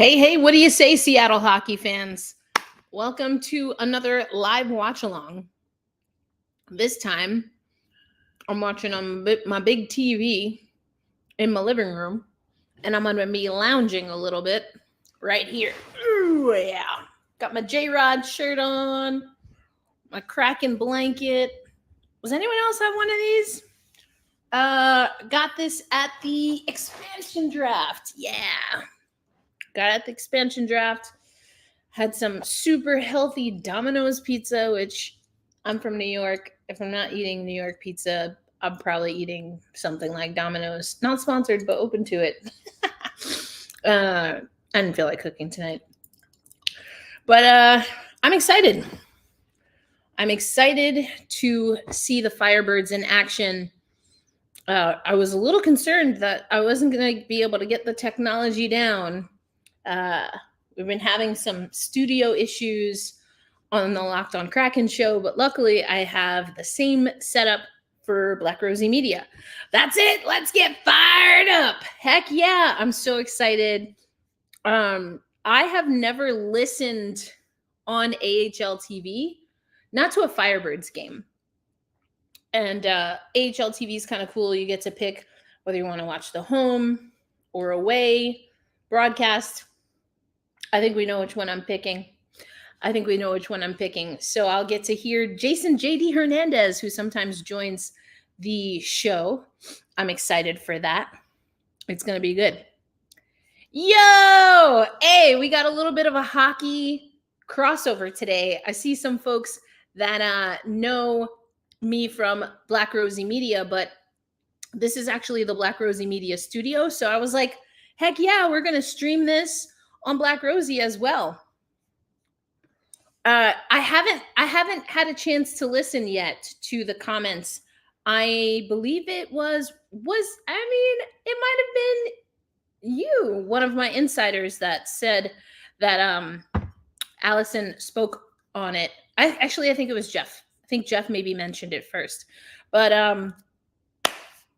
Hey, what do you say, Seattle hockey fans? Welcome to another live watch along. This time, I'm watching on my big TV in my living room, and I'm going to be lounging a little bit right here. Ooh, yeah. Got my J-Rod shirt on, my Kraken blanket. Was anyone else have one of these? Got this at the expansion draft. Yeah. Got it at the expansion draft. Had some super healthy Domino's pizza, which I'm from New York. If I'm not eating New York pizza, I'm probably eating something like Domino's. Not sponsored, but open to it. I didn't feel like cooking tonight. But I'm excited. I'm excited to see the Firebirds in action. I was a little concerned that I wasn't going to be able to get the technology down. We've been having some studio issues on the Locked On Kraken show, but luckily I have the same setup for Black Rosie Media. That's it. Let's get fired up. Heck yeah. I'm so excited. I have never listened on AHL TV, not to a Firebirds game. And AHL TV is kind of cool. You get to pick whether you want to watch the home or away broadcast. I think we know which one I'm picking. So I'll get to hear Jason JD Hernandez, who sometimes joins the show. I'm excited for that. It's going to be good. Yo! Hey, we got a little bit of a hockey crossover today. I see some folks that know me from Black Rosie Media, but this is actually the Black Rosie Media studio. So I was like, heck yeah, we're going to stream this on Black Rosie as well. I haven't had a chance to listen yet to the comments. I believe it it might have been you, one of my insiders, that said that Allison spoke on it. I think it was Jeff. I think Jeff maybe mentioned it first. But I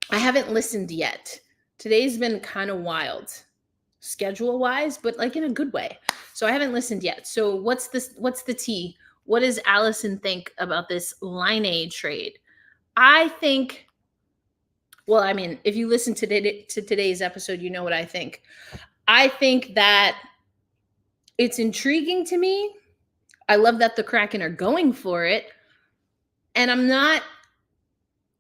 haven't listened yet. Today's been kind of wild, schedule-wise, but like in a good way. So I haven't listened yet. So what's the tea? What does Allison think about this Line trade? I think, well, I mean, if you listen to today's episode, you know what I think. I think that it's intriguing to me. I love that the Kraken are going for it. And I'm not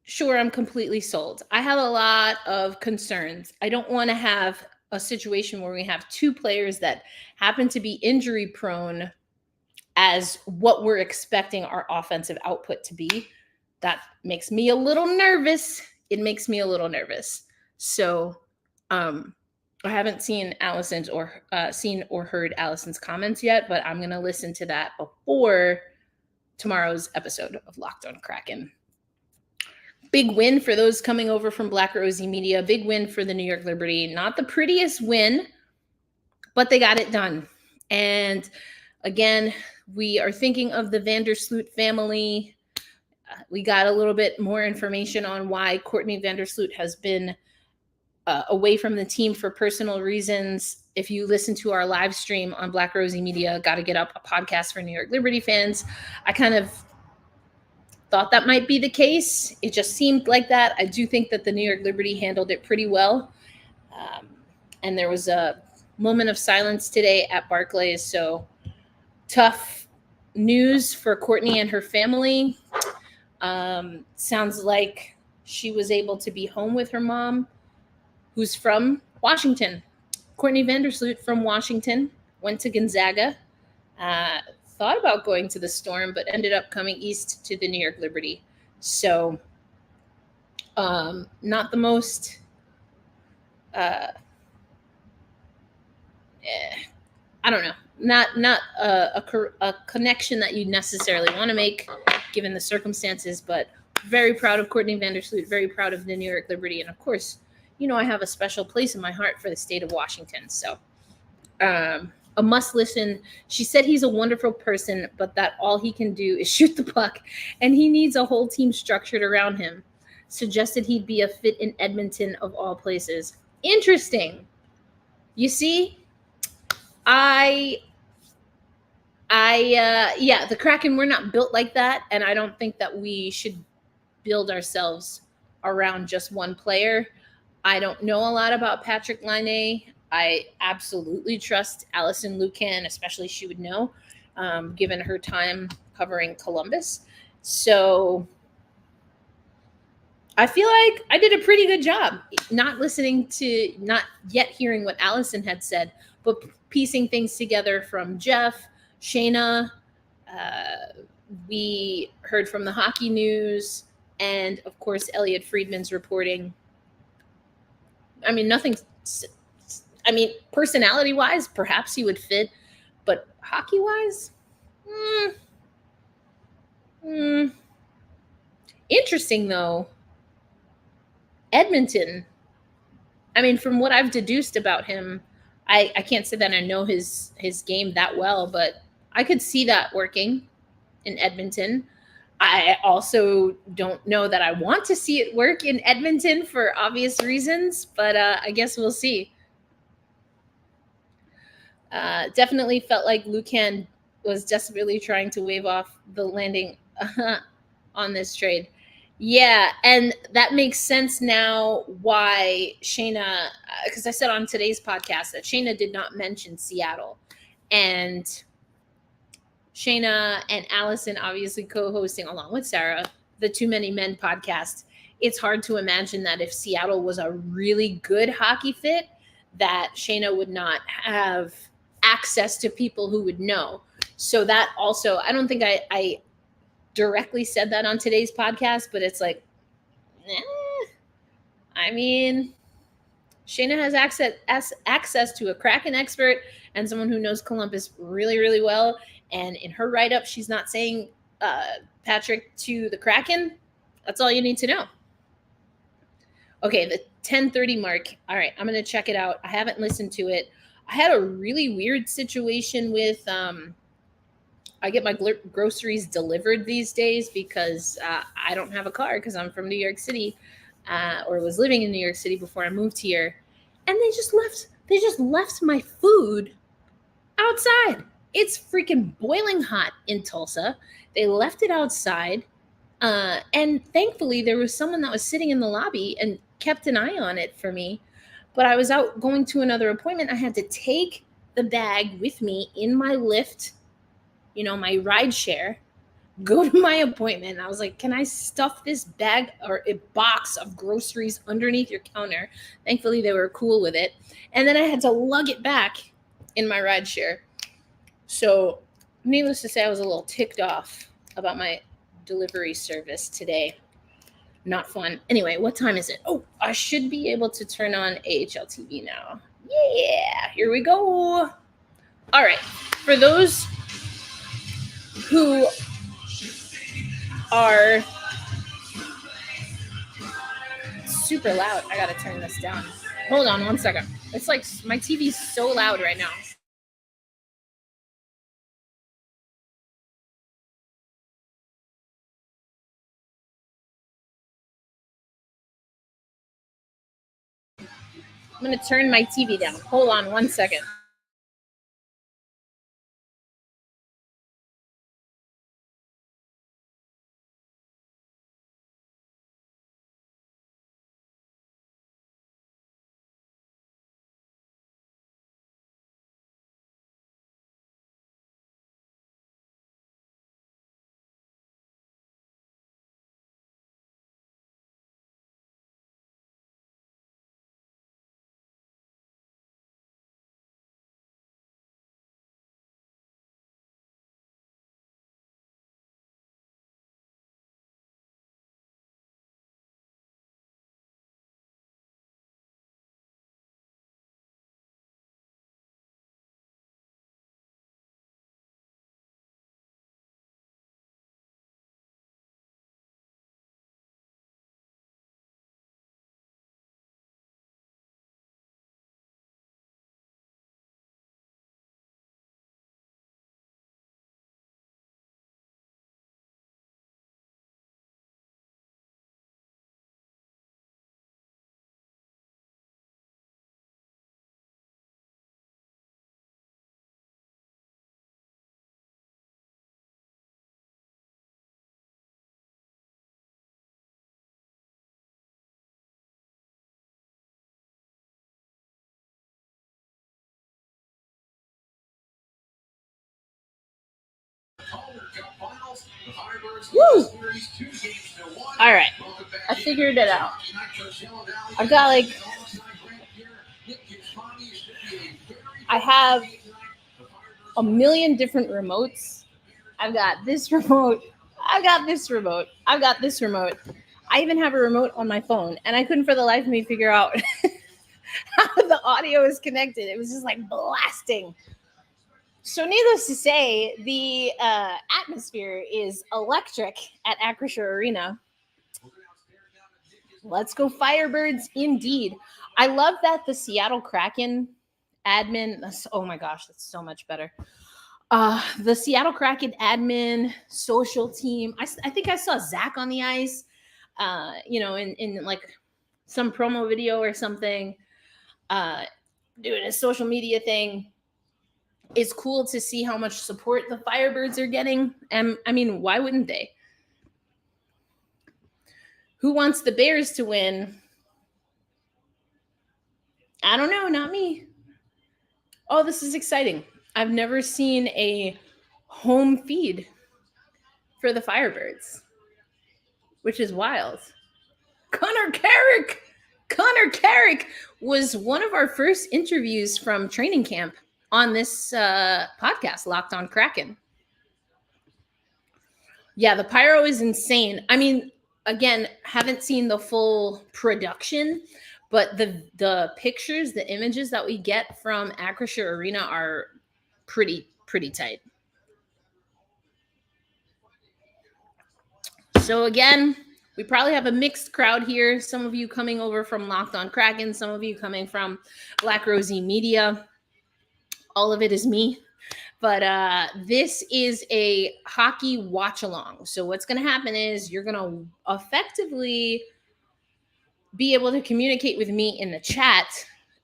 sure I'm completely sold. I have a lot of concerns. I don't want to have a situation where we have two players that happen to be injury prone as what we're expecting our offensive output to be. That makes me a little nervous. It makes me a little nervous. So I haven't seen Allison's or heard Allison's comments yet, but I'm going to listen to that before tomorrow's episode of Locked On Kraken. Big win for those coming over from Black Rosie Media. Big win for the New York Liberty. Not the prettiest win, but they got it done. And again, we are thinking of the Vandersloot family. We got a little bit more information on why Courtney Vandersloot has been away from the team for personal reasons. If you listen to our live stream on Black Rosie Media, Got to Get Up, a podcast for New York Liberty fans, I kind of thought that might be the case. It just seemed like that. I do think that the New York Liberty handled it pretty well. And there was a moment of silence today at Barclays. So tough news for Courtney and her family. Sounds like she was able to be home with her mom, who's from Washington. Courtney Vandersloot from Washington, went to Gonzaga. Thought about going to the Storm, but ended up coming east to the New York Liberty. So not the most I don't know, not a connection that you necessarily want to make given the circumstances, but very proud of Courtney Vandersloot, very proud of the New York Liberty, and of course, you know, I have a special place in my heart for the state of Washington. So a must listen. She said he's a wonderful person, but that all he can do is shoot the puck, and he needs a whole team structured around him. Suggested he'd be a fit in Edmonton of all places. Interesting. You see, I yeah, the Kraken, we're not built like that, and I don't think that we should build ourselves around just one player. I don't know a lot about Patrick Laine. I absolutely trust Allison Lucan, especially she would know, given her time covering Columbus. So I feel like I did a pretty good job not yet hearing what Allison had said, but piecing things together from Jeff, Shayna. We heard from the hockey news, and of course, Elliot Friedman's reporting. I mean, nothing. I mean, personality wise, perhaps he would fit, but hockey wise, mm, mm. Interesting though. Edmonton, I mean, from what I've deduced about him, I can't say that I know his game that well, but I could see that working in Edmonton. I also don't know that I want to see it work in Edmonton for obvious reasons, but I guess we'll see. Definitely felt like Lucan was desperately trying to wave off the landing on this trade. Yeah, and that makes sense now why Shayna, because I said on today's podcast that Shayna did not mention Seattle. And Shayna and Allison obviously co-hosting along with Sarah the Too Many Men podcast. It's hard to imagine that if Seattle was a really good hockey fit, that Shayna would not have access to people who would know. So that also, I don't think I directly said that on today's podcast, but it's like, I mean, Shayna has access to a Kraken expert and someone who knows Columbus really, really well. And in her write up, she's not saying Patrick to the Kraken. That's all you need to know. Okay, the 10:30 mark. All right, I'm gonna check it out. I haven't listened to it. I had a really weird situation with. I get my groceries delivered these days because I don't have a car because I'm from New York City, or was living in New York City before I moved here, and they just left. They just left my food outside. It's freaking boiling hot in Tulsa. They left it outside, and thankfully there was someone that was sitting in the lobby and kept an eye on it for me. But I was out going to another appointment. I had to take the bag with me in my Lyft, my ride share, go to my appointment. I was like, can I stuff this bag or a box of groceries underneath your counter? Thankfully, they were cool with it. And then I had to lug it back in my ride share. So, needless to say, I was a little ticked off about my delivery service today. Not fun. Anyway, what time is it? Oh, I should be able to turn on AHL TV now. Yeah, here we go. All right. For those who are super loud. I gotta turn this down. Hold on 1 second. It's like my TV's so loud right now. I'm gonna turn my TV down. Hold on 1 second. Woo! All right. I figured it out. I've got I have a million different remotes. I've got this remote. I've got this remote. I've got this remote. I even have a remote on my phone, and I couldn't for the life of me figure out how the audio is connected. It was just like blasting. So needless to say, the atmosphere is electric at Acrisure Arena. Let's go Firebirds indeed. I love that the Seattle Kraken admin, oh my gosh, that's so much better. The Seattle Kraken admin social team, I think I saw Zach on the ice, in like some promo video or something, doing a social media thing. It's cool to see how much support the Firebirds are getting. And I mean, why wouldn't they? Who wants the Bears to win? I don't know, not me. Oh, this is exciting. I've never seen a home feed for the Firebirds, which is wild. Connor Carrick was one of our first interviews from training camp on this podcast, Locked On Kraken. Yeah, the pyro is insane. I mean, again, haven't seen the full production, but the pictures, the images that we get from Acrisure Arena are pretty tight. So again, we probably have a mixed crowd here. Some of you coming over from Locked On Kraken, some of you coming from Black Rosie Media. All of it is me. But this is a hockey watch along. So what's going to happen is you're going to effectively be able to communicate with me in the chat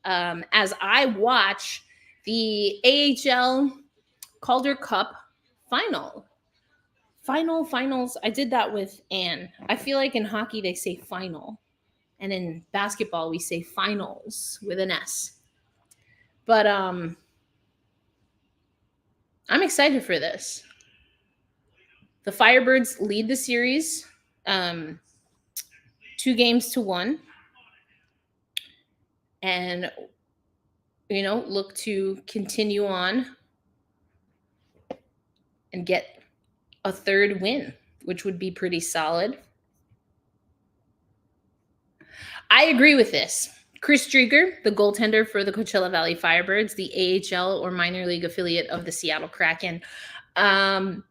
as I watch the AHL Calder Cup finals. I did that with Anne. I feel like in hockey they say final, and in basketball we say finals with an S. But I'm excited for this. The Firebirds lead the series 2-1, and look to continue on and get a third win, which would be pretty solid. I agree with this. Chris Drieger, the goaltender for the Coachella Valley Firebirds, the AHL or minor league affiliate of the Seattle Kraken. I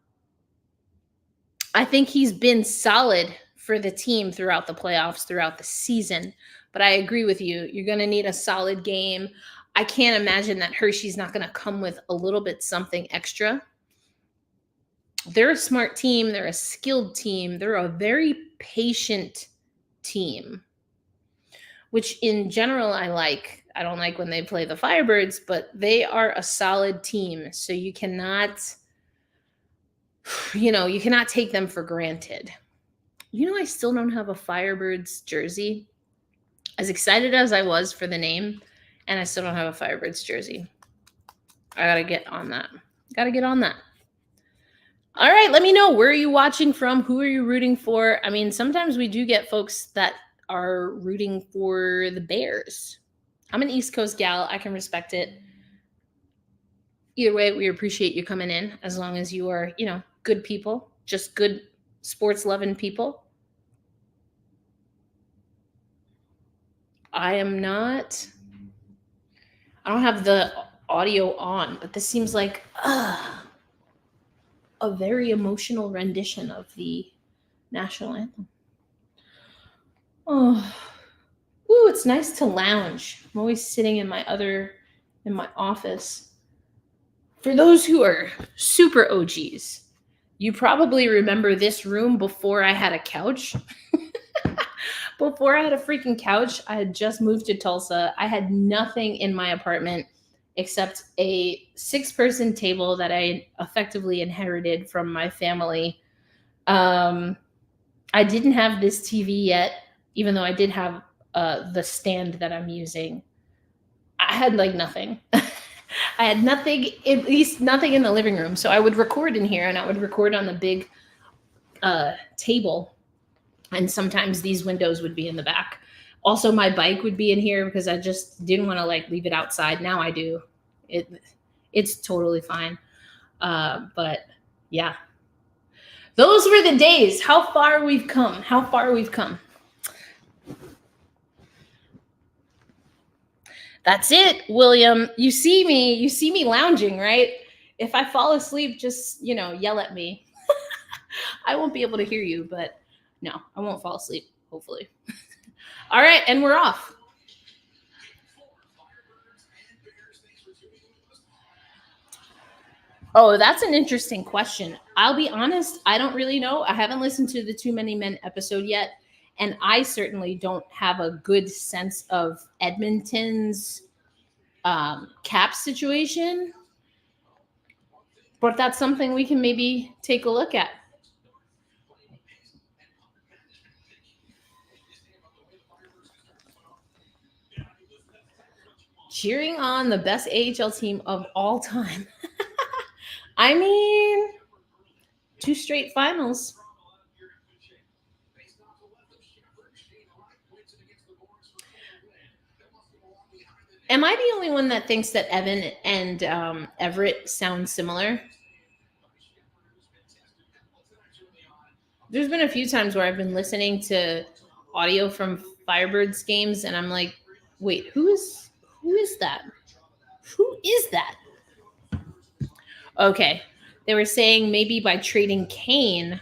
think he's been solid for the team throughout the playoffs, throughout the season. But I agree with you. You're going to need a solid game. I can't imagine that Hershey's not going to come with a little bit something extra. They're a smart team. They're a skilled team. They're a very patient team, which in general I like. I don't like when they play the Firebirds, but they are a solid team. So you cannot take them for granted. I still don't have a Firebirds jersey. As excited as I was for the name, and I still don't have a Firebirds jersey. I got to get on that. All right, let me know. Where are you watching from? Who are you rooting for? I mean, sometimes we do get folks that are rooting for the Bears. I'm an East Coast gal. I can respect it. Either way, we appreciate you coming in as long as you are, good people, just good sports-loving people. I don't have the audio on, but this seems like a very emotional rendition of the national anthem. Oh, ooh, it's nice to lounge. I'm always sitting in my office. For those who are super OGs, you probably remember this room before I had a couch. Before I had a freaking couch, I had just moved to Tulsa. I had nothing in my apartment except a 6-person table that I effectively inherited from my family. I didn't have this TV yet, even though I did have the stand that I'm using. I had nothing. I had nothing, at least nothing in the living room. So I would record in here, and I would record on the big table, and sometimes these windows would be in the back. Also, my bike would be in here because I just didn't want to like leave it outside. Now I do. It's totally fine. But yeah, those were the days. How far we've come. How far we've come. That's it, William. You see me lounging, right? If I fall asleep, just, yell at me. I won't be able to hear you, but no, I won't fall asleep, hopefully. All right, and we're off. Oh, that's an interesting question. I'll be honest, I don't really know. I haven't listened to the Too Many Men episode yet, and I certainly don't have a good sense of Edmonton's cap situation. But that's something we can maybe take a look at. Cheering on the best AHL team of all time. I mean, 2 straight finals. Am I the only one that thinks that Evan and Everett sound similar? There's been a few times where I've been listening to audio from Firebirds games, and I'm like, wait, who is that? Who is that? Okay, they were saying maybe by trading Kane.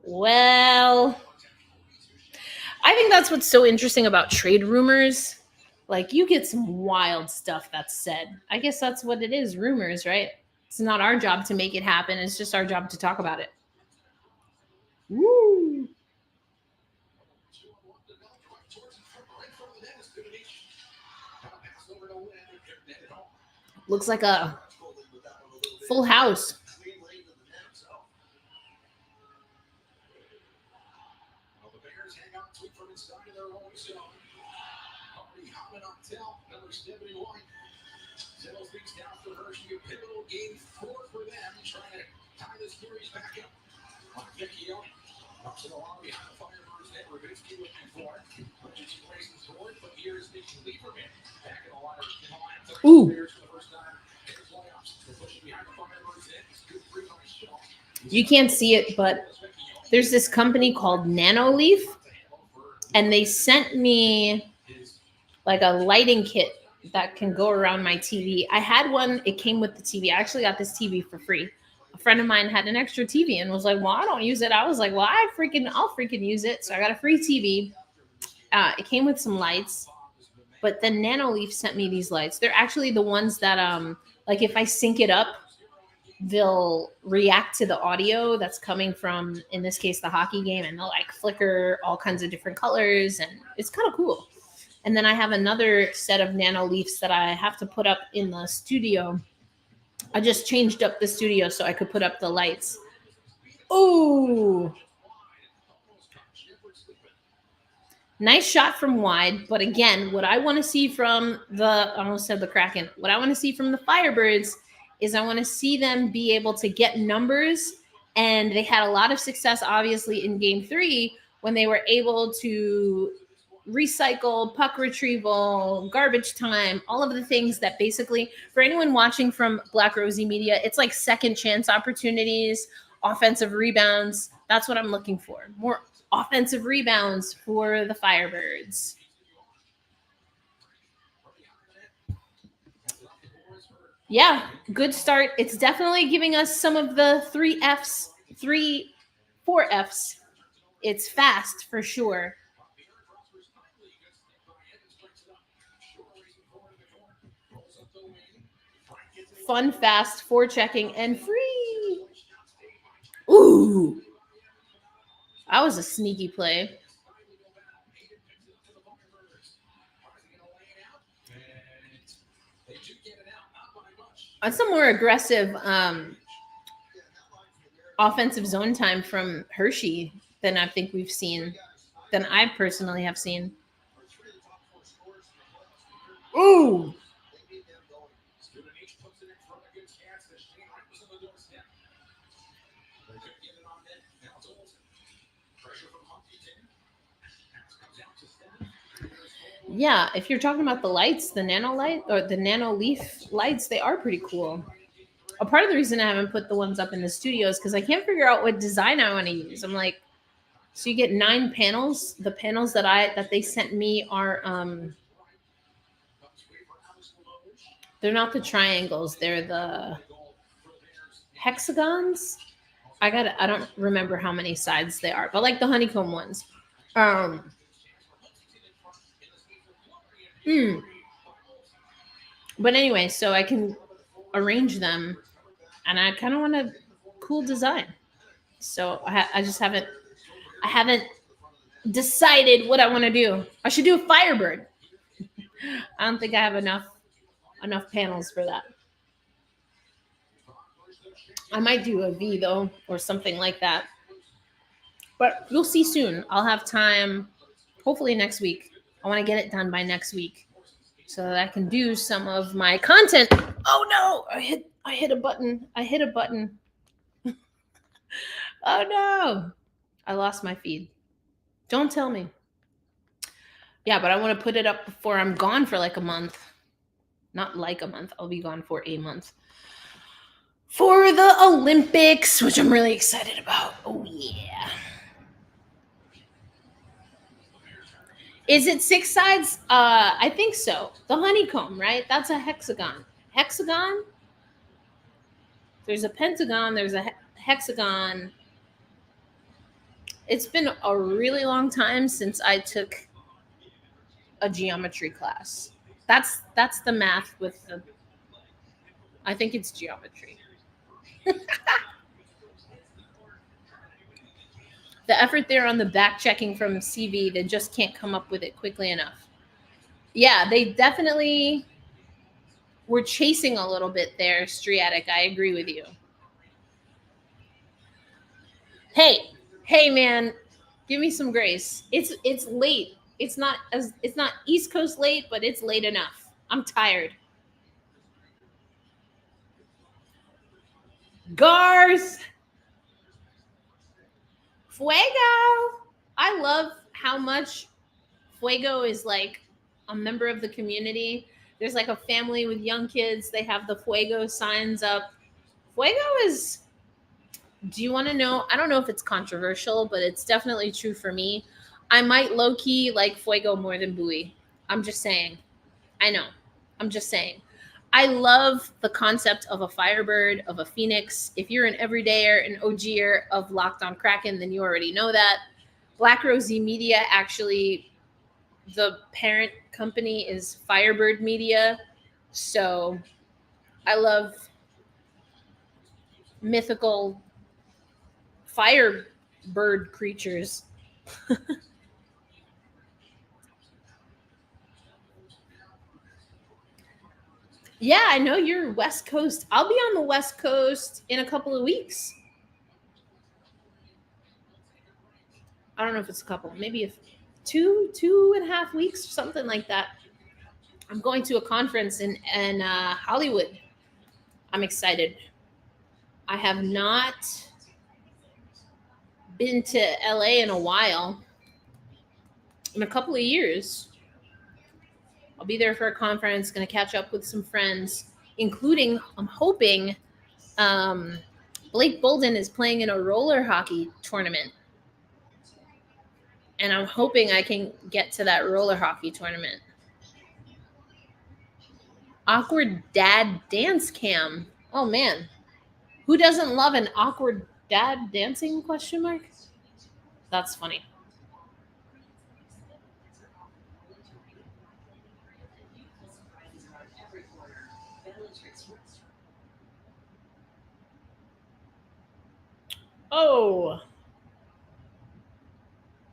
Well, I think that's what's so interesting about trade rumors. Like, you get some wild stuff that's said. I guess that's what it is, rumors, right? It's not our job to make it happen. It's just our job to talk about it. Woo! Looks like a full house. Seattle speaks down for Hershey, a pivotal game 4 for them, trying to tie this series back up. On Vecchio, up to the lobby, behind the Firebirds net, Rubitsky looking for it. Just races forward, but here's Nick Lieberman back in the line. Ooh. For the first time in the playoffs. They're pushing behind the Firebirds net. It's good free on the shot. You can't see it, but there's this company called Nanoleaf, and they sent me like a lighting kit that can go around my TV. I had one, it came with the TV. I actually got this TV for free. A friend of mine had an extra TV and was like, well, I don't use it. I was like, well, I'll freaking use it. So I got a free TV. It came with some lights, but then Nanoleaf sent me these lights. They're actually the ones that, like if I sync it up, they'll react to the audio that's coming from, in this case, the hockey game, and they'll like flicker all kinds of different colors, and it's kind of cool. And then I have another set of Nanoleafs that I have to put up in the studio. I just changed up the studio so I could put up the lights. Ooh. Nice shot from wide. But again, what I want to see from I almost said the Kraken. What I want to see from the Firebirds is I want to see them be able to get numbers. And they had a lot of success, obviously, in Game 3 when they were able to recycle, puck retrieval, garbage time, all of the things that basically, for anyone watching from Black Rosie Media, it's like second chance opportunities, offensive rebounds. That's what I'm looking for. More offensive rebounds for the Firebirds. Yeah, good start. It's definitely giving us some of the 4 Fs. It's fast for sure. Fun, fast, forechecking, and free. Ooh. That was a sneaky play. That's a more aggressive offensive zone time from Hershey than I think we've seen, than I personally have seen. Ooh. Yeah, if you're talking about the lights, the nano light or the nano leaf lights, they are pretty cool. A part of the reason I haven't put the ones up in the studio is because I can't figure out what design I want to use. I'm like, so you get 9 panels. The panels that they sent me are they're not the triangles, they're the hexagons. I don't remember how many sides they are, but like the honeycomb ones. Um hmm. But anyway, so I can arrange them and I kind of want a cool design. So I just haven't decided what I want to do. I should do a Firebird. I don't think I have enough panels for that. I might do a V though, or something like that. But you'll see soon. I'll have time, hopefully next week. I want to get it done by next week so that I can do some of my content. Oh no! I hit a button. I hit a button. Oh no! I lost my feed. Don't tell me. Yeah, but I want to put it up before I'm gone for like a month. Not like a month. I'll be gone for a month. For the Olympics, which I'm really excited about. Oh yeah. Is it 6 sides? I think so. The honeycomb, right? That's a hexagon. Hexagon? There's a pentagon, there's a hexagon. It's been a really long time since I took a geometry class. That's the math with the I think it's geometry. The effort there on the back checking from CV, they just can't come up with it quickly enough. Yeah, they definitely were chasing a little bit there, Striatic. I agree with you. Hey, man, give me some grace. It's late. It's not East Coast late, but it's late enough. I'm tired. Garth, Fuego. I love how much Fuego is like a member of the community. There's like a family with young kids. They have the Fuego signs up. Fuego is, do you want to know? I don't know if it's controversial, but it's definitely true for me. I might low key like Fuego more than Bowie. I'm just saying. I know. I'm just saying. I love the concept of a Firebird, of a Phoenix. If you're an everydayer, an OGer of Locked On Kraken, then you already know that. Black Rosie Media, actually, the parent company is Firebird Media. So I love mythical Firebird creatures. Yeah, I know you're West Coast. I'll be on the West Coast in a couple of weeks. I don't know if it's a couple, maybe if 2.5 weeks or something like that. I'm going to a conference in Hollywood. I'm excited. I have not been to LA in a while, in a couple of years. I'll be there for a conference, going to catch up with some friends, including, I'm hoping, Blake Bolden is playing in a roller hockey tournament. And I'm hoping I can get to that roller hockey tournament. Awkward dad dance cam. Oh man. Who doesn't love an awkward dad dancing question mark? That's funny. Oh.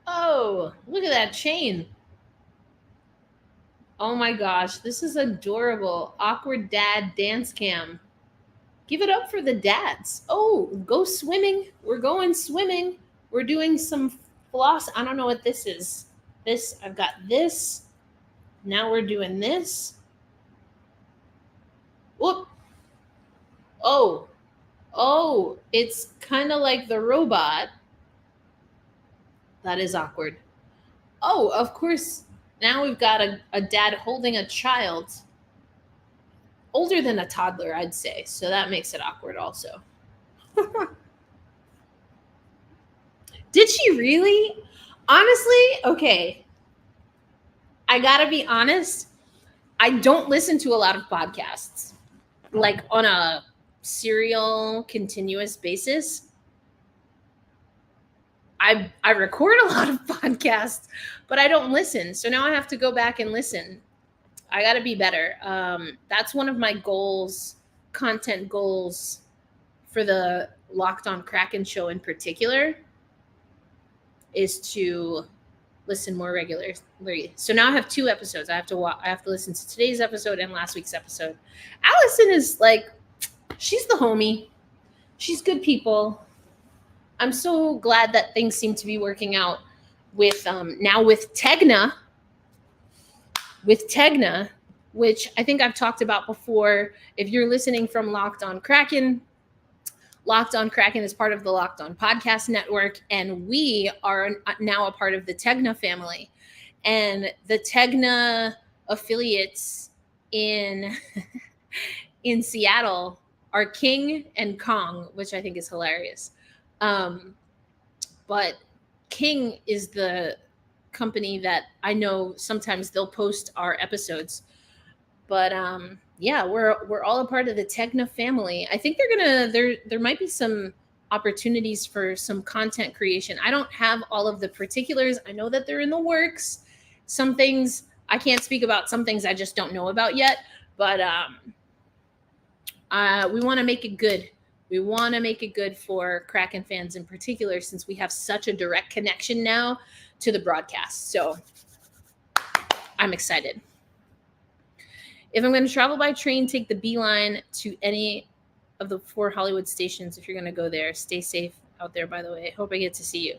Oh, look at that chain. Oh my gosh, this is adorable. Awkward dad dance cam. Give it up for the dads. Oh, go swimming. We're going swimming. We're doing some floss. I don't know what this is. I've got this. Now we're doing this. Whoop. Oh. Oh, it's kind of like the robot. That is awkward. Oh, of course. Now we've got a dad holding a child older than a toddler, I'd say. So that makes it awkward also. Did she really? Honestly, okay. I gotta be honest. I don't listen to a lot of podcasts like on a serial continuous basis. I record a lot of podcasts, but I don't listen. So now I have to go back and listen. I got to be better. That's one of my goals, content goals for the Locked On Kraken show in particular, is to listen more regularly. So now I have 2 episodes. I have to listen to today's episode and last week's episode. Allison is like, she's the homie. She's good people. I'm so glad that things seem to be working out with now with Tegna, which I think I've talked about before. If you're listening from Locked On Kraken is part of the Locked On Podcast Network, and we are now a part of the Tegna family. And the Tegna affiliates in in Seattle are King and Kong, which I think is hilarious. But King is the company that I know sometimes they'll post our episodes. But yeah, we're all a part of the Tegna family. I think there might be some opportunities for some content creation. I don't have all of the particulars. I know that they're in the works. Some things I can't speak about, some things I just don't know about yet. But we want to make it good. We want to make it good for Kraken fans in particular, since we have such a direct connection now to the broadcast. So I'm excited. If I'm going to travel by train, take the Beeline to any of the 4 Hollywood stations. If you're going to go there, stay safe out there, by the way. Hope I get to see you.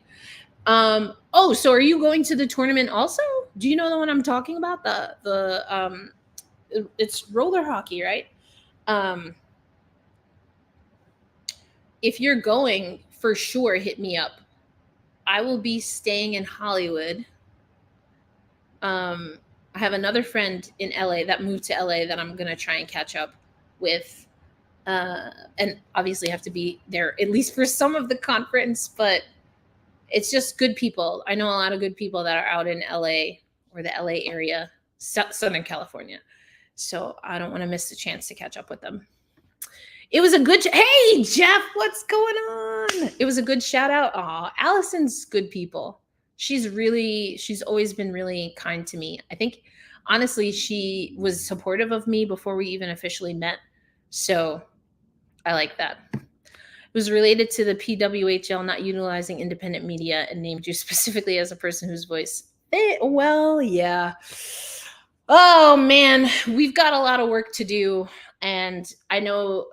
So are you going to the tournament also? Do you know the one I'm talking about? It's roller hockey, right? If you're going, for sure, hit me up. I will be staying in Hollywood. I have another friend in LA that moved to LA that I'm going to try and catch up with. And obviously have to be there at least for some of the conference, but it's just good people. I know a lot of good people that are out in LA or the LA area, Southern California. So I don't want to miss the chance to catch up with them. It was a good, hey, Jeff, what's going on? It was a good shout out. Aw, Allison's good people. She's always been really kind to me. I think, honestly, she was supportive of me before we even officially met. So I like that. It was related to the PWHL not utilizing independent media and named you specifically as a person whose voice. Well, yeah. Oh, man, we've got a lot of work to do. And I know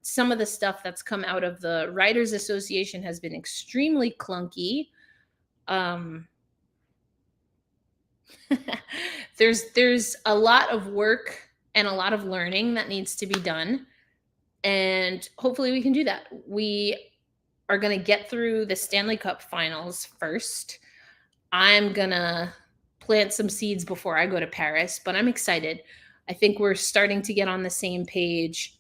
some of the stuff that's come out of the Writers Association has been extremely clunky. There's a lot of work and a lot of learning that needs to be done. And hopefully we can do that. We are going to get through the Stanley Cup Finals first. I'm going to plant some seeds before I go to Paris, but I'm excited. I think we're starting to get on the same page.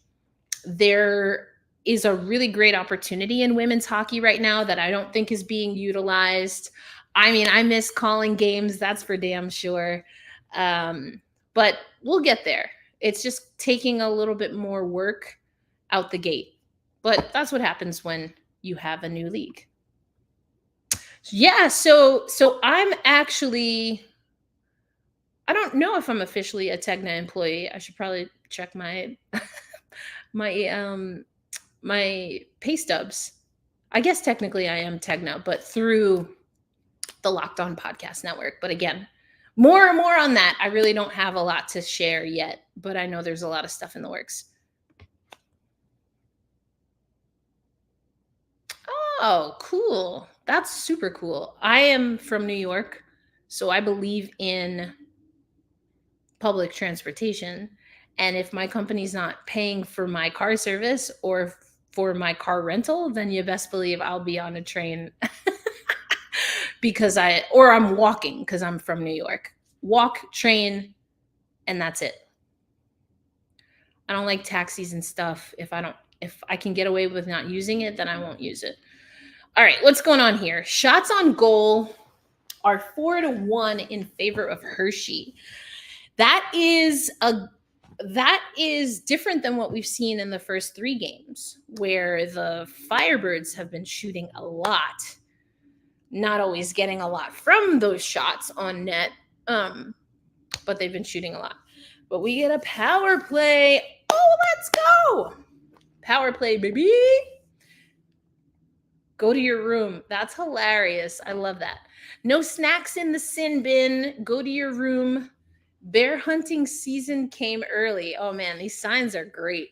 There is a really great opportunity in women's hockey right now that I don't think is being utilized. I mean, I miss calling games, that's for damn sure. But we'll get there. It's just taking a little bit more work out the gate. But that's what happens when you have a new league. Yeah, so I'm actually, I don't know if I'm officially a Tegna employee. I should probably check my my pay stubs. I guess technically I am Tegna, but through the Locked On Podcast Network. But again, more and more on that. I really don't have a lot to share yet, but I know there's a lot of stuff in the works. Oh, cool. That's super cool. I am from New York, so I believe in public transportation. And if my company's not paying for my car service or for my car rental, then you best believe I'll be on a train because I'm walking because I'm from New York. Walk, train, and that's it. I don't like taxis and stuff. If I can get away with not using it, then I won't use it. All right, what's going on here? Shots on goal are 4-1 in favor of Hershey. That is different than what we've seen in the first 3 games, where the Firebirds have been shooting a lot, not always getting a lot from those shots on net, but they've been shooting a lot. But we get a power play. Oh, let's go! Power play, baby. Go to your room. That's hilarious. I love that. No snacks in the sin bin. Go to your room. Bear hunting season came early. Oh man, these signs are great.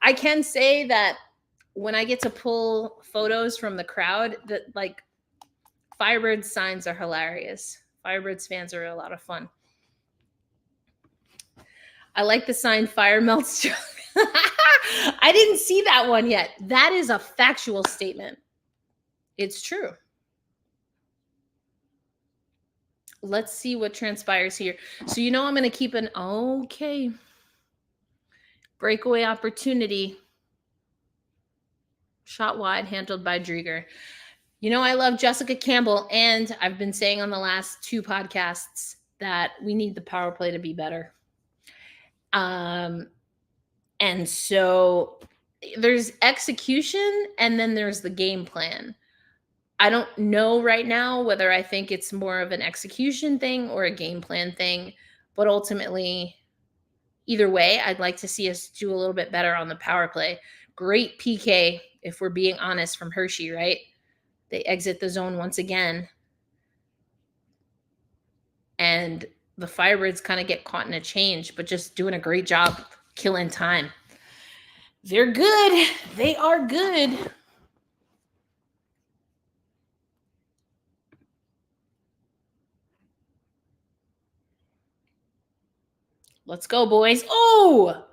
I can say that when I get to pull photos from the crowd, that like Firebirds signs are hilarious. Firebirds fans are a lot of fun. I like the sign fire melts. I didn't see that one yet. That is a factual statement. It's true. Let's see what transpires here. So I'm going to keep an okay breakaway opportunity. Shot wide, handled by Drieger. I love Jessica Campbell, and I've been saying on the last 2 podcasts that we need the power play to be better. And so there's execution, and then there's the game plan. I don't know right now whether I think it's more of an execution thing or a game plan thing, but ultimately, either way, I'd like to see us do a little bit better on the power play. Great PK, if we're being honest, from Hershey, right? They exit the zone once again. And the Firebirds kind of get caught in a change, but just doing a great job killing time. They're good. They are good. Let's go, boys. Oh!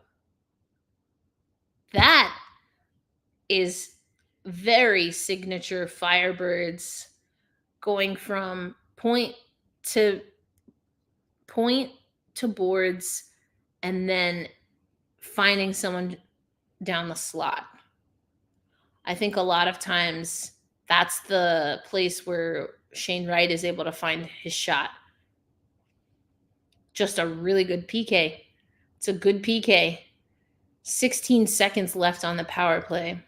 That is very signature Firebirds, going from point to boards and then finding someone down the slot. I think a lot of times that's the place where Shane Wright is able to find his shot. Just a really good PK. It's a good PK. 16 seconds left on the power play.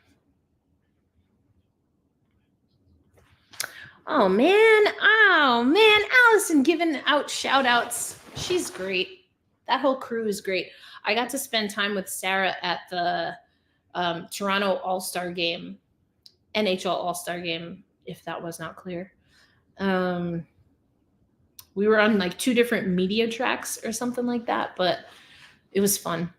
Oh, man. Allison giving out shout outs. She's great. That whole crew is great. I got to spend time with Sarah at the Toronto All-Star game, NHL All-Star game, if that was not clear. We were on like 2 different media tracks or something like that, but it was fun.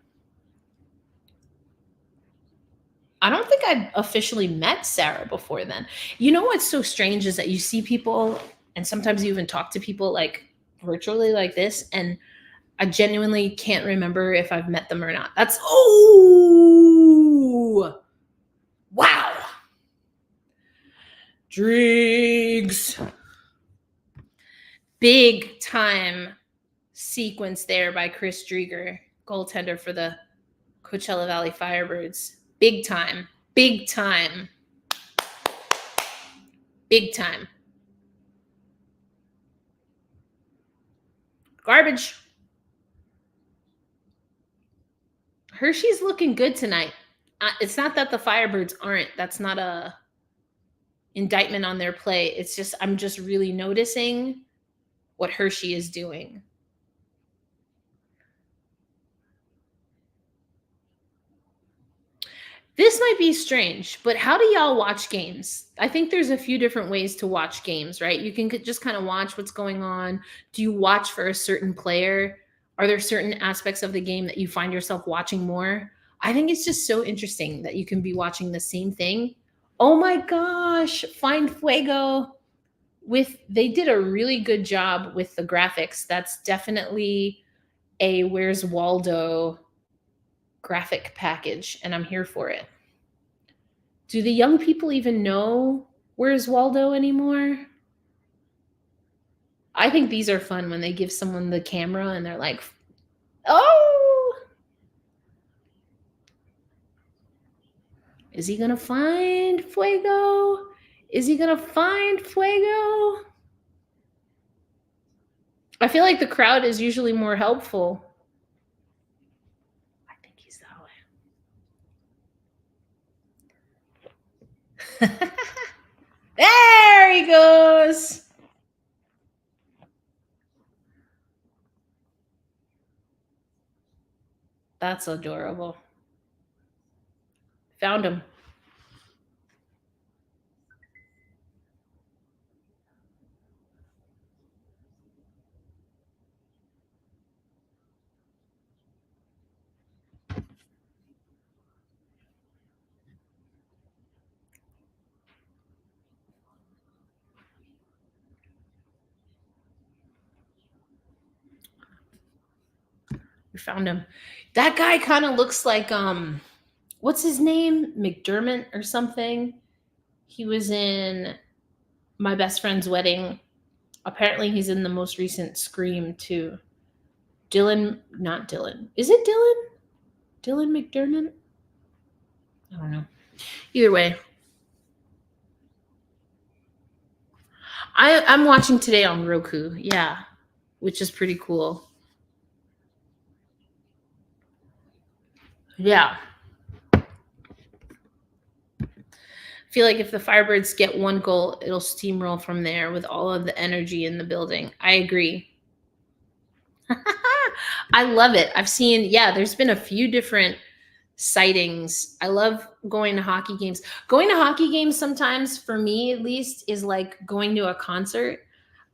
I don't think I'd officially met Sarah before then. What's so strange is that you see people, and sometimes you even talk to people like virtually like this, and I genuinely can't remember if I've met them or not. Wow. Driggs. Big time sequence there by Chris Drieger, goaltender for the Coachella Valley Firebirds. Big time. Big time. Big time. Garbage. Hershey's looking good tonight. It's not that the Firebirds aren't. That's not a indictment on their play. It's just I'm just really noticing what Hershey is doing. This might be strange, but how do y'all watch games? I think there's a few different ways to watch games, right? You can just kind of watch what's going on. Do you watch for a certain player? Are there certain aspects of the game that you find yourself watching more? I think it's just so interesting that you can be watching the same thing. Oh my gosh, Find Fuego. They did a really good job with the graphics. That's definitely a Where's Waldo graphic package, and I'm here for it. Do the young people even know Where's Waldo anymore? I think these are fun when they give someone the camera and they're like, oh, is he going to find Fuego? Is he going to find Fuego? I feel like the crowd is usually more helpful. I think he's that way. There he goes. That's adorable. Found him. We found him. That guy kind of looks like what's his name? McDermott or something. He was in My Best Friend's Wedding. Apparently he's in the most recent Scream too. Not Dylan. Is it Dylan? Dylan McDermott? I don't know. Either way. I'm watching today on Roku. Yeah. Which is pretty cool. Yeah. I feel like if the Firebirds get one goal, it'll steamroll from there with all of the energy in the building. I agree. I love it. I've seen, there's been a few different sightings. I love going to hockey games. Going to hockey games sometimes, for me at least, is like going to a concert.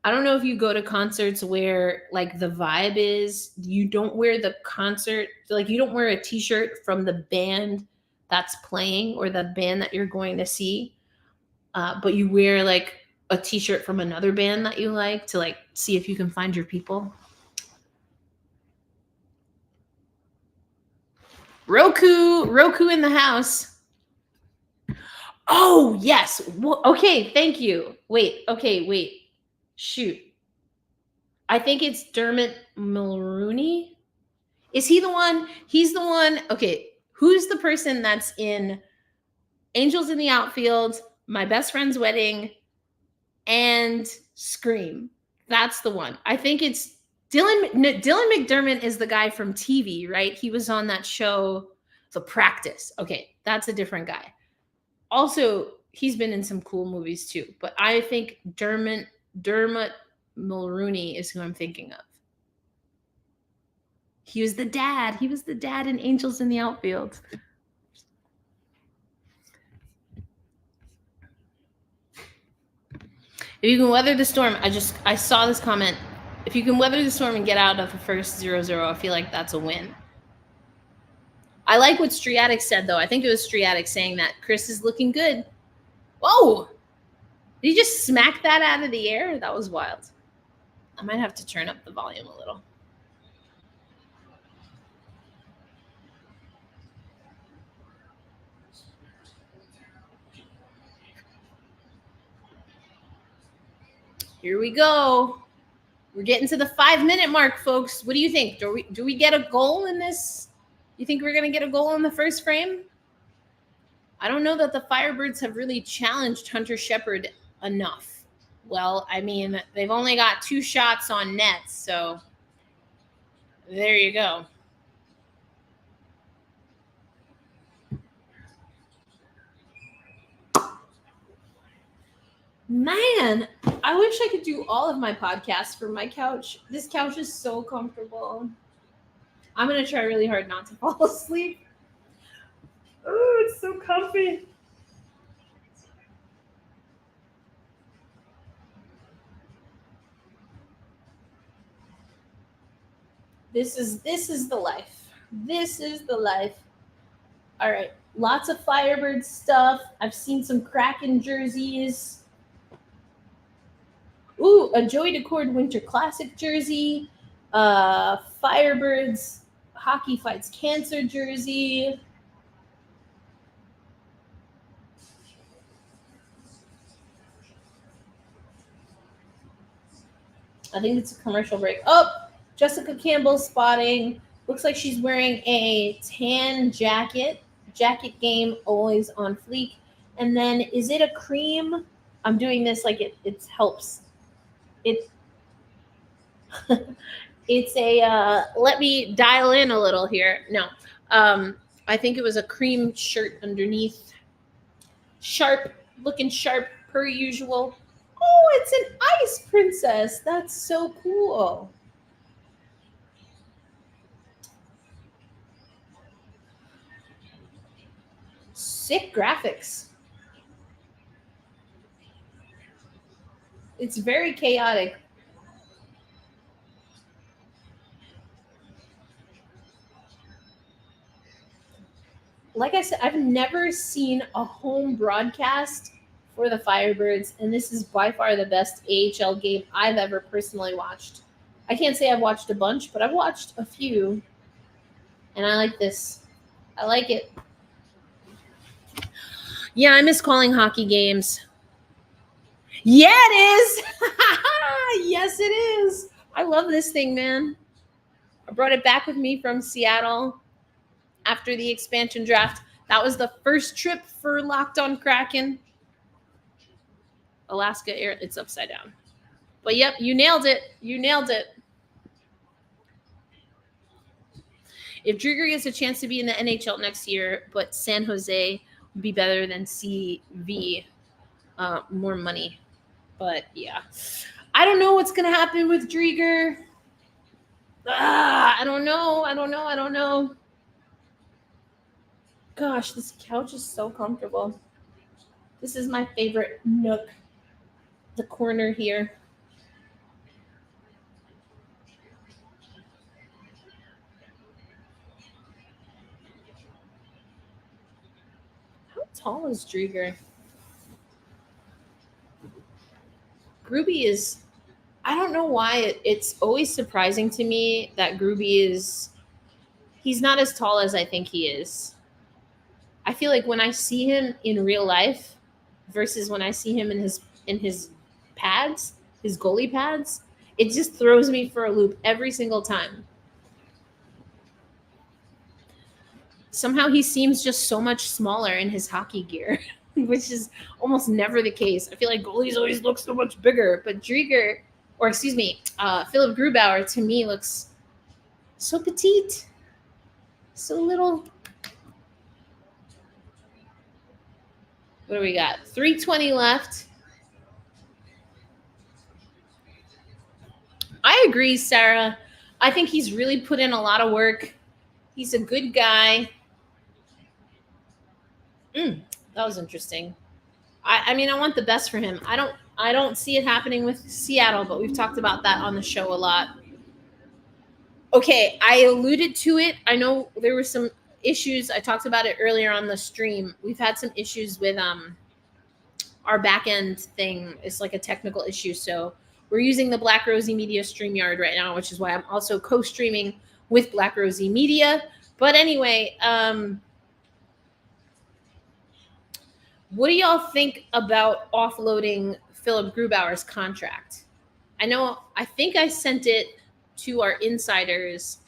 I don't know if you go to concerts where like the vibe is you don't wear the concert, like you don't wear a t-shirt from the band that's playing or the band that you're going to see, but you wear like a t-shirt from another band that you like to like see if you can find your people. Roku in the house. Oh, yes. Okay, thank you. Wait. Shoot. I think it's Dermot Mulrooney. Is he the one? He's the one. Okay, who's the person that's in Angels in the Outfield, My Best Friend's Wedding, and Scream? That's the one. I think it's Dylan McDermott is the guy from TV, right? He was on that show, The Practice. Okay, that's a different guy. Also, he's been in some cool movies too, but I think Dermot Mulrooney is who I'm thinking of. He was the dad. He was the dad in Angels in the Outfield. If you can weather the storm, I saw this comment. If you can weather the storm and get out of the first 0-0, I feel like that's a win. I like what Striatic said, though. I think it was Striatic saying that Chris is looking good. Whoa! Did he just smack that out of the air? That was wild. I might have to turn up the volume a little. Here we go. We're getting to the 5-minute mark, folks. What do you think? Do we get a goal in this? You think we're going to get a goal in the first frame? I don't know that the Firebirds have really challenged Hunter Shepard enough. Well, I mean, they've only got 2 shots on net, so there you go. Man, I wish I could do all of my podcasts from my couch. This couch is so comfortable. I'm going to try really hard not to fall asleep. Oh, it's so comfy. This is the life. This is the life. All right. Lots of Firebird stuff. I've seen some Kraken jerseys. Ooh, a Joey Decord Winter Classic jersey. Firebirds Hockey Fights Cancer jersey. I think it's a commercial break. Oh, Jessica Campbell spotting. Looks like she's wearing a tan jacket. Jacket game always on fleek. And then is it a cream? I'm doing this like it helps. It it's a let me dial in a little here. No. I think it was a cream shirt underneath. Sharp, looking sharp per usual. Oh, it's an ice princess. That's so cool. Sick graphics. It's very chaotic. Like I said, I've never seen a home broadcast for the Firebirds, and this is by far the best AHL game I've ever personally watched. I can't say I've watched a bunch, but I've watched a few, and I like this. I like it. Yeah, I miss calling hockey games. Yeah, it is. Yes, it is. I love this thing, man. I brought it back with me from Seattle after the expansion draft. That was the first trip for Locked On Kraken. Alaska Air, it's upside down. But yep, you nailed it. You nailed it. If Drugger gets a chance to be in the NHL next year, but San Jose would be better than CV, more money. But yeah, I don't know what's gonna happen with Drieger. I don't know. Gosh, this couch is so comfortable. This is my favorite nook. The corner here. How tall is Drieger? Gruby is, I don't know why it's always surprising to me that Gruby is, he's not as tall as I think he is. I feel like when I see him in real life versus when I see him in his pads, his goalie pads, it just throws me for a loop every single time. Somehow he seems just so much smaller in his hockey gear, which is almost never the case. I feel like goalies always look so much bigger, but Drieger, or excuse me, Philip Grubauer to me looks so petite, so little. What do we got? 3:20 left. I agree, Sarah. I think he's really put in a lot of work. He's a good guy. That was interesting. I mean, I want the best for him. I don't see it happening with Seattle, but we've talked about that on the show a lot. Okay, I alluded to it. I know there were some issues. I talked about it earlier on the stream. We've had some issues with our back end thing. It's like a technical issue. So we're using the Black Rosie Media StreamYard right now, which is why I'm also co-streaming with Black Rosie Media. But anyway, what do y'all think about offloading Philip Grubauer's contract? I think I sent it to our insiders.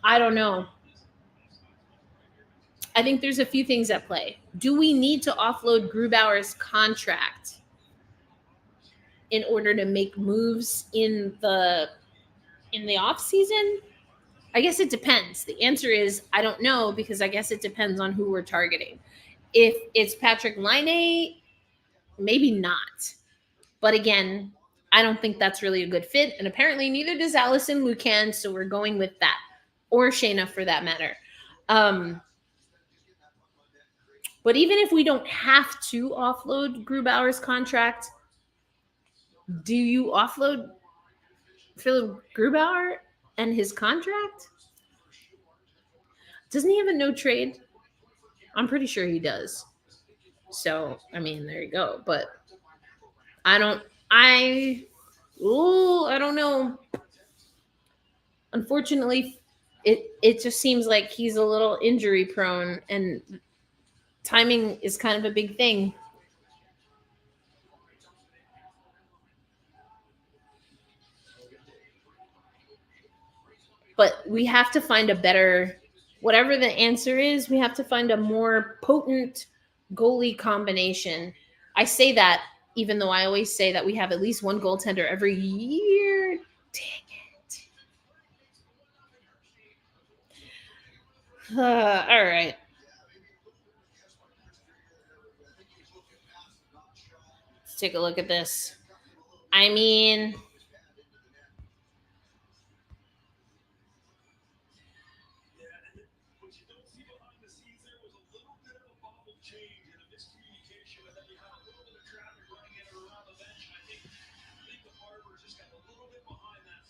I don't know. I think there's a few things at play. Do we need to offload Grubauer's contract in order to make moves in the off season? I guess it depends. The answer is I don't know, because I guess it depends on who we're targeting. If it's Patrick Laine, maybe not. But again, I don't think that's really a good fit. And apparently neither does Allison Lucan, so we're going with that. Or Shayna for that matter. But even if we don't have to offload Grubauer's contract, do you offload Philip Grubauer and his contract? Doesn't he have a no trade? I'm pretty sure he does. So, I mean, there you go. But I don't know. Unfortunately, it just seems like he's a little injury prone, and timing is kind of a big thing. but we have to find a better, whatever the answer is, we have to find a more potent goalie combination. I say that even though I always say that we have at least one goaltender every year. Dang it. All right. Let's take a look at this. I mean,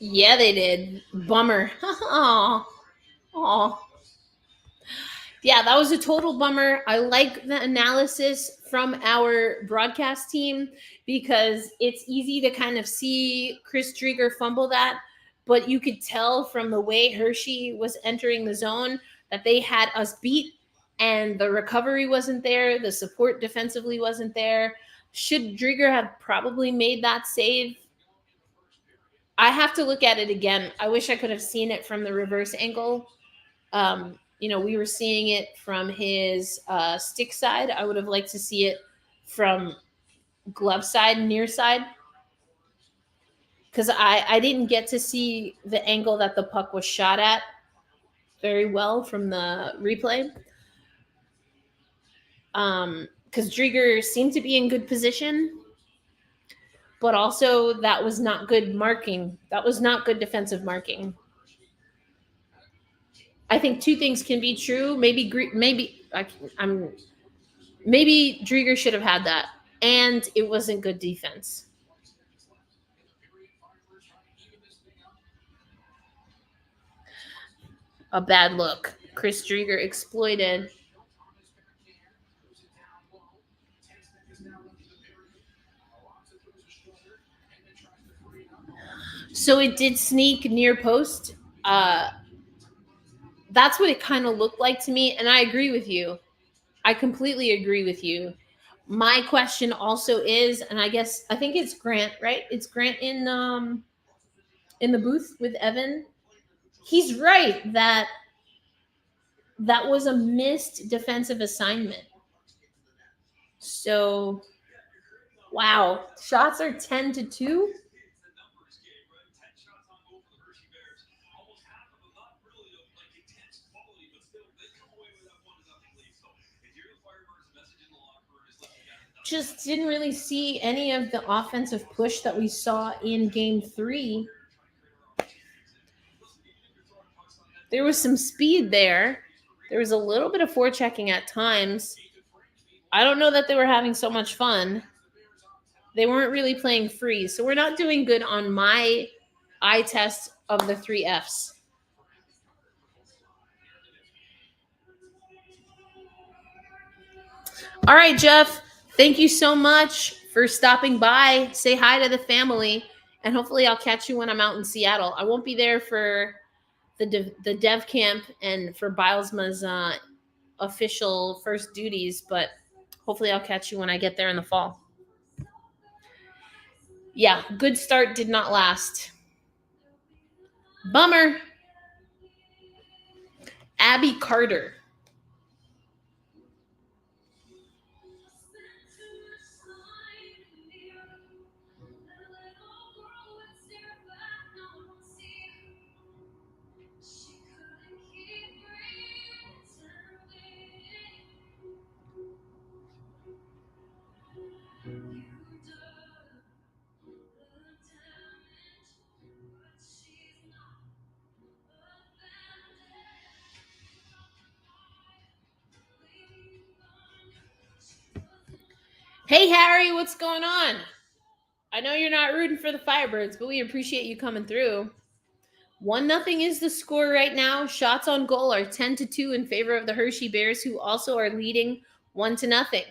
yeah, they did. Bummer. Oh, oh. Yeah, that was a total bummer. I like the analysis from our broadcast team because it's easy to kind of see Chris Drieger fumble that, but you could tell from the way Hershey was entering the zone that they had us beat, and the recovery wasn't there, the support defensively wasn't there. Should Drieger have probably made that save? I have to look at it again. I wish I could have seen it from the reverse angle. We were seeing it from his stick side. I would have liked to see it from glove side, near side, because I didn't get to see the angle that the puck was shot at very well from the replay. Because Drieger seemed to be in good position, but also that was not good marking. That was not good defensive marking. I think two things can be true. Maybe Drieger should have had that, and it wasn't good defense. A bad look. Chris Drieger exploited. So it did sneak near post. That's what it kind of looked like to me, and I agree with you. I completely agree with you. My question also is, and I think it's Grant, right? It's Grant in the booth with Evan. He's right that that was a missed defensive assignment. So, wow, shots are 10-2. Just didn't really see any of the offensive push that we saw in game 3. There was some speed there. There was a little bit of forechecking at times. I don't know that they were having so much fun. They weren't really playing free. So we're not doing good on my eye test of the 3 Fs. All right, Jeff. Thank you so much for stopping by. Say hi to the family, and hopefully I'll catch you when I'm out in Seattle. I won't be there for the dev camp and for Bilesma's official first duties, but hopefully I'll catch you when I get there in the fall. Yeah, good start did not last. Bummer. Abby Carter. Hey, Harry, what's going on? I know you're not rooting for the Firebirds, but we appreciate you coming through. 1-0 is the score right now. Shots on goal are 10-2 in favor of the Hershey Bears, who also are leading 1-0.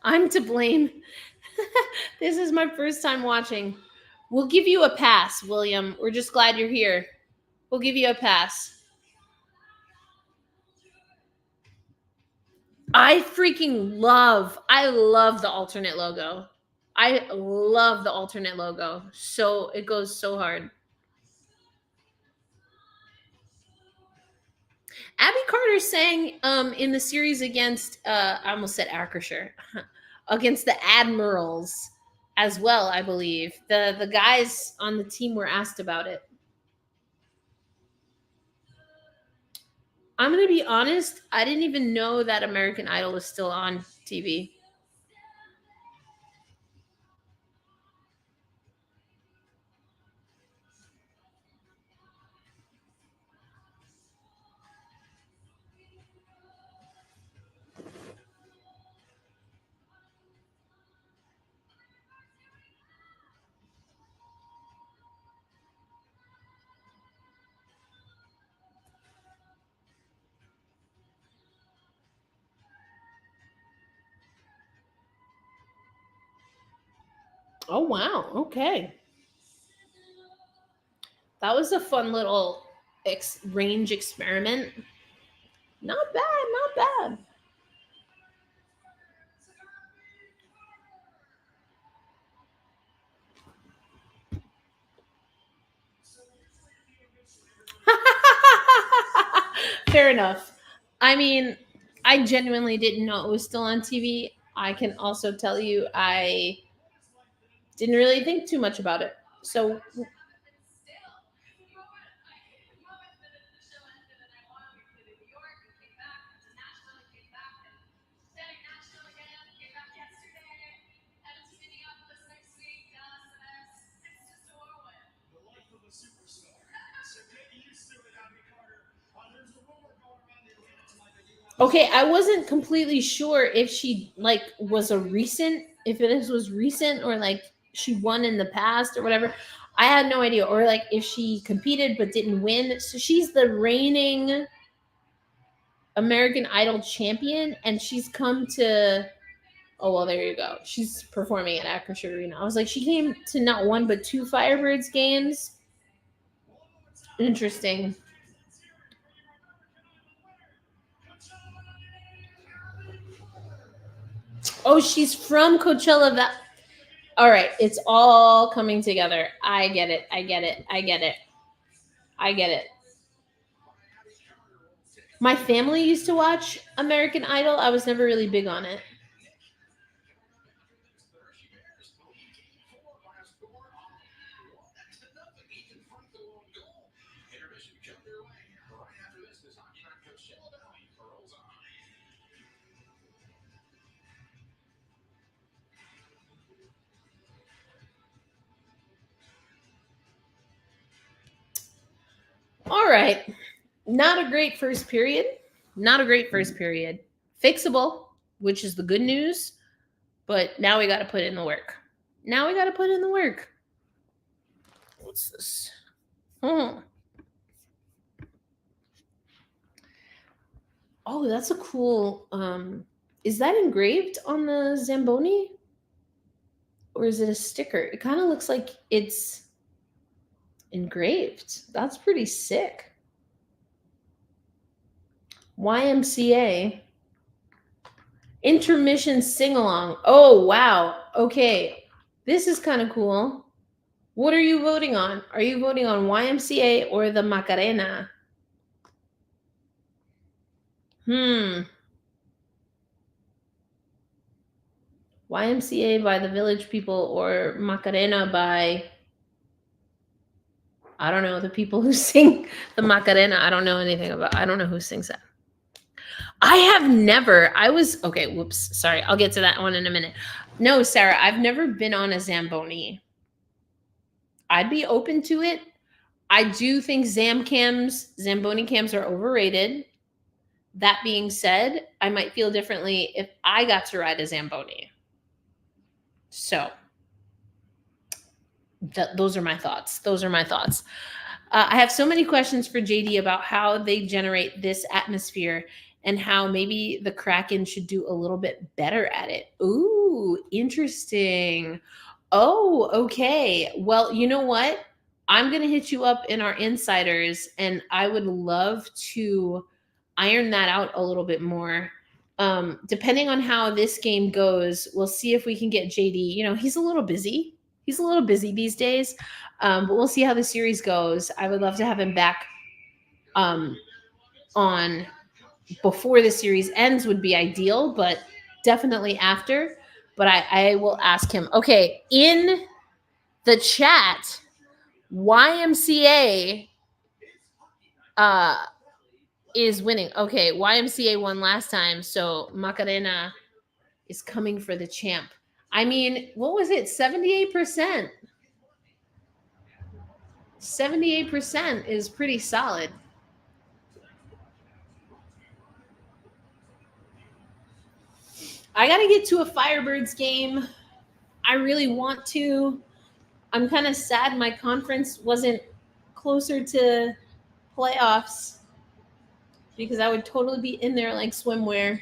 I'm to blame. This is my first time watching. We'll give you a pass, William. We're just glad you're here. We'll give you a pass. I love the alternate logo. I love the alternate logo. So it goes so hard. Abby Carter sang in the series against I almost said Akershire. Against the Admirals as well, I believe. The guys on the team were asked about it. I'm gonna be honest, I didn't even know that American Idol was still on TV. Oh wow, okay. That was a fun little range experiment. Not bad, not bad. Fair enough. I mean, I genuinely didn't know it was still on TV. I can also tell you I didn't really think too much about it. So, okay, I wasn't completely sure if she like was a recent, if this was recent or like she won in the past or whatever. I had no idea, or like if she competed but didn't win. So she's the reigning American Idol champion, and she's come to. Oh well, there you go. She's performing at Akershire Arena. I was like, she came to not one but two Firebirds games. Interesting. Oh, she's from Coachella Valley. All right, it's all coming together. I get it. I get it. I get it. I get it. My family used to watch American Idol. I was never really big on it. All right. Not a great first period. Not a great first period. Fixable, which is the good news. But now we got to put in the work. Now we got to put in the work. What's this? Oh. Oh, that's a cool. Is that engraved on the Zamboni? Or is it a sticker? It kind of looks like it's engraved. That's pretty sick. YMCA. Intermission sing along. Oh, wow. Okay. This is kind of cool. What are you voting on? Are you voting on YMCA or the Macarena? YMCA by the Village People or Macarena by, I don't know, the people who sing the Macarena. I don't know anything about, I don't know who sings that. I have never, okay, whoops, sorry. I'll get to that one in a minute. No, Sarah, I've never been on a Zamboni. I'd be open to it. I do think Zamboni cams are overrated. That being said, I might feel differently if I got to ride a Zamboni. So, those are my thoughts. I have so many questions for JD about how they generate this atmosphere and how maybe the Kraken should do a little bit better at it. Ooh, interesting. Oh, okay. Well, you know what? I'm going to hit you up in our insiders, and I would love to iron that out a little bit more Depending on how this game goes, we'll see if we can get JD. You know, he's a little busy. He's a little busy these days, but we'll see how the series goes. I would love to have him back on before the series ends would be ideal, but definitely after. But I will ask him. Okay, in the chat, YMCA is winning. Okay, YMCA won last time, so Macarena is coming for the champ. I mean, what was it? 78%. 78% is pretty solid. I got to get to a Firebirds game. I really want to. I'm kind of sad my conference wasn't closer to playoffs because I would totally be in there like swimwear.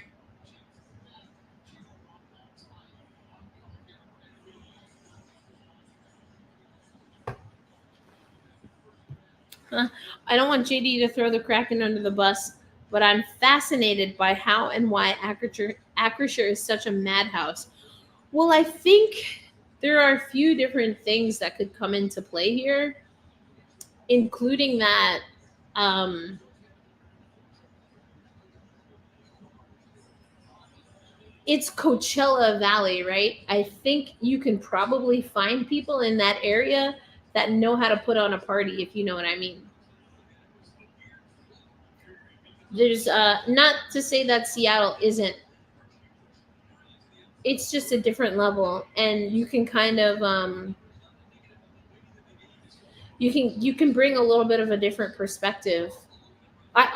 I don't want JD to throw the Kraken under the bus, but I'm fascinated by how and why Acrisure is such a madhouse. Well, I think there are a few different things that could come into play here, including that it's Coachella Valley, right? I think you can probably find people in that area that know how to put on a party, if you know what I mean. There's not to say that Seattle isn't. It's just a different level, and you can kind of you can bring a little bit of a different perspective. I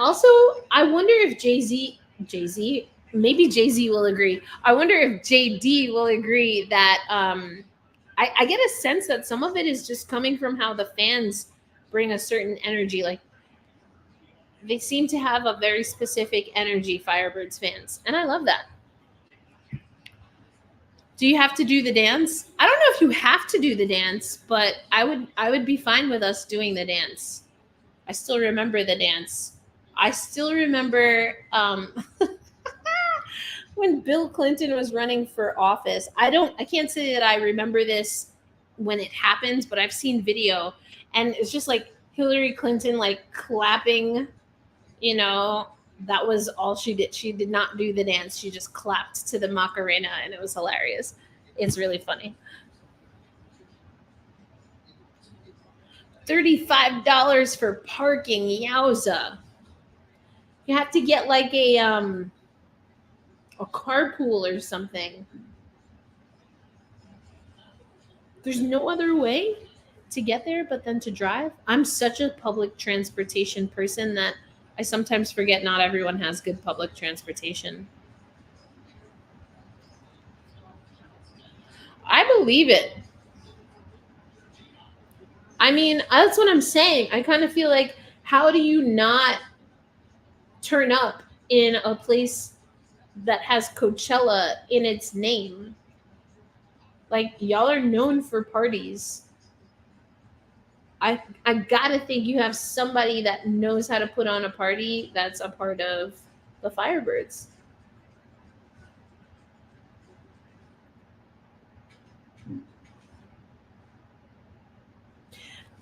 wonder if Jay-Z maybe Jay-Z will agree. I wonder if JD will agree that I get a sense that some of it is just coming from how the fans bring a certain energy. Like they seem to have a very specific energy, Firebirds fans, and I love that. Do you have to do the dance? I don't know if you have to do the dance, but I would be fine with us doing the dance. I still remember the dance. I still remember when Bill Clinton was running for office. I can't say that I remember this when it happened, but I've seen video and it's just like Hillary Clinton like clapping, you know, that was all she did. She did not do the dance. She just clapped to the Macarena and it was hilarious. It's really funny. $35 for parking. Yowza. You have to get like a carpool or something. There's no other way to get there but then to drive. I'm such a public transportation person that I sometimes forget not everyone has good public transportation. I believe it. I mean, that's what I'm saying. I kind of feel like, how do you not turn up in a place that has Coachella in its name? Like, y'all are known for parties. I gotta think you have somebody that knows how to put on a party that's a part of the Firebirds.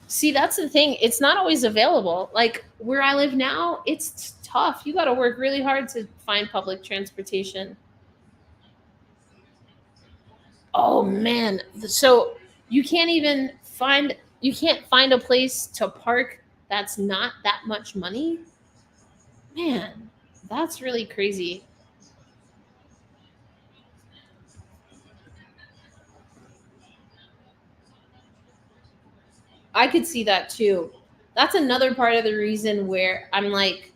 See, that's the thing. It's not always available. Like where I live now, it's tough. You got to work really hard to find public transportation. Oh man. So you can't find a place to park that's not that much money? Man, that's really crazy. I could see that too. That's another part of the reason where I'm like,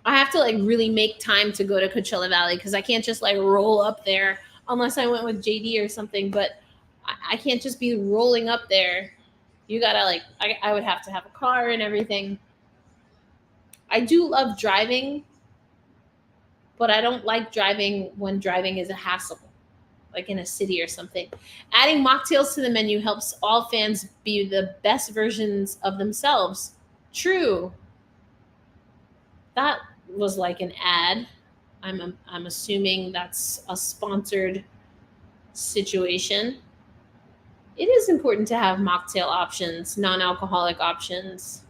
I have to like really make time to go to Coachella Valley because I can't just like roll up there unless I went with JD or something. But I can't just be rolling up there. You gotta like, I would have to have a car and everything. I do love driving, but I don't like driving when driving is a hassle, like in a city or something. Adding mocktails to the menu helps all fans be the best versions of themselves. True. That was like an ad. I'm assuming that's a sponsored situation. It is important to have mocktail options, non-alcoholic options.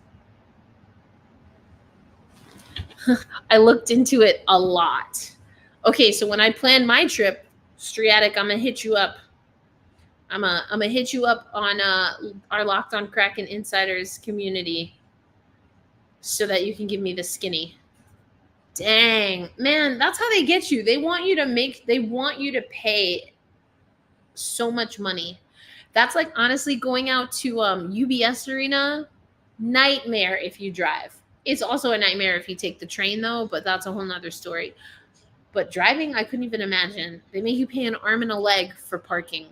I looked into it a lot. Okay, so when I plan my trip, Striatic, I'm gonna hit you up. I'm gonna hit you up on our Locked On Kraken Insiders community so that you can give me the skinny. Dang, man, that's how they get you. They want you to pay so much money. That's like honestly going out to UBS Arena, nightmare if you drive. It's also a nightmare if you take the train though, but that's a whole nother story. But driving, I couldn't even imagine. They make you pay an arm and a leg for parking.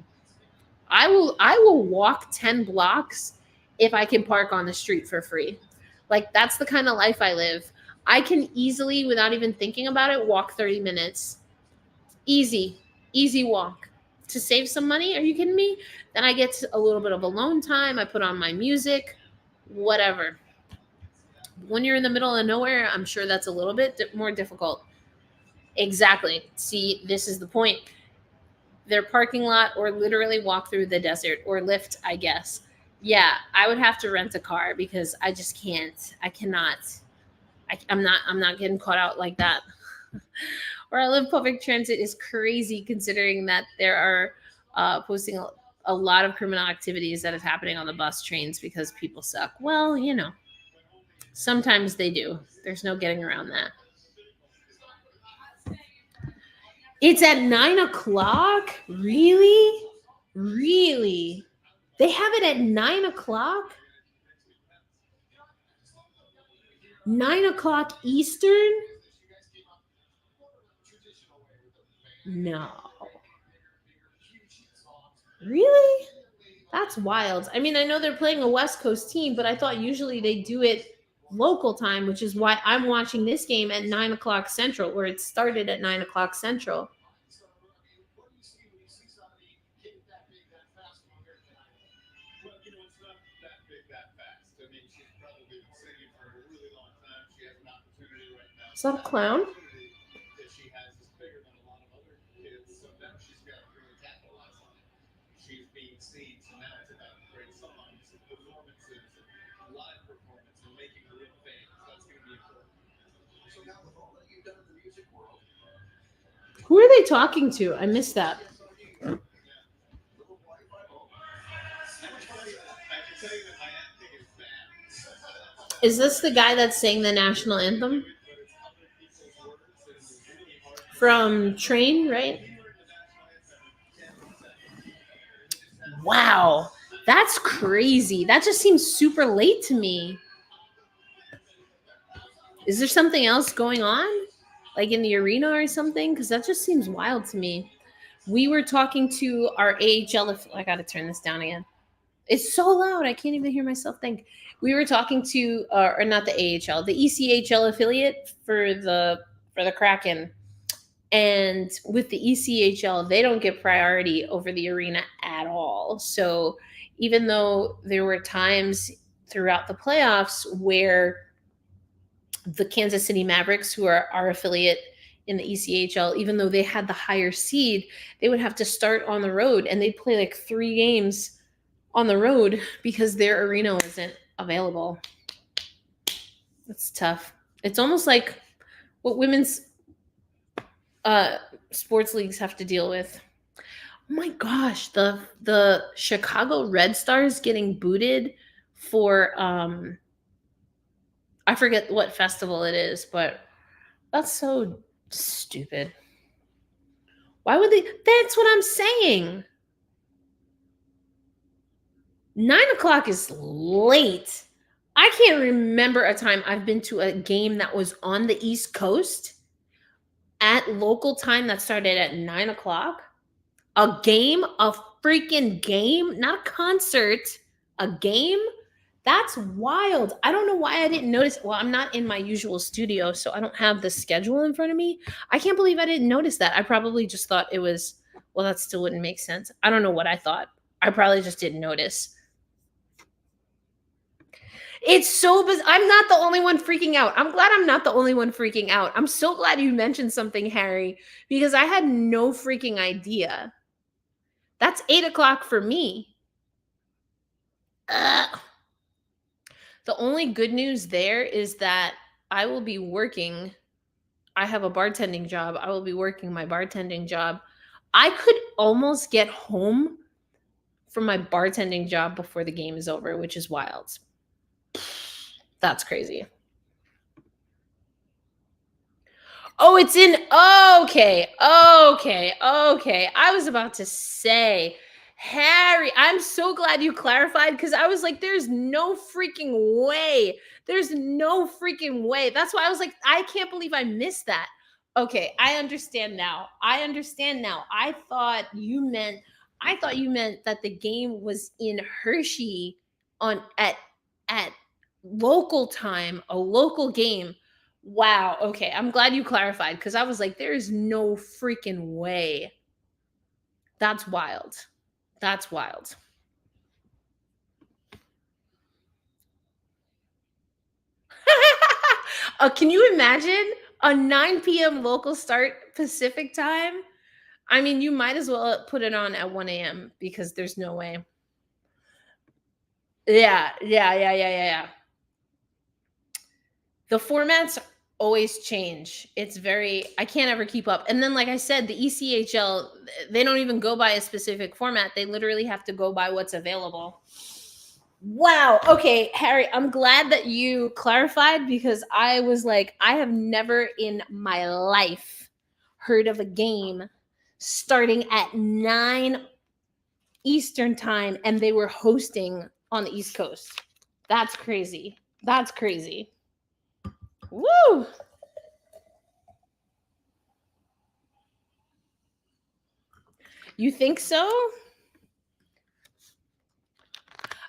I will walk 10 blocks if I can park on the street for free. Like that's the kind of life I live. I can easily, without even thinking about it, walk 30 minutes. Easy, easy walk. To save some money? Are you kidding me? Then I get a little bit of alone time. I put on my music, whatever. When you're in the middle of nowhere, I'm sure that's a little bit more difficult. Exactly. See, this is the point. Their parking lot or literally walk through the desert or lift, I guess. Yeah, I would have to rent a car because I just can't. I cannot. I'm not getting caught out like that. Where I live, public transit is crazy considering that there are posting a lot of criminal activities that is happening on the bus trains because people suck. Well, sometimes they do. There's no getting around that. It's at 9 o'clock? Really? Really? They have it at 9 o'clock? 9 o'clock Eastern? No. Really? That's wild. I mean, I know they're playing a West Coast team, but I thought usually they do it local time, which is why I'm watching this game at 9 o'clock Central, where it started at 9 o'clock Central. Is that a clown? Who are they talking to? I missed that. Is this the guy that's saying the national anthem? From Train, right? Wow. That's crazy. That just seems super late to me. Is there something else going on? Like in the arena or something? Because that just seems wild to me. We were talking to our AHL. I got to turn this down again. It's so loud. I can't even hear myself think. We were talking to, or not the AHL, the ECHL affiliate for the Kraken. And with the ECHL, they don't get priority over the arena at all. So even though there were times throughout the playoffs where the Kansas City Mavericks, who are our affiliate in the ECHL, even though they had the higher seed, they would have to start on the road and they'd play like 3 games on the road because their arena wasn't available. That's tough. It's almost like what women's sports leagues have to deal with. Oh my gosh, the Chicago Red Stars getting booted for I forget what festival it is, but that's so stupid. Why would they? That's what I'm saying. 9 o'clock is late. I can't remember a time I've been to a game that was on the East Coast at local time that started at 9 o'clock. A game, a freaking game, not a concert, a game. That's wild. I don't know why I didn't notice. Well, I'm not in my usual studio, so I don't have the schedule in front of me. I can't believe I didn't notice that. I probably just thought it was, well, that still wouldn't make sense. I don't know what I thought. I probably just didn't notice. It's so bizarre. I'm not the only one freaking out. I'm glad I'm not the only one freaking out. I'm so glad you mentioned something, Harry, because I had no freaking idea. That's 8 o'clock for me. Ugh. The only good news there is that I will be working. I have a bartending job. I will be working my bartending job. I could almost get home from my bartending job before the game is over, which is wild. That's crazy. Oh, it's in. Okay. I was about to say, Harry, I'm so glad you clarified because I was like, there's no freaking way. There's no freaking way. That's why I was like, I can't believe I missed that. Okay, I understand now. I thought you meant that the game was in Hershey on at local time, a local game. Wow. Okay. I'm glad you clarified because I was like, there is no freaking way. That's wild. That's wild. Can you imagine a 9 p.m. local start Pacific time? I mean, you might as well put it on at 1 a.m. because there's no way. Yeah. The formats always change. It's very, I can't ever keep up. And then, like I said, the ECHL, they don't even go by a specific format. They literally have to go by what's available. Wow. Okay, Harry, I'm glad that you clarified because I was like, I have never in my life heard of a game starting at 9 Eastern time and they were hosting on the East Coast. That's crazy. That's crazy. Woo! You think so?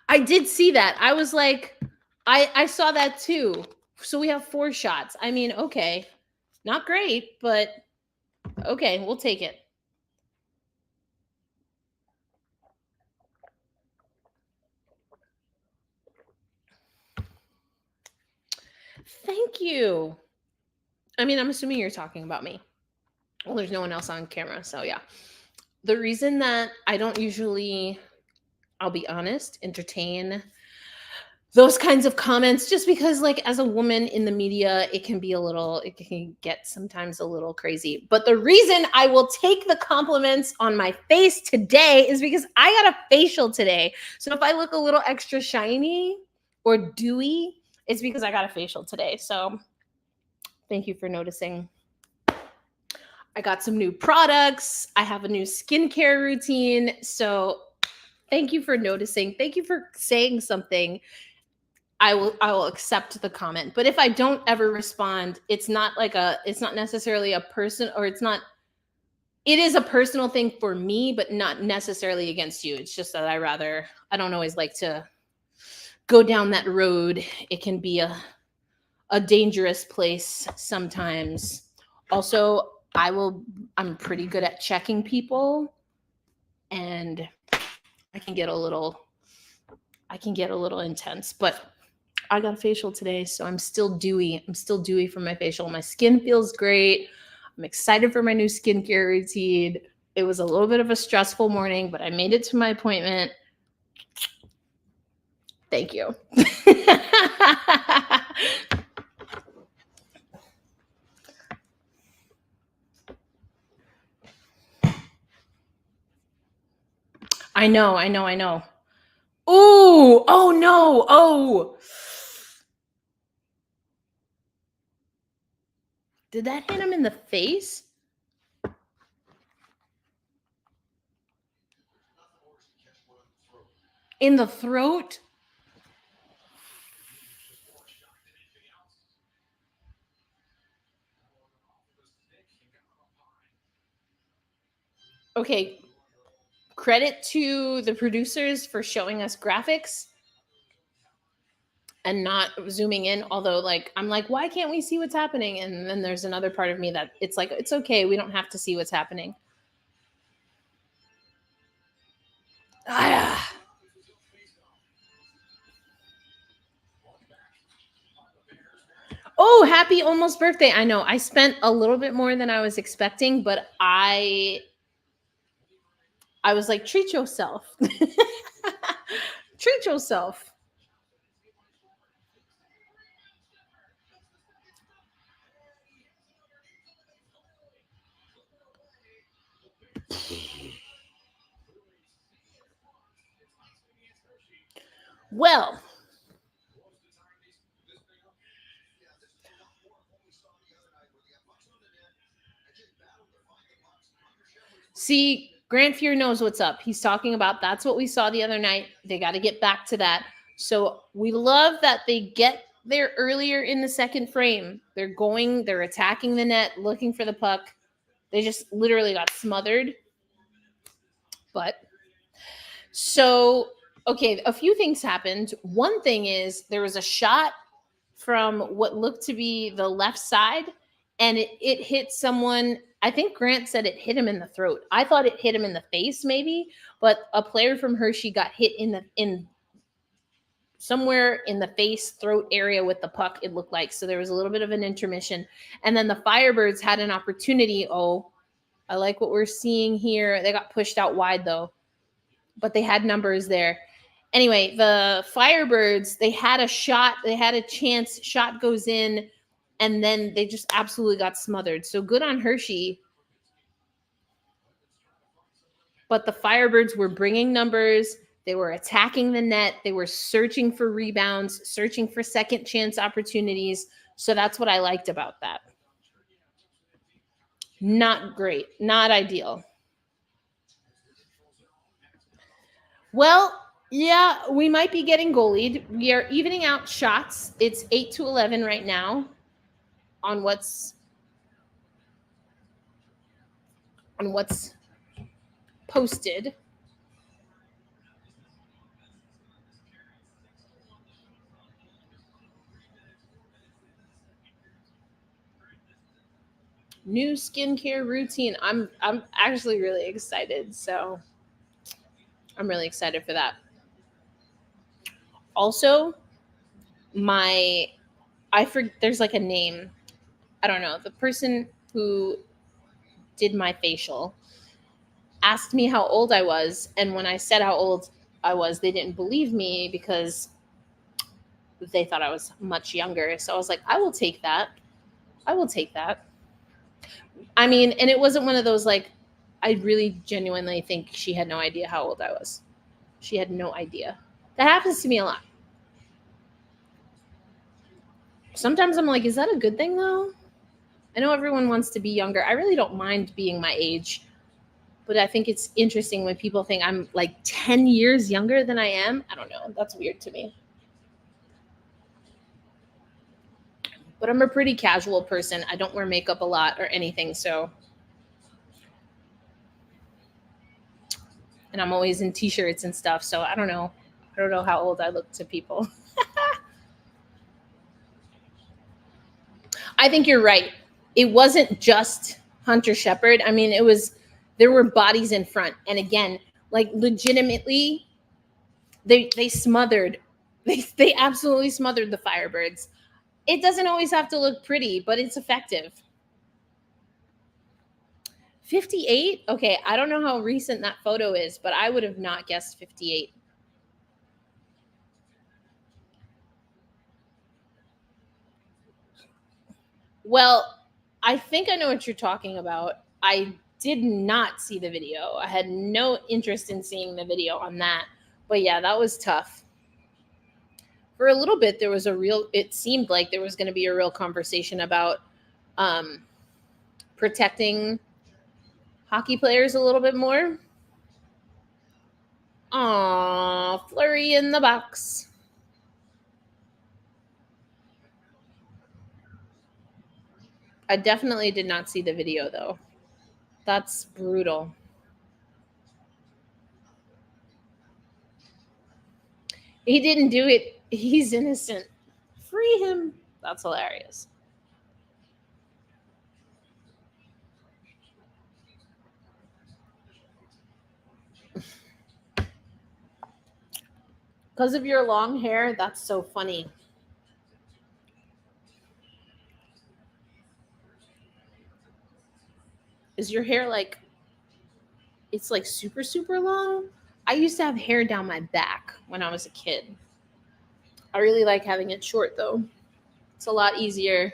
I did see that. I was like, I saw that too. So we have 4 shots. I mean, okay. Not great, but okay, we'll take it. Thank you. I mean, I'm assuming you're talking about me. Well, there's no one else on camera, so yeah. The reason that I don't usually, I'll be honest, entertain those kinds of comments just because like as a woman in the media it can get sometimes a little crazy, but the reason I will take the compliments on my face today is because I got a facial today. So if I look a little extra shiny or dewy, it's because I got a facial today. So thank you for noticing. I got some new products. I have a new skincare routine. So thank you for noticing. Thank you for saying something. I will accept the comment. But if I don't ever respond, it's not necessarily a person, or it is a personal thing for me, but not necessarily against you. It's just that I don't always like to go down that road. It can be a dangerous place sometimes. Also, I'm pretty good at checking people, and I can get a little intense, but I got a facial today, so I'm still dewy. I'm still dewy from my facial. My skin feels great. I'm excited for my new skincare routine. It was a little bit of a stressful morning, but I made it to my appointment. Thank you. I know. Ooh, oh no. Oh. Did that hit him in the face? In the throat? Okay. Credit to the producers for showing us graphics and not zooming in. Although, like, I'm like, why can't we see what's happening? And then there's another part of me that it's like, it's okay. We don't have to see what's happening. Ah. Oh, happy almost birthday. I know. I spent a little bit more than I was expecting, but I was like, treat yourself. Treat yourself. Well, see, Grant Fuhr knows what's up. He's talking about that's what we saw the other night. They got to get back to that. So we love that they get there earlier in the second frame. They're attacking the net, looking for the puck. They just literally got smothered. But so, okay, a few things happened. One thing is there was a shot from what looked to be the left side, and it hit someone. I think Grant said it hit him in the throat. I thought it hit him in the face, maybe, but a player from Hershey got hit in somewhere in the face throat area with the puck, it looked like. So there was a little bit of an intermission. And then the Firebirds had an opportunity. Oh, I like what we're seeing here. They got pushed out wide though, but they had numbers there. Anyway, the Firebirds, they had a shot, they had a chance, shot goes in, and then they just absolutely got smothered. So good on Hershey. But the Firebirds were bringing numbers. They were attacking the net. They were searching for rebounds, searching for second chance opportunities. So that's what I liked about that. Not great, not ideal. Well, yeah, we might be getting goalied. We are evening out shots. It's 8-11 right now on what's posted. New skincare routine. I'm actually really excited. So I'm really excited for that. Also, there's like a name. I don't know. The person who did my facial asked me how old I was, and when I said how old I was, they didn't believe me because they thought I was much younger. So I was like, I will take that. I will take that. I mean, and it wasn't one of those like, I really genuinely think she had no idea how old I was. She had no idea. That happens to me a lot. Sometimes I'm like, is that a good thing though? I know everyone wants to be younger. I really don't mind being my age, but I think it's interesting when people think I'm like 10 years younger than I am. I don't know. That's weird to me. But I'm a pretty casual person. I don't wear makeup a lot or anything, so and I'm always in t-shirts and stuff, so I don't know. I don't know how old I look to people. I think you're right. It wasn't just Hunter Shepherd. I mean, there were bodies in front. And again, like legitimately, they smothered, they absolutely smothered the Firebirds. It doesn't always have to look pretty, but it's effective. 58? Okay, I don't know how recent that photo is, but I would have not guessed 58. Well, I think I know what you're talking about. I did not see the video. I had no interest in seeing the video on that. But yeah, that was tough. For a little bit, it seemed like there was going to be a real conversation about um, protecting hockey players a little bit more. Aw, Flurry in the box. I definitely did not see the video though. That's brutal. He didn't do it. He's innocent. Free him. That's hilarious. Because of your long hair, that's so funny. Is your hair like, it's like super, super long? I used to have hair down my back when I was a kid. I really like having it short though. It's a lot easier.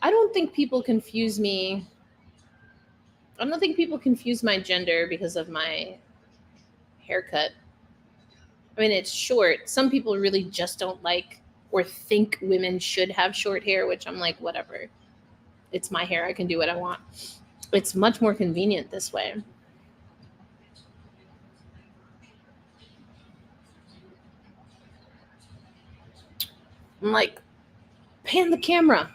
I don't think people confuse me. I don't think people confuse my gender because of my haircut. I mean, it's short. Some people really just don't like or think women should have short hair, which I'm like, whatever. It's my hair. I can do what I want. It's much more convenient this way. I'm like, pan the camera.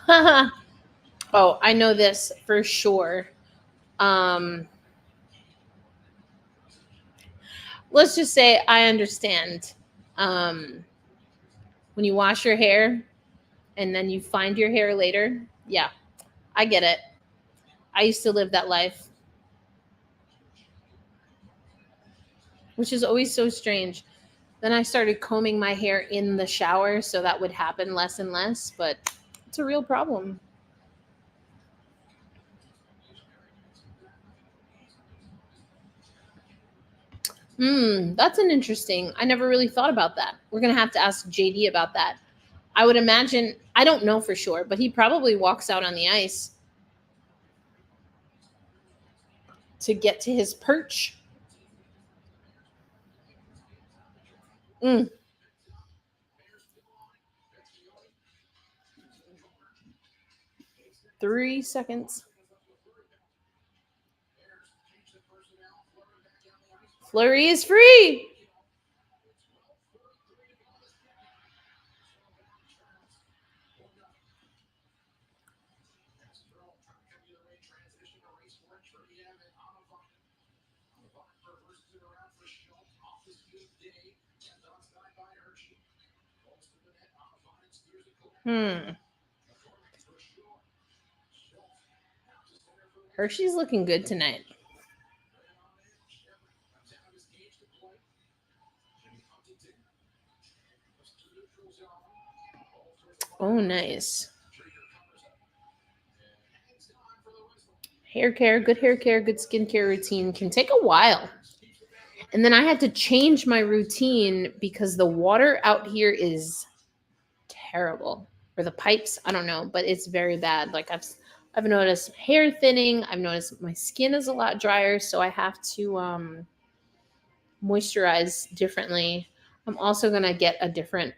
Oh, I know this for sure. Um, let's just say I understand. Um, when you wash your hair and then you find your hair later, yeah, I get it. I used to live that life, which is always so strange. Then I started combing my hair in the shower, so that would happen less and less, but it's a real problem. That's an interesting. I never really thought about that. We're gonna have to ask JD about that. I would imagine. I don't know for sure, but he probably walks out on the ice to get to his perch. Mm, 3 seconds. Flurry is free. Hmm. Hershey's looking good tonight. Oh, nice. Hair care, good skincare routine can take a while. And then I had to change my routine because the water out here is terrible. Or the pipes, I don't know, but it's very bad. Like I've noticed hair thinning, I've noticed my skin is a lot drier, so I have to moisturize differently. I'm also going to get a different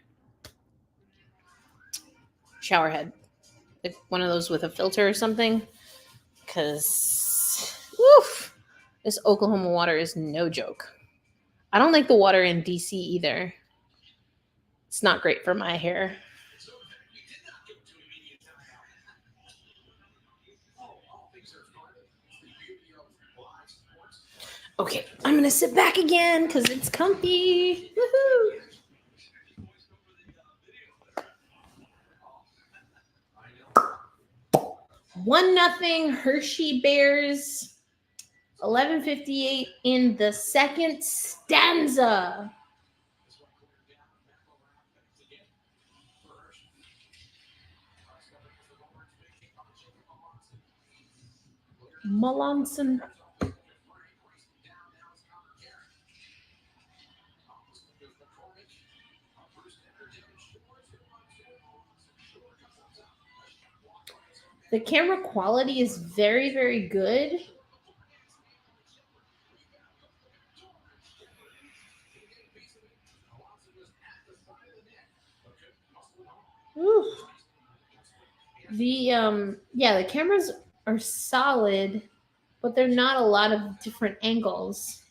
shower head. Like one of those with a filter or something, cuz woof, this Oklahoma water is no joke. I don't like the water in DC either. It's not great for my hair. Okay, I'm gonna sit back again because it's comfy. Woohoo! 1-0 Hershey Bears. 11:58 in the second stanza. Melanson. The camera quality is very, very good. Ooh. The cameras are solid, but they're not a lot of different angles.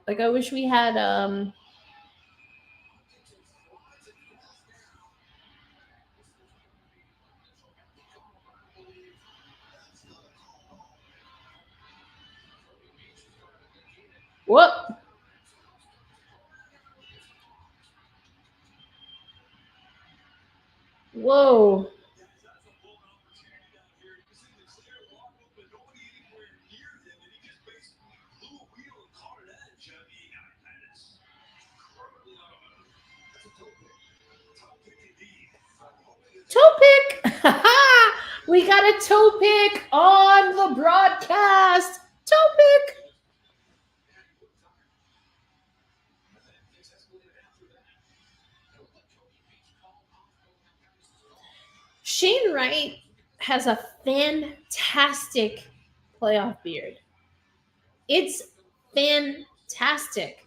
Like I wish we had Whoop. Whoa. Toe pick. We got a toe pick on the broadcast. Toe pick. Shane Wright has a fantastic playoff beard. It's fantastic.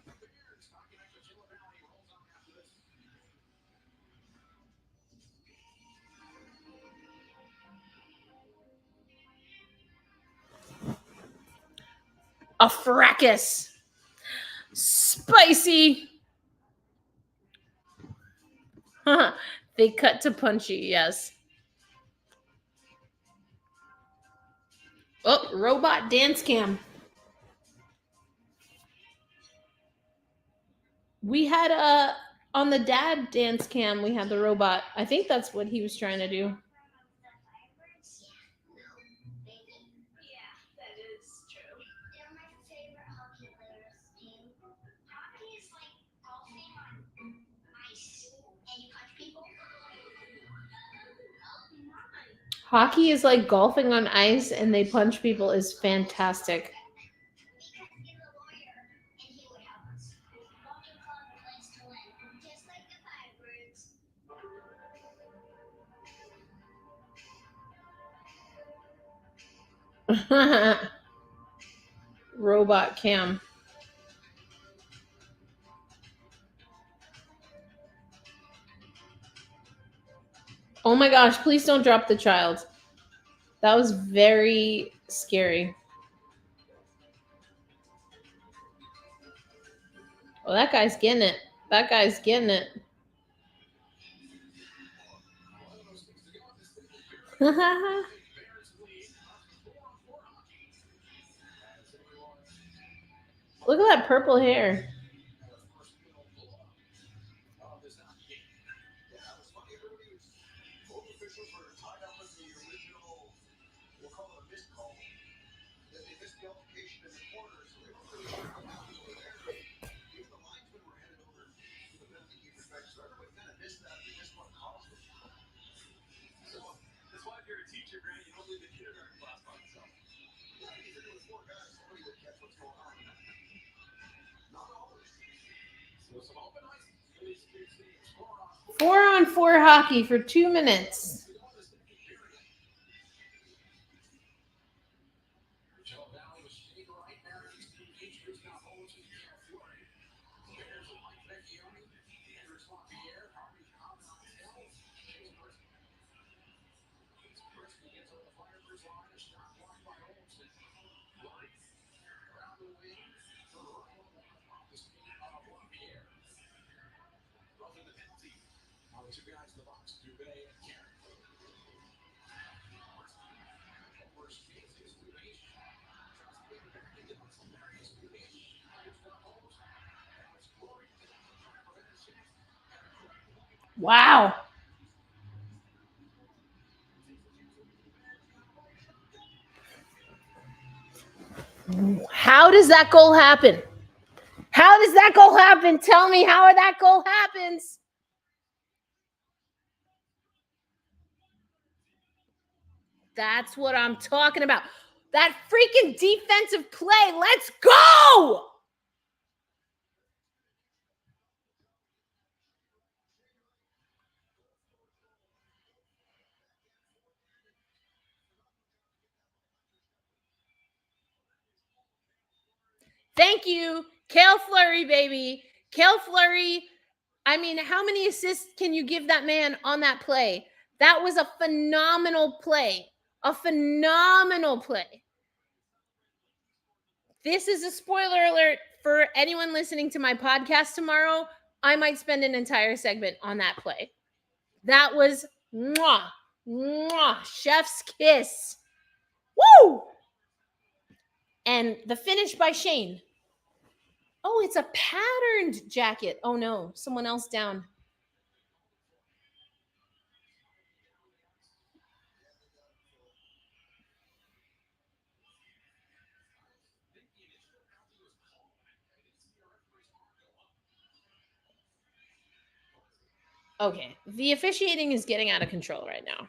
A fracas. Spicy. They cut to punchy, yes. Oh, robot dance cam. We had on the dad dance cam, we had the robot. I think that's what he was trying to do. Hockey is like golfing on ice and they punch people is fantastic. Robot cam. Oh my gosh, please don't drop the child. That was very scary. Oh, that guy's getting it. That guy's getting it. Look at that purple hair. Four-on-four hockey for 2 minutes. Wow. How does that goal happen? How does that goal happen? Tell me how that goal happens. That's what I'm talking about. That freaking defensive play. Let's go. Thank you. Cale Fleury, baby. Cale Fleury. I mean, how many assists can you give that man on that play? That was a phenomenal play. A phenomenal play. This is a spoiler alert for anyone listening to my podcast tomorrow. I might spend an entire segment on that play. That was mwah, mwah, chef's kiss. Woo! And the finish by Shane. Oh, it's a patterned jacket. Oh no, someone else down. Okay, the officiating is getting out of control right now.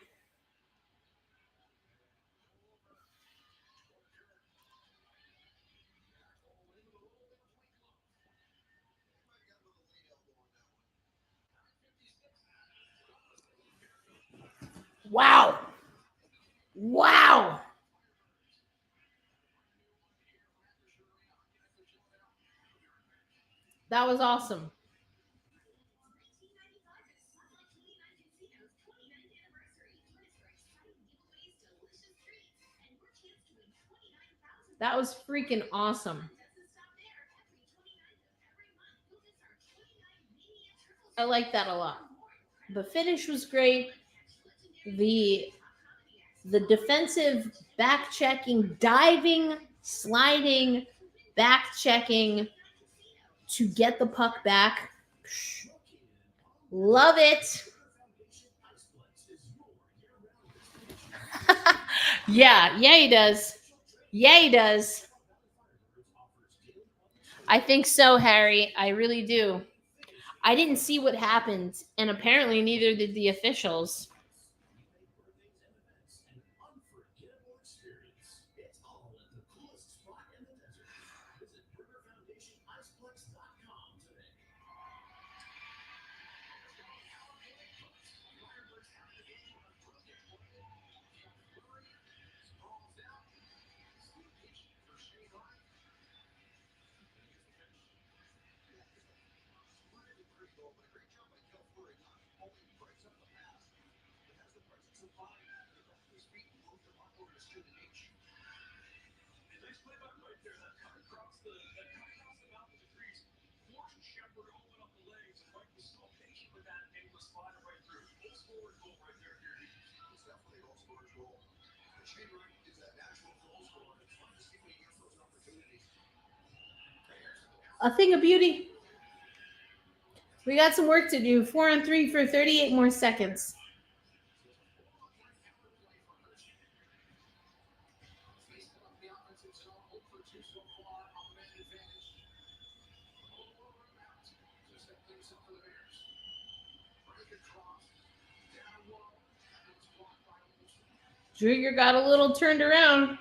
Wow. Wow. That was awesome. That was freaking awesome. I like that a lot. The finish was great. The the defensive back checking, diving, sliding, back checking to get the puck back. Love it. Yeah, he does. Yeah, he does. I think so, Harry. I really do. I didn't see what happened, and apparently neither did the officials. A thing of beauty. We got some work to do. 4-on-3 for 38 more seconds. Drigger got a little turned around.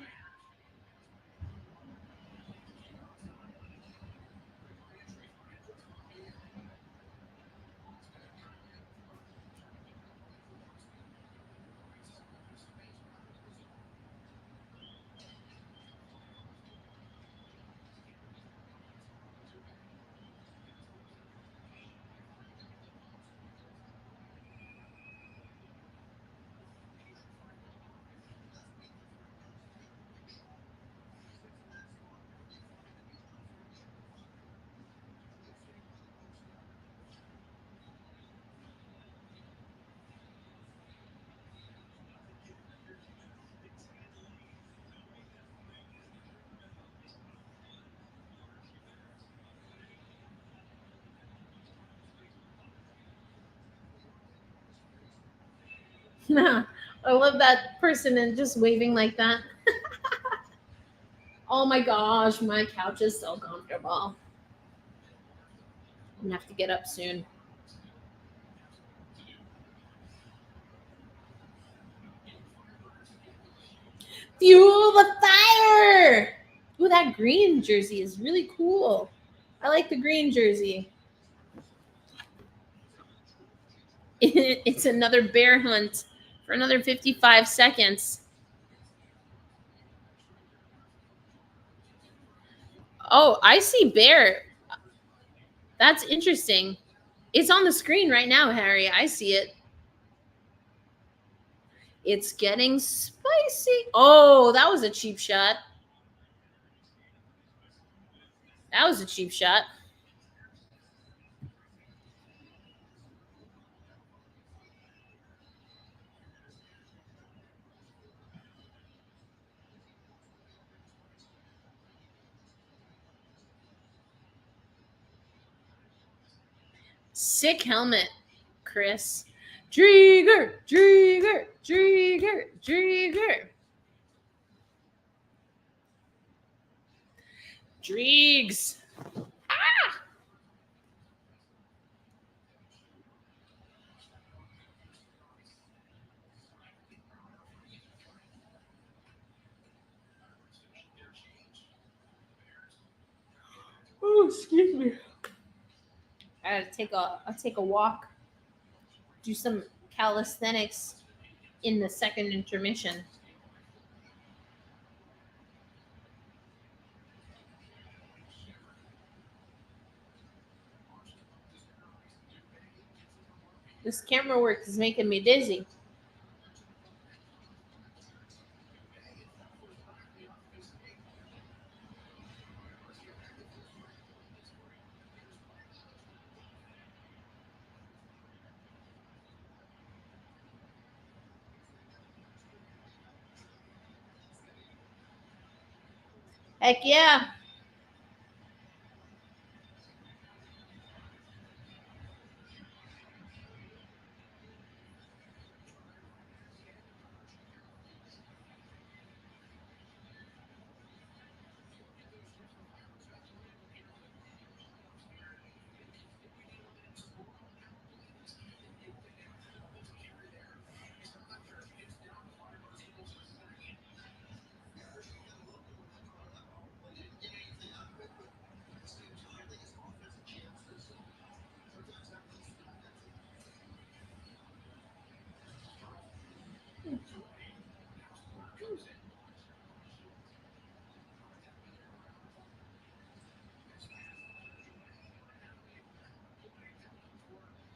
I love that person and just waving like that. Oh my gosh, my couch is so comfortable. I'm gonna have to get up soon. Fuel the fire! Ooh, that green jersey is really cool. I like the green jersey. It's another bear hunt for another 55 seconds. Oh, I see bear. That's interesting. It's on the screen right now, Harry. I see it. It's getting spicy. Oh, that was a cheap shot. That was a cheap shot. Sick helmet, Chris. Drieger. Driegs. Ah! Oh, excuse me. I'll take a walk, do some calisthenics in the second intermission. This camera work is making me dizzy. Heck yeah.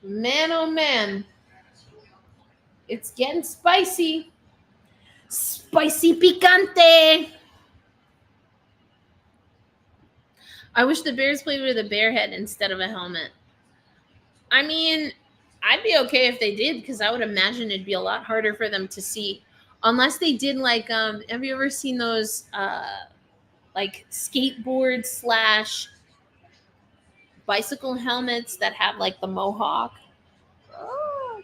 Man, oh man. It's getting spicy. Spicy picante. I wish the Bears played with a bear head instead of a helmet. I mean, I'd be okay if they did because I would imagine it'd be a lot harder for them to see. Unless they did like have you ever seen those like skateboard slash bicycle helmets that have like the mohawk? Oh.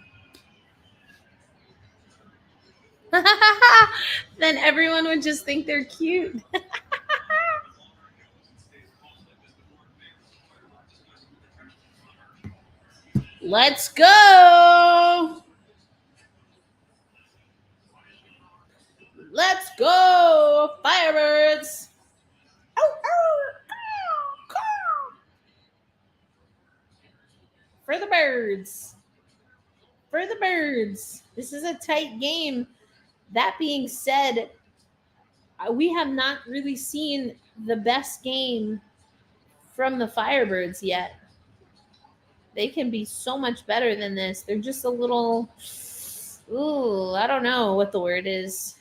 Then everyone would just think they're cute. Let's go. Let's go, Firebirds. Ow, ow, caw, caw. For the birds. For the birds. This is a tight game. That being said, we have not really seen the best game from the Firebirds yet. They can be so much better than this. They're just a little, ooh, I don't know what the word is.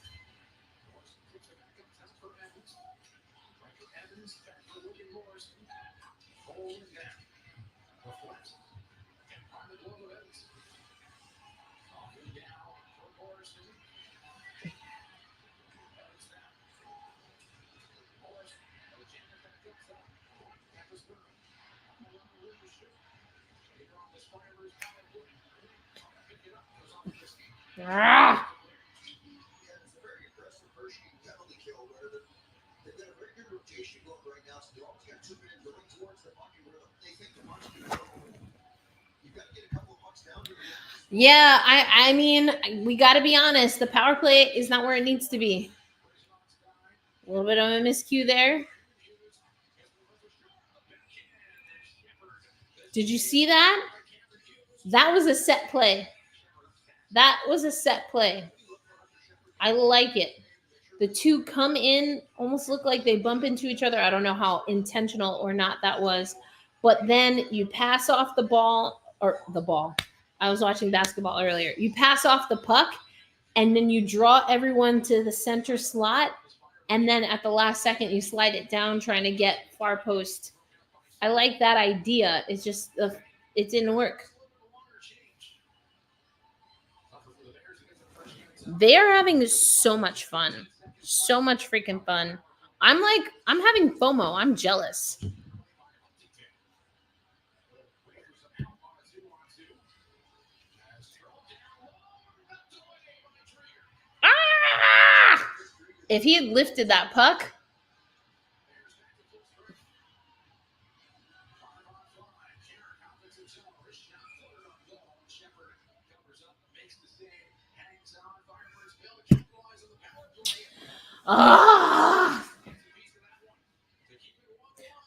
Ah! Yeah, I mean, we got to be honest. The power play is not where it needs to be. A little bit of a miscue there. Did you see that? That was a set play. That was a set play. I like it. The two come in, almost look like they bump into each other. I don't know how intentional or not that was. But then you pass off the ball, or the ball. I was watching basketball earlier. You pass off the puck, and then you draw everyone to the center slot. And then at the last second, you slide it down, trying to get far post. I like that idea. It's just, it didn't work. They are having so much fun. So much freaking fun. I'm having FOMO. I'm jealous. If he had lifted that puck,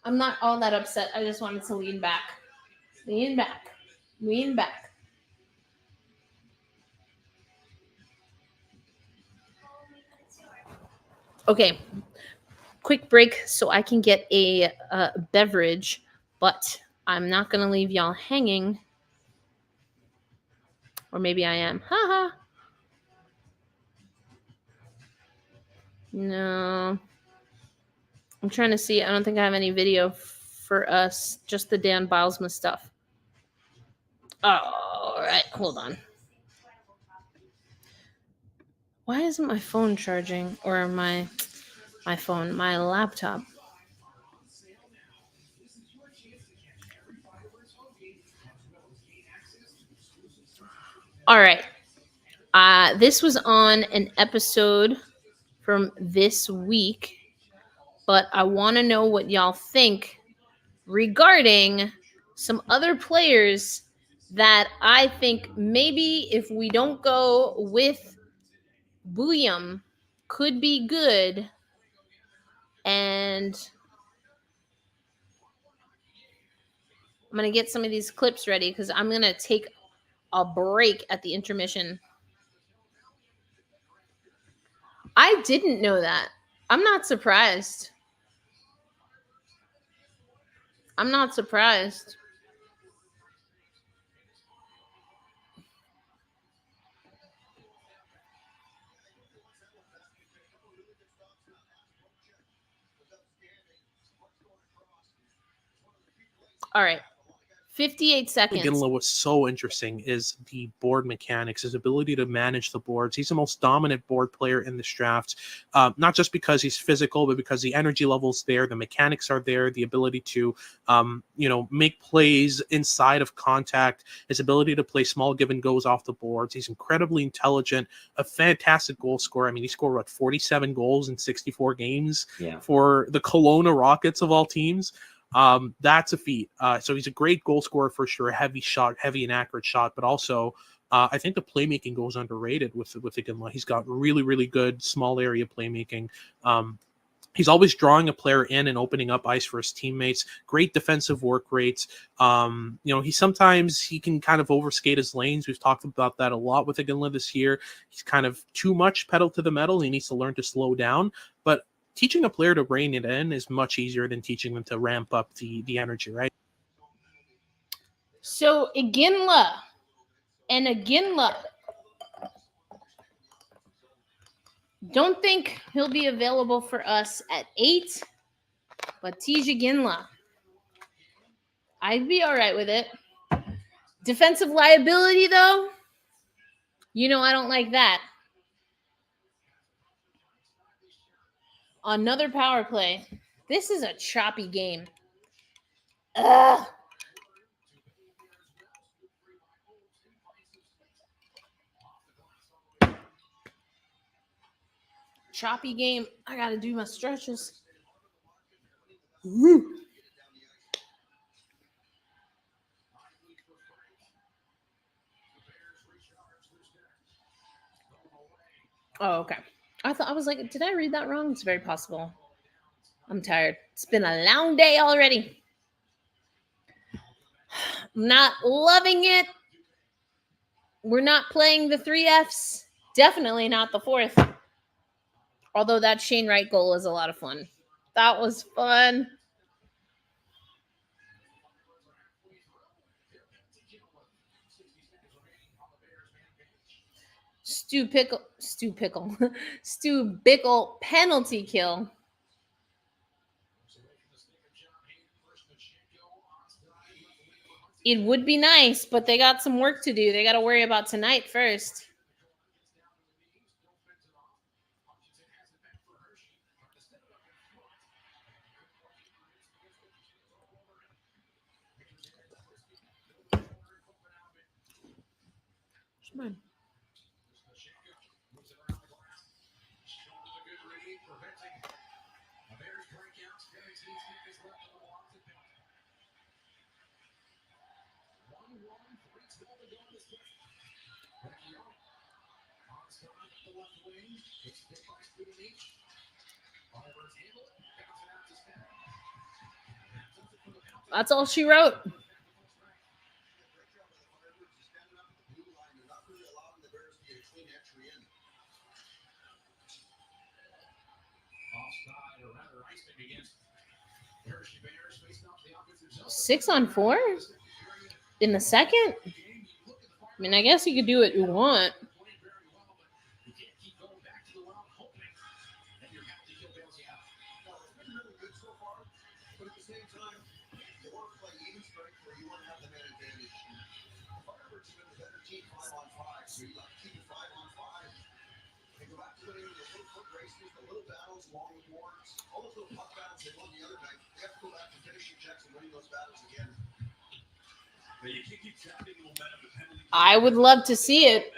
I'm not all that upset. I just wanted to lean back. Lean back. Lean back. Okay. Quick break so I can get a beverage, but I'm not going to leave y'all hanging. Or maybe I am. Haha. No. I'm trying to see. I don't think I have any video for us. Just the Dan Bilesma stuff. All right. Hold on. Why isn't my phone charging? Or my phone, my laptop? All right. This was on an episode from this week, but I want to know what y'all think regarding some other players that I think maybe if we don't go with Booyam could be good. And I'm going to get some of these clips ready because I'm going to take a break at the intermission. I didn't know that. I'm not surprised. I'm not surprised. All right. 58 seconds. Ginla was so interesting is the board mechanics, his ability to manage the boards. He's the most dominant board player in this draft, not just because he's physical, but because the energy level's there, the mechanics are there, the ability to, make plays inside of contact, his ability to play small give and goes off the boards. He's incredibly intelligent, a fantastic goal scorer. I mean, he scored 47 goals in 64 games for the Kelowna Rockets of all teams. That's a feat. So he's a great goal scorer for sure, heavy and accurate shot, but also I think the playmaking goes underrated with Iginla. He's got really, really good small area playmaking. He's always drawing a player in and opening up ice for his teammates. Great defensive work rates. He can kind of overskate his lanes. We've talked about that a lot with Iginla this year. He's kind of too much pedal to the metal. He needs to learn to slow down, but teaching a player to rein it in is much easier than teaching them to ramp up the energy, right? So Iginla. Don't think he'll be available for us at 8, but Tij Iginla. I'd be all right with it. Defensive liability, though, I don't like that. Another power play. This is a choppy game. Ugh. Choppy game. I gotta do my stretches. Woo. Oh, okay. I was like, did I read that wrong? It's very possible. I'm tired. It's been a long day already. I'm not loving it. We're not playing the 3 Fs. Definitely not the 4th. Although that Shane Wright goal is a lot of fun. That was fun. Stu Bickle penalty kill. It would be nice, but they got some work to do. They got to worry about tonight first. Come on. That's all she wrote. Six on four in the second? I mean, I guess you could do what you want. I would love to see it.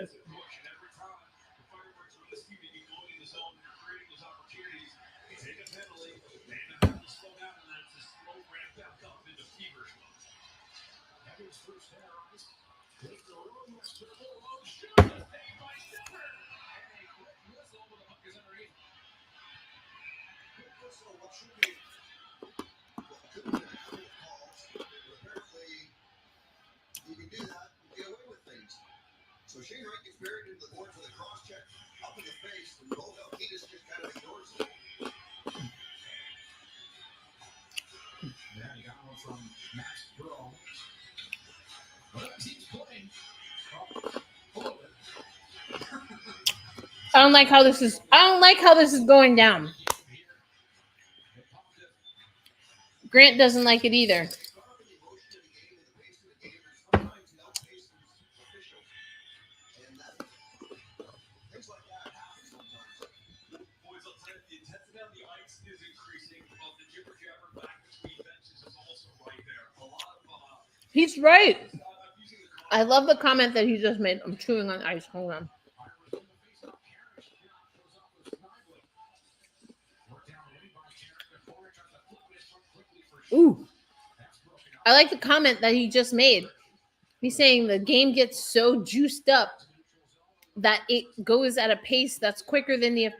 So Shane Wright gets buried into the boards with a cross check up in the face, and Kiedis just kind of ignores it. Then got one from Max Bro. He's playing. I don't like how this is going down. Grant doesn't like it either. He's right. I love the comment that he just made. I'm chewing on ice. Hold on. Ooh. I like the comment that he just made. He's saying the game gets so juiced up that it goes at a pace that's quicker than the...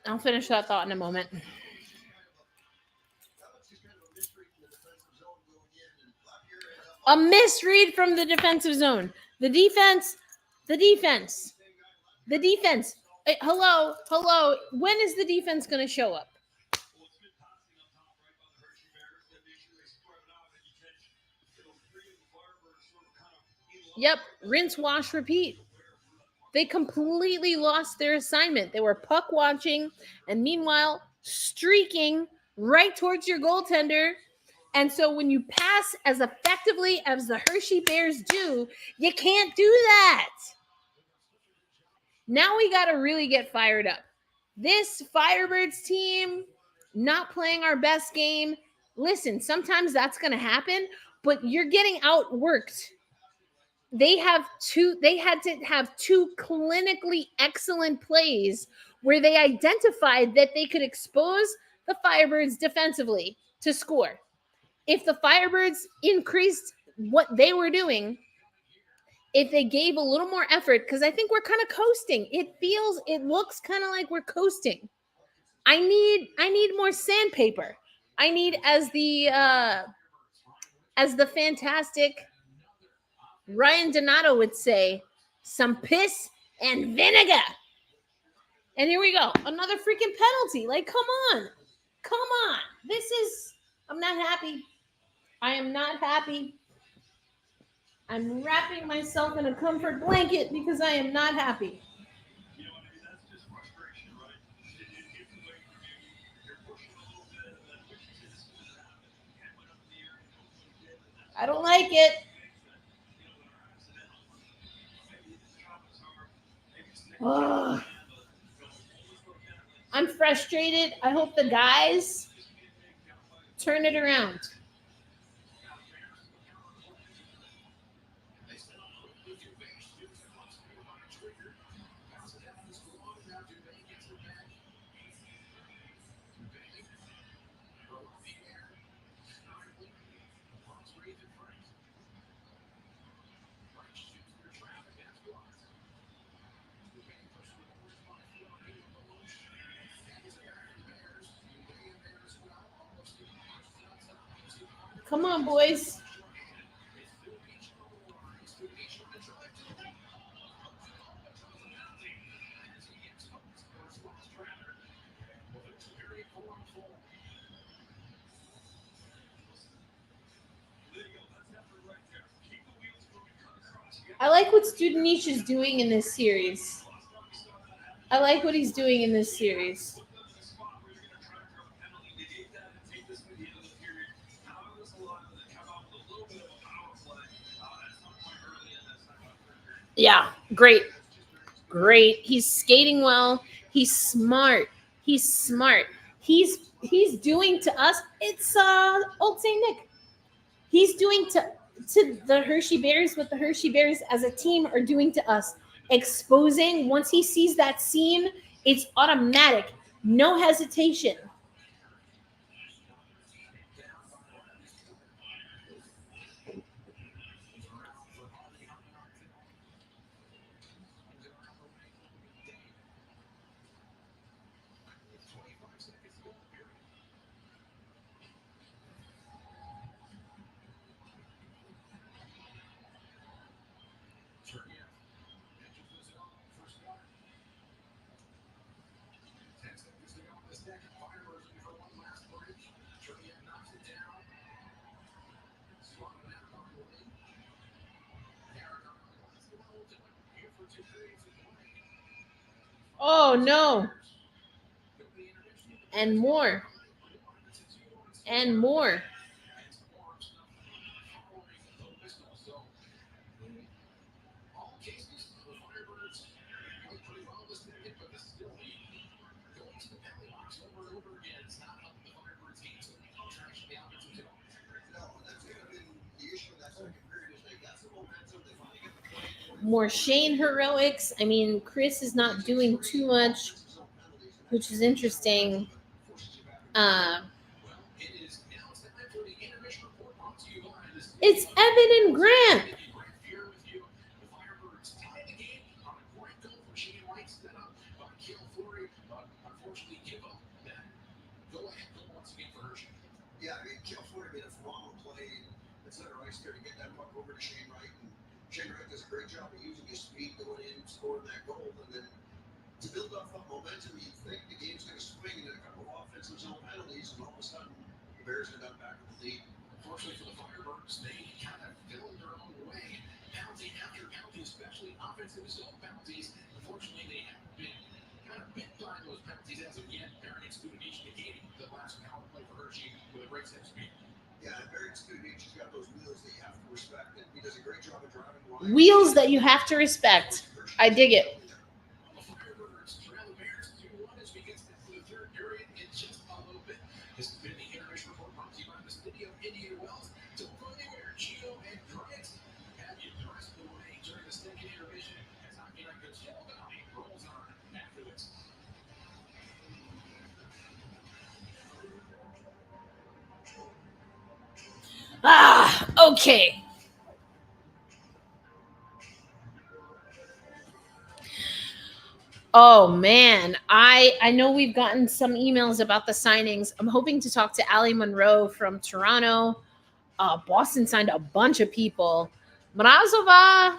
I'll finish that thought in a moment. A misread from the defensive zone. The defense. Hey, hello. When is the defense going to show up? Yep. Rinse, wash, repeat. They completely lost their assignment. They were puck watching and meanwhile streaking right towards your goaltender. And so when you pass as effectively as the Hershey Bears do, you can't do that. Now we got to really get fired up. This Firebirds team not playing our best game. Listen, sometimes that's going to happen, but you're getting outworked. They had to have two clinically excellent plays where they identified that they could expose the Firebirds defensively to score. If the Firebirds increased what they were doing, if they gave a little more effort, because I think we're kind of coasting. It looks kind of like we're coasting. I need more sandpaper. I need, as the fantastic Ryan Donato would say, some piss and vinegar. And here we go. Another freaking penalty. Like, come on. I'm not happy. I am not happy. I'm wrapping myself in a comfort blanket because I am not happy. That's just frustration, right? I don't like it. Oh. I'm frustrated. I hope the guys turn it around. Come on, boys. I like what Studenish is doing in this series. I like what he's doing in this series. Yeah, great. Great. He's skating well. He's smart. He's smart. He's doing to us. It's old Saint Nick. He's doing to the Hershey Bears what the Hershey Bears as a team are doing to us. Exposing, once he sees that seam, it's automatic. No hesitation. Oh, no. And more. And more. More Shane heroics. I mean, Chris is not doing too much, which is interesting. It's Evan and Grant. Yeah, I mean, California made a phenomenal play at center ice there to get that puck over to Shane Wright. And Shane Wright does a great job of using his speed going in, scoring that goal. And then to build off that momentum, you think the game's going to swing and then a couple of offensive zone penalties, and all of a sudden the Bears end up back in the lead. Unfortunately for the Firebirds, they kind of fell their own way. Penalty after penalty, especially offensive zone penalties. Unfortunately, they haven't been kind of bit by those penalties as of yet. Aaron Studenish negating the last power play for Hershey with a great set speed. Yeah, and Aaron Studenish has got those wheels that you have to respect, and he does a great job of driving wide. Wheels that you have to respect. I dig it. The Firebirds trail the Bears 2-1 as we get to the third period in just a little bit. This has been the intermission report brought to you by the City of Indian Wells. Don't go anywhere, Gio and Grant have you the rest of the way during the second intermission as Hockey Night Coachella Valley rolls on after this. Okay. Oh man, I know we've gotten some emails about the signings. I'm hoping to talk to Ali Monroe from Toronto. Boston signed a bunch of people. Mrazova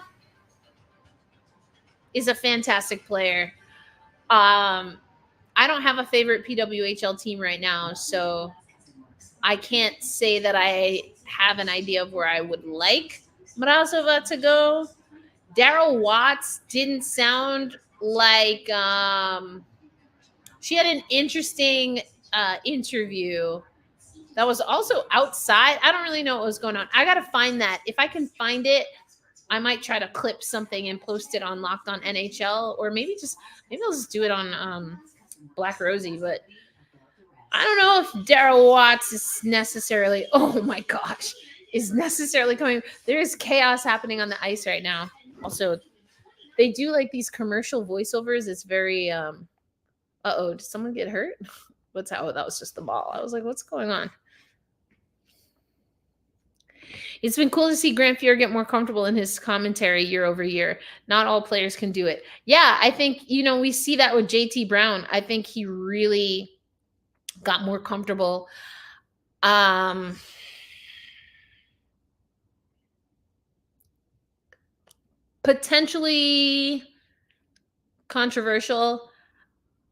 is a fantastic player. I don't have a favorite PWHL team right now, so I can't say that I have an idea of where I would like Mrazova to go. Daryl Watts didn't sound like she had an interesting interview that was also outside. I don't really know what was going on. I gotta find that. If I can find it, I might try to clip something and post it on Locked On NHL, or maybe I'll just do it on Black Rosie. But I don't know if Daryl Watts is necessarily. Oh my gosh, is necessarily coming. There is chaos happening on the ice right now. Also, they do like these commercial voiceovers. It's very did someone get hurt? What's that? Oh, that was just the ball. I was like, what's going on? It's been cool to see Grant Fuhr get more comfortable in his commentary year over year. Not all players can do it. Yeah, I think, we see that with JT Brown. I think he really got more comfortable. potentially controversial.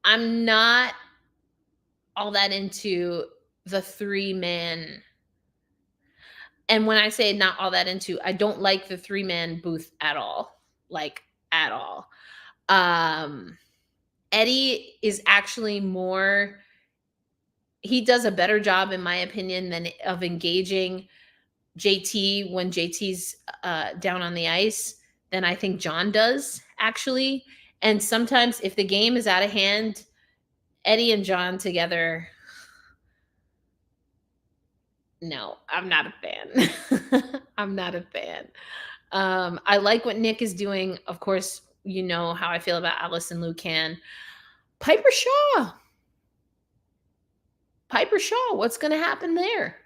I'm not all that into the 3-man. And when I say not all that into, I don't like the 3-man booth at all. Like at all. Eddie is actually more, he does a better job, in my opinion, than of engaging JT when JT's down on the ice than I think John does, actually. And sometimes if the game is out of hand, Eddie and John together, no, I'm not a fan. I'm not a fan. I like what Nick is doing. Of course, you know how I feel about Allison Lucan. Piper Shaw. Piper Shaw, what's going to happen there?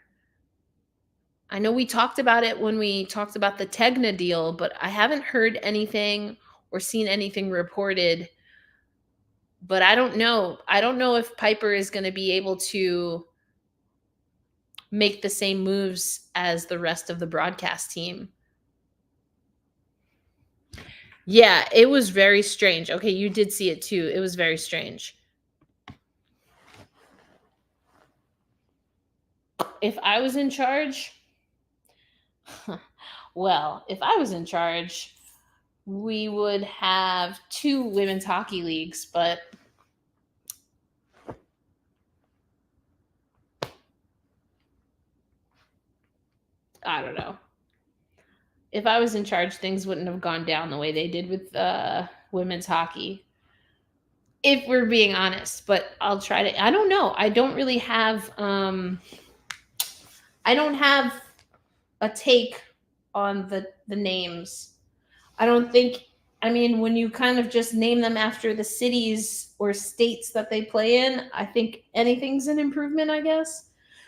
I know we talked about it when we talked about the Tegna deal, but I haven't heard anything or seen anything reported. But I don't know. I don't know if Piper is going to be able to make the same moves as the rest of the broadcast team. Yeah, it was very strange. Okay, you did see it too. It was very strange. If I was in charge, well, if I was in charge, we would have 2 women's hockey leagues, but I don't know. If I was in charge, things wouldn't have gone down the way they did with women's hockey. If we're being honest, but I'll try to. I don't know. I don't really have. I don't have a take on the names. I don't think. I mean, when you kind of just name them after the cities or states that they play in, I think anything's an improvement, I guess.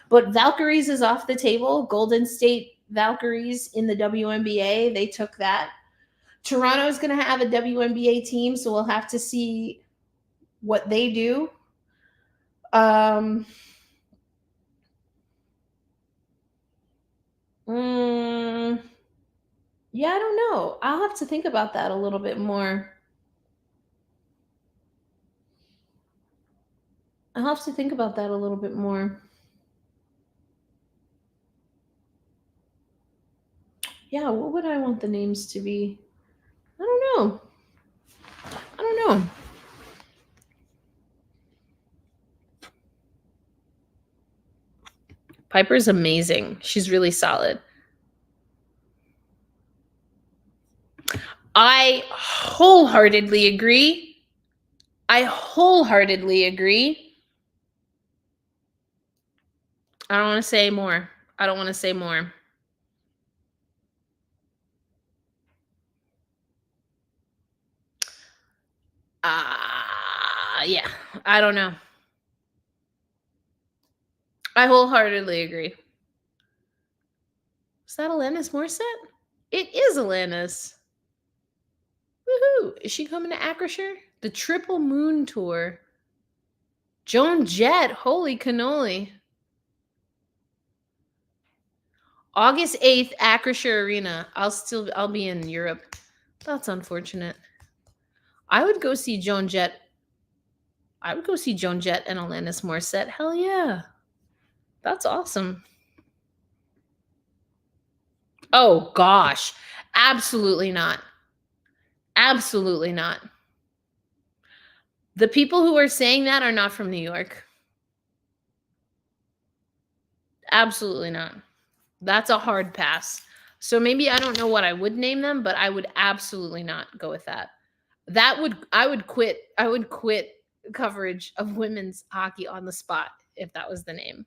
But Valkyries is off the table. Golden State Valkyries in the WNBA, they took that. Toronto's going to have a WNBA team, so we'll have to see what they do. Yeah, I don't know. I'll have to think about that a little bit more. I'll have to think about that a little bit more. Yeah, what would I want the names to be? I don't know. I don't know. Piper's amazing. She's really solid. I wholeheartedly agree. I don't want to say more. Yeah, I don't know. I wholeheartedly agree. Is that Alanis Morissette? It is Alanis. Woohoo! Is she coming to Acrisure? The Triple Moon Tour. Joan Jett. Holy cannoli. August 8th, Acrisure Arena. I'll be in Europe. That's unfortunate. I would go see Joan Jett. And Alanis Morissette. Hell yeah. That's awesome. Oh gosh. Absolutely not. Absolutely not. The people who are saying that are not from New York. Absolutely not. That's a hard pass. So maybe I don't know what I would name them, but I would absolutely not go with that. I would quit coverage of women's hockey on the spot if that was the name.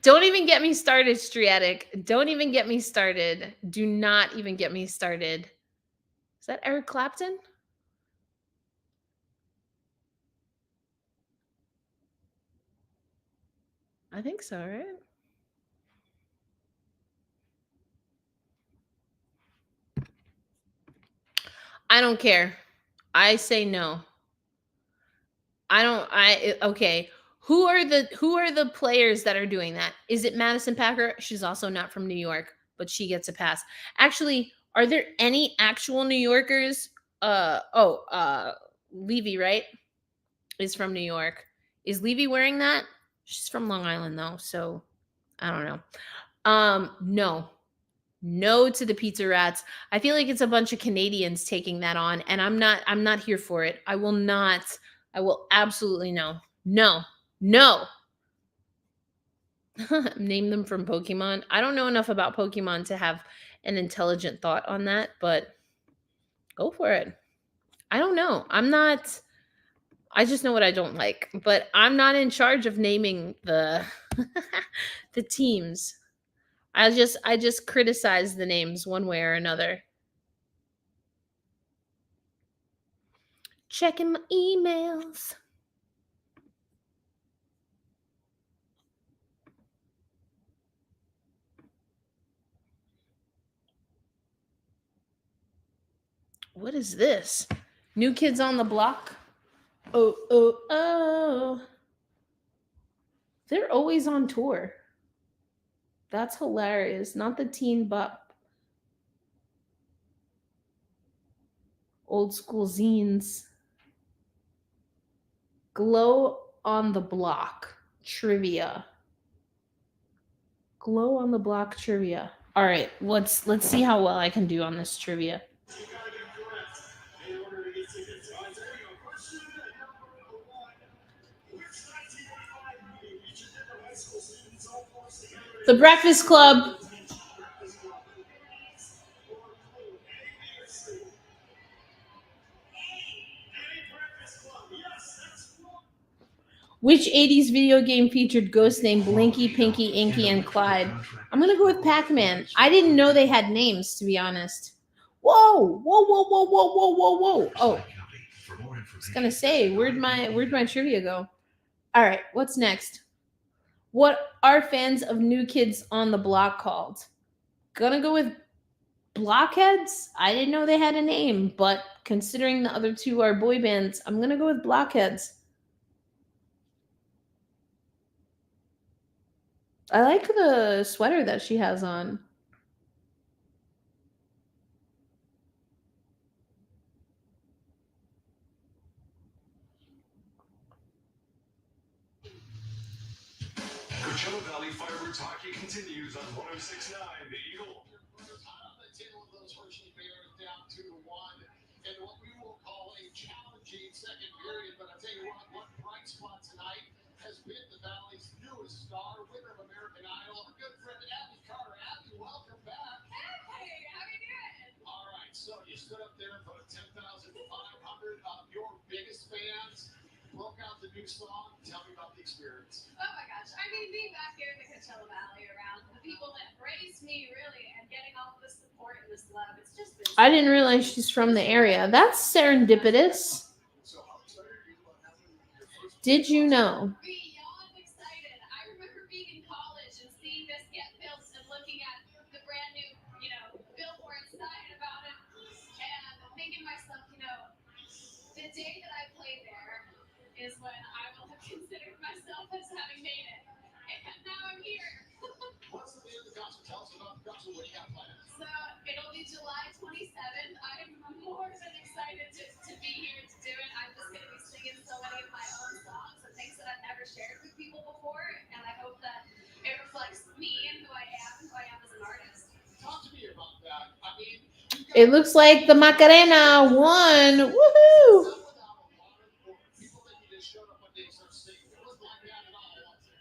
Don't even get me started, Striatic. Don't even get me started. Do not even get me started. Is that Eric Clapton? I think so, right? I don't care. I say no. Okay. Who are the players that are doing that? Is it Madison Packer? She's also not from New York, but she gets a pass. Actually, are there any actual New Yorkers? Levy, right? Is from New York. Is Levy wearing that? She's from Long Island though, so I don't know. No to the Pizza Rats. I feel like it's a bunch of Canadians taking that on, and I'm not here for it. I will absolutely no. Name them from Pokemon. I don't know enough about Pokemon to have an intelligent thought on that, but go for it. I don't know. I just know what I don't like, but I'm not in charge of naming the the teams. I just criticize the names one way or another. Checking my emails. What is this? New Kids on the Block? Oh. They're always on tour. That's hilarious. Not the Teen Bop. Old school zines. Glow on the Block trivia. Glow on the Block trivia. All right, let's see how well I can do on this trivia. The Breakfast Club. Which 80s video game featured ghosts named Blinky, Pinky, Inky, and Clyde? I'm going to go with Pac-Man. I didn't know they had names, to be honest. Whoa. Oh, I was going to say, where'd my trivia go? All right, what's next? What are fans of New Kids on the Block called? Gonna go with Blockheads? I didn't know they had a name, but considering the other two are boy bands, I'm gonna go with Blockheads. I like the sweater that she has on. Coachella Valley Firebirds hockey continues on 106.9 The Eagle. On the tail of those Hershey Bears down 2-1, and what we will call a challenging second period. But I tell you what bright spot tonight has been the Valley's newest star, winner of American Idol, our good friend Abby Carter. Abby, welcome back. Hey, how are you doing? All right, so you stood up there in front of 10,500 of your biggest fans, broke out the new song. Tell me about the experience. Oh my gosh. I mean, being back here in the Coachella Valley around the people that embraced me, really, and getting all of this support and this love, it's just been. I didn't realize she's from the area. That's serendipitous. So how excited are you about having your first? Did you know? Beyond excited. I remember being in college and seeing this get built and looking at the brand new, billboard sign about it and thinking to myself, the day that I play there is when I will have considered myself as having made it. And now I'm here. What's the name of the concert? Tell us about the concert. What do you got planned? So it'll be July 27th. I'm more than excited to be here to do it. I'm just going to be singing so many of my own songs and things that I've never shared with people before. And I hope that it reflects me and who I am as an artist. Talk to me about that. I mean, It looks like the Macarena won. Woohoo! people think you just showed up one day and started singing. It wasn't like that at all, was it?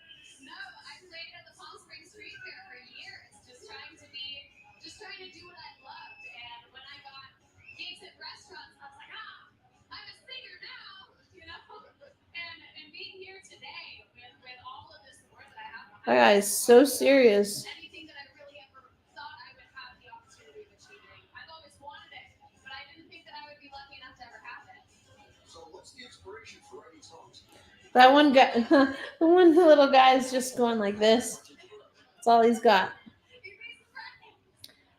No, I played at the Palm Springs Street Fair for years, just trying to do what I loved. And when I got gigs at restaurants, I was like, I'm a singer now, And being here today with all of this support that I have behind That guy is so serious. anything that I really ever thought I would have the opportunity of achieving. I've always wanted it, but I didn't think that I would be lucky enough to ever have it. So what's the inspiration for writing songs? That one guy, the one little guy is just going like this. That's all he's got.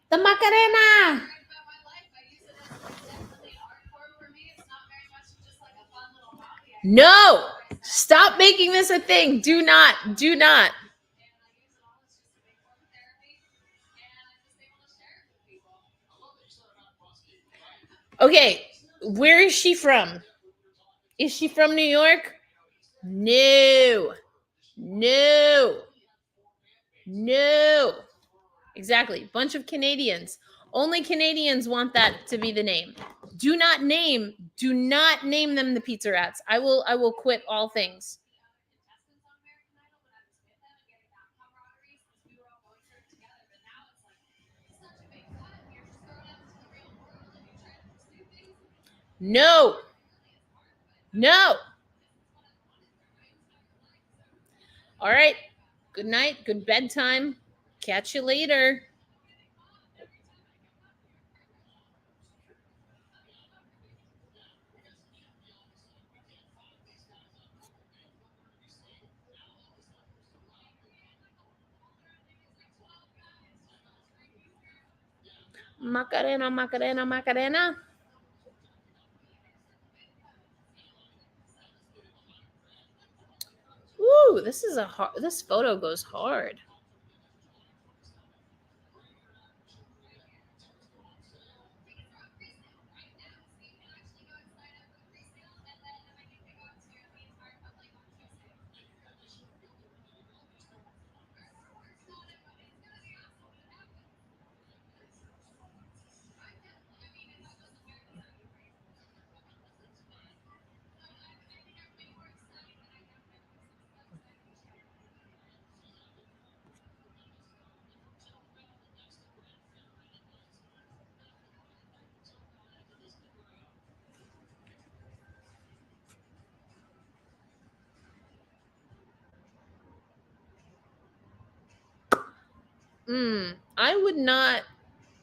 The Macarena. About my life, I use it as definitely an art form for me. It's not very much just like a fun little hobby. No, Stop making this a thing. Do not. And I use it all as just a big form of therapy. And I'm just able to share it with people. Okay, where is she from? Is she from New York? No. Exactly. Bunch of Canadians. Only Canadians want that to be the name. Do not name them the Pizza Rats. I will quit all things. Contestants on American Idol when I was with them and getting that camaraderie since we were all going through it together. But now it's like such a big cut. You're just thrown out into the real world and you're trying to pursue things. No. All right. Good night. Good bedtime. Catch you later. Macarena. Ooh, this photo goes hard.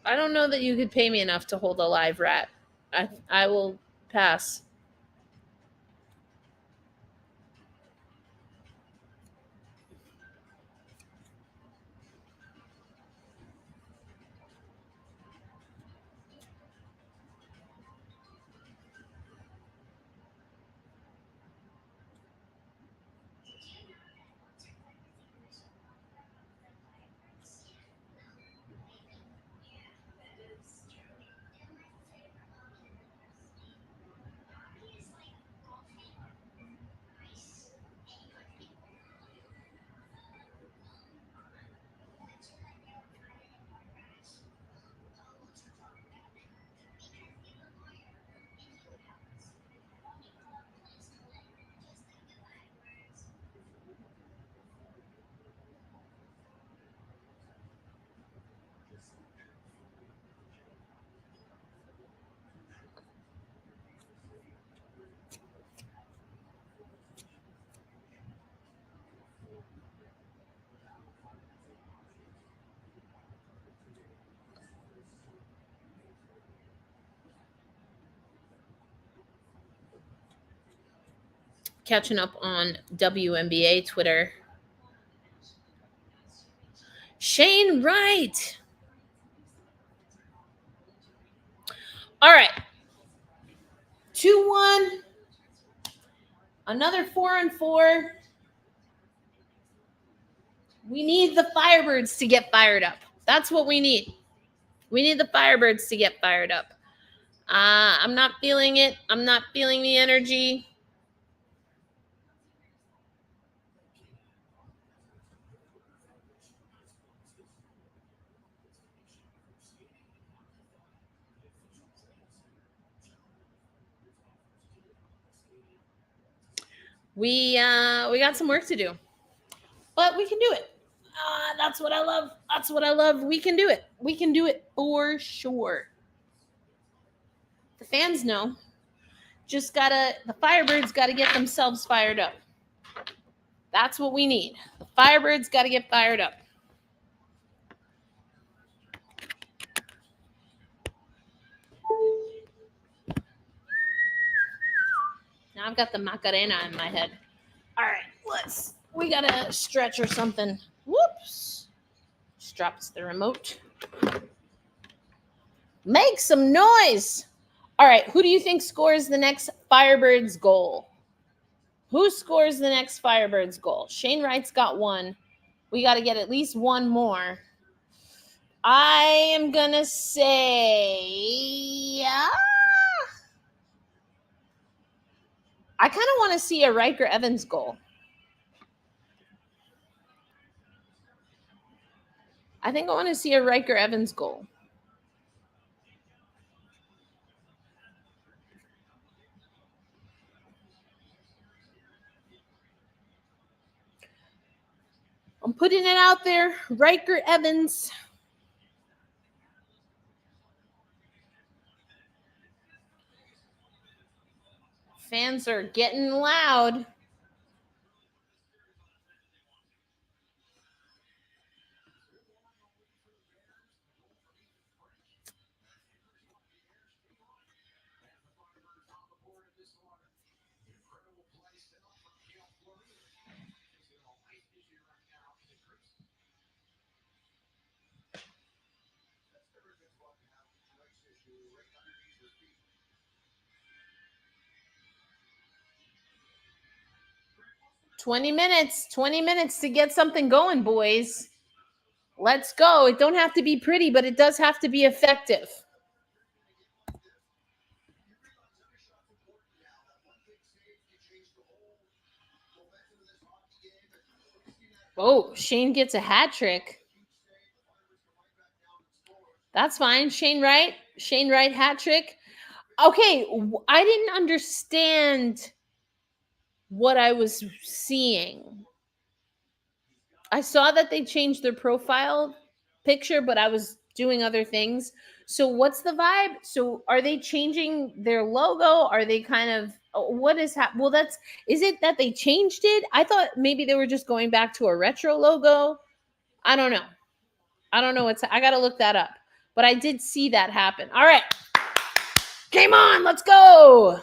I don't know that you could pay me enough to hold a live rat. I will pass. Catching up on WNBA Twitter. Shane Wright. All right. 2-1. Another 4-4. We need the Firebirds to get fired up. That's what we need. We need the Firebirds to get fired up. I'm not feeling it. I'm not feeling the energy. We got some work to do, but we can do it. That's what I love. That's what I love. We can do it. We can do it for sure. The fans know. The Firebirds gotta get themselves fired up. That's what we need. The Firebirds gotta get fired up. Now I've got the Macarena in my head. All right, we gotta stretch or something. Whoops. Just drops the remote. Make some noise. All right, who do you think scores the next Firebirds goal? Who scores the next Firebirds goal? Shane Wright's got one. We got to get at least one more. I am going to say... I kind of want to see a Riker Evans goal. I think I want to see a Riker Evans goal. I'm putting it out there. Riker Evans. Fans are getting loud. $20 minutes to get something going, boys. Let's go. It don't have to be pretty, but it does have to be effective. Oh, Shane gets a hat trick. That's fine. Shane Wright hat trick. Okay, I didn't understand what I was seeing. I saw that they changed their profile picture, but I was doing other things. So what's the vibe? So are they changing their logo? Are they kind of, what is happening? Well, is it that they changed it? I thought maybe they were just going back to a retro logo. I don't know. I got to look that up. But I did see that happen. All right. Game on. Let's go.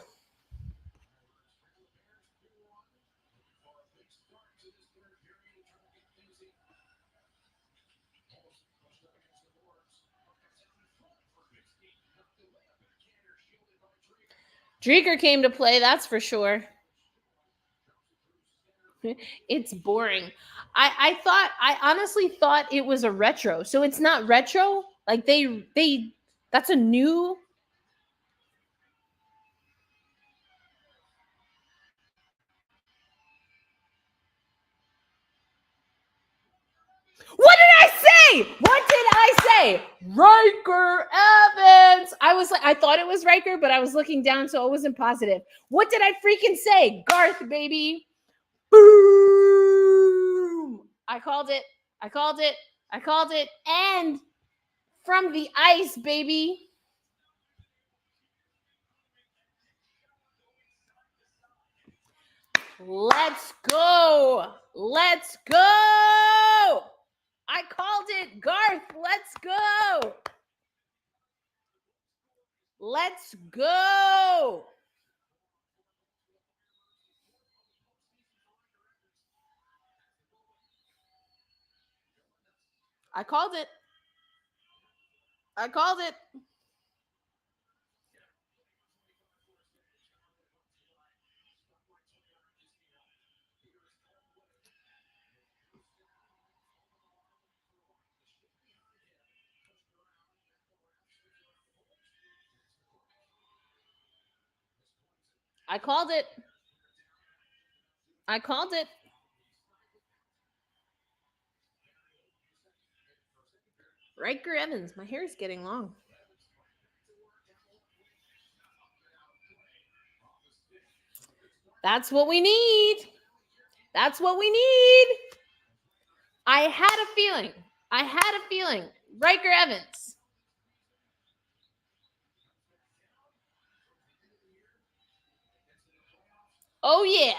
Drieger came to play, that's for sure. It's boring. I honestly thought it was a retro. So it's not retro? Like that's a new. What did I say? Riker Evans. I thought it was Riker, but I was looking down, so I wasn't positive. What did I freaking say? Garth, baby. Boom. I called it. And from the ice, baby. Let's go. I called it, Garth. Let's go. I called it. Riker Evans. My hair is getting long. That's what we need. I had a feeling. Riker Evans. Oh, yeah.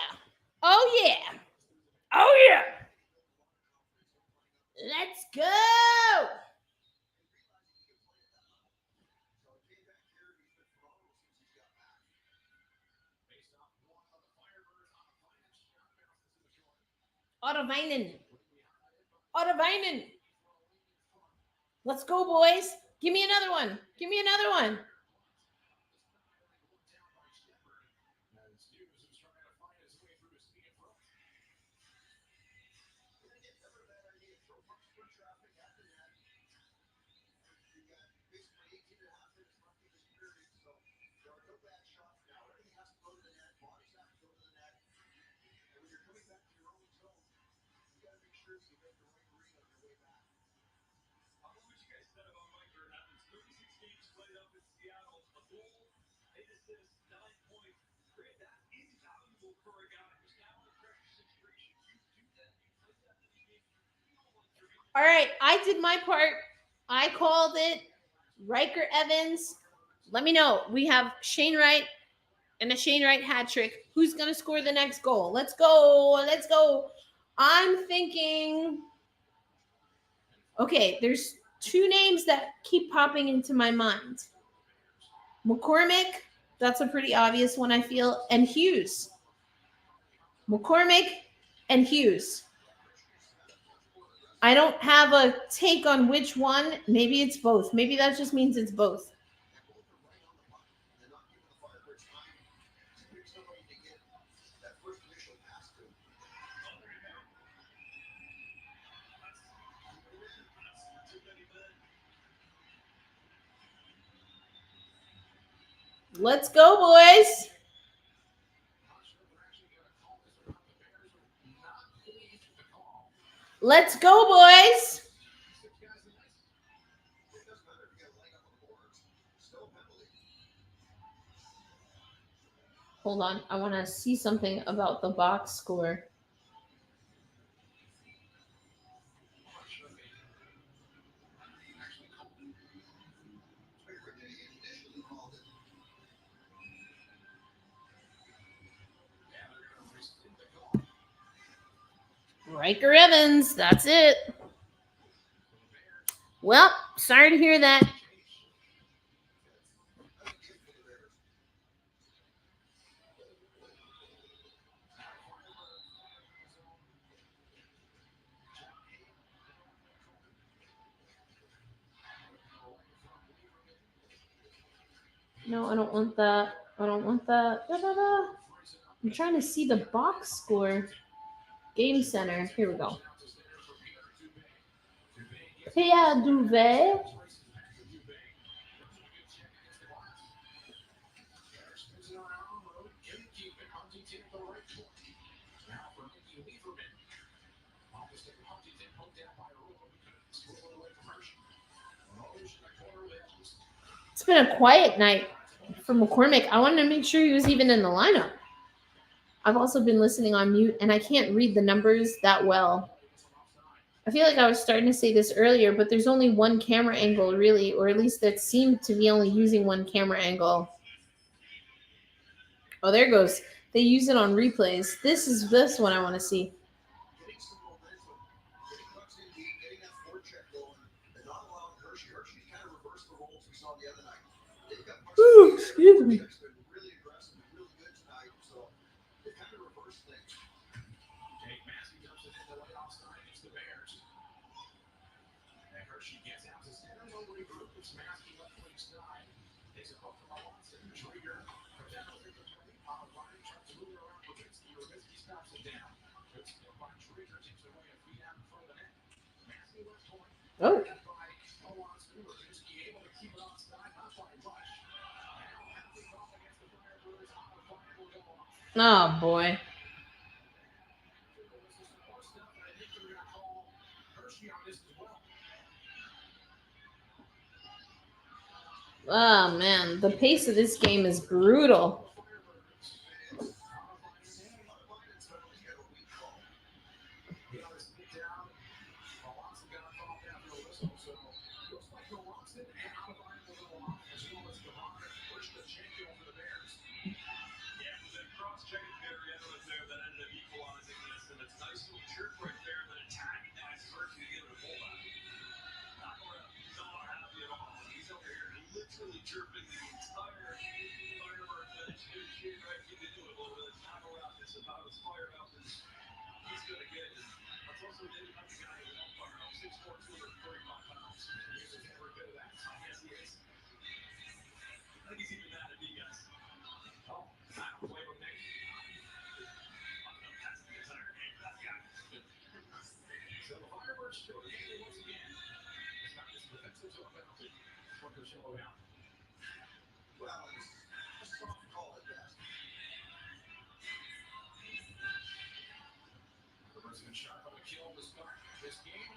Let's go. Otterweinen. Let's go, boys. Give me another one. pictures, you make the right read on your way back. I love what you guys said about Mike Evans. 36 games played up in Seattle. A goal, 8 assists, 9 points. Grant, that is valuable for a guy who's now in a pressure situation. You do that, you play that many games. You feel like you're in. All right, I did my part. I called it. Riker Evans. Let me know. We have Shane Wright and a Shane Wright hat trick. Who's going to score the next goal? Let's go. Let's go. I'm thinking. Okay, there's two names that keep popping into my mind. McCormick, that's a pretty obvious one, I feel, and Hughes. McCormick and Hughes. I don't have a take on which one. Maybe it's both. Maybe that just means it's both. And both are right on the puck. They're not giving the Firebirds time to pick somebody to get that first initial pass to. Let's go, boys. Let's go, boys. It doesn't matter if you get a leg up on the boards. Still a penalty. Hold on. I want to see something about the box score. Initially called it. Riker Evans. That's it. Well, sorry to hear that. No, I don't want that. I don't want that. Da-da-da. I'm trying to see the box score. Game Center. Here we go. Pierre Duvet. It's been a quiet night for McCormick. I wanted to make sure he was even in the lineup. I've also been listening on mute, and I can't read the numbers that well. I feel like I was starting to say this earlier, but there's only one camera angle, really, or at least that seemed to be only using one camera angle. Oh, there it goes. They use it on replays. This is this one I want to see. Getting some momentum, getting pucks in deep, getting that forecheck going, and not allowing Hershey. Hershey kind of reversed the roles we saw the other night. They've got pucks. Ooh, excuse me. Forecheck's been really aggressive and really good tonight, so they kind of reversed things. Jake Massey dumps it into the offside. It's the Bears. And Hershey gets out to center. No regroup. It's Massey left wing side. Takes it up from Watson. Trigger. Comes down to the play. Line tries to move it around. Rubitsky stops it down. Good skill by Trigger. Takes away a feed out in front of the net. Massey left point. Oh. By Rubitsky able to keep it offside. Not by much. Now Massey off against the Firebirds. On the fire will go off. Oh, boy. Oh, man. The pace of this game is brutal. Chirping the entire Firebird bench. Shane Wright can do it, but it's not around. It's about as fired up as he's going to get. That's also the other guy who won't fire up. 6'4", 235 pounds. He's every bit of that. Yes, he is. I think he's even mad at me, guys. Oh, I don't play with Nick. I'm going to pass the entire game to that guy. So the Firebirds show the game once again. It's not just defensive to a penalty for Coachella Valley. Well, it's a soft call at best. The President shot on the kill was back this game.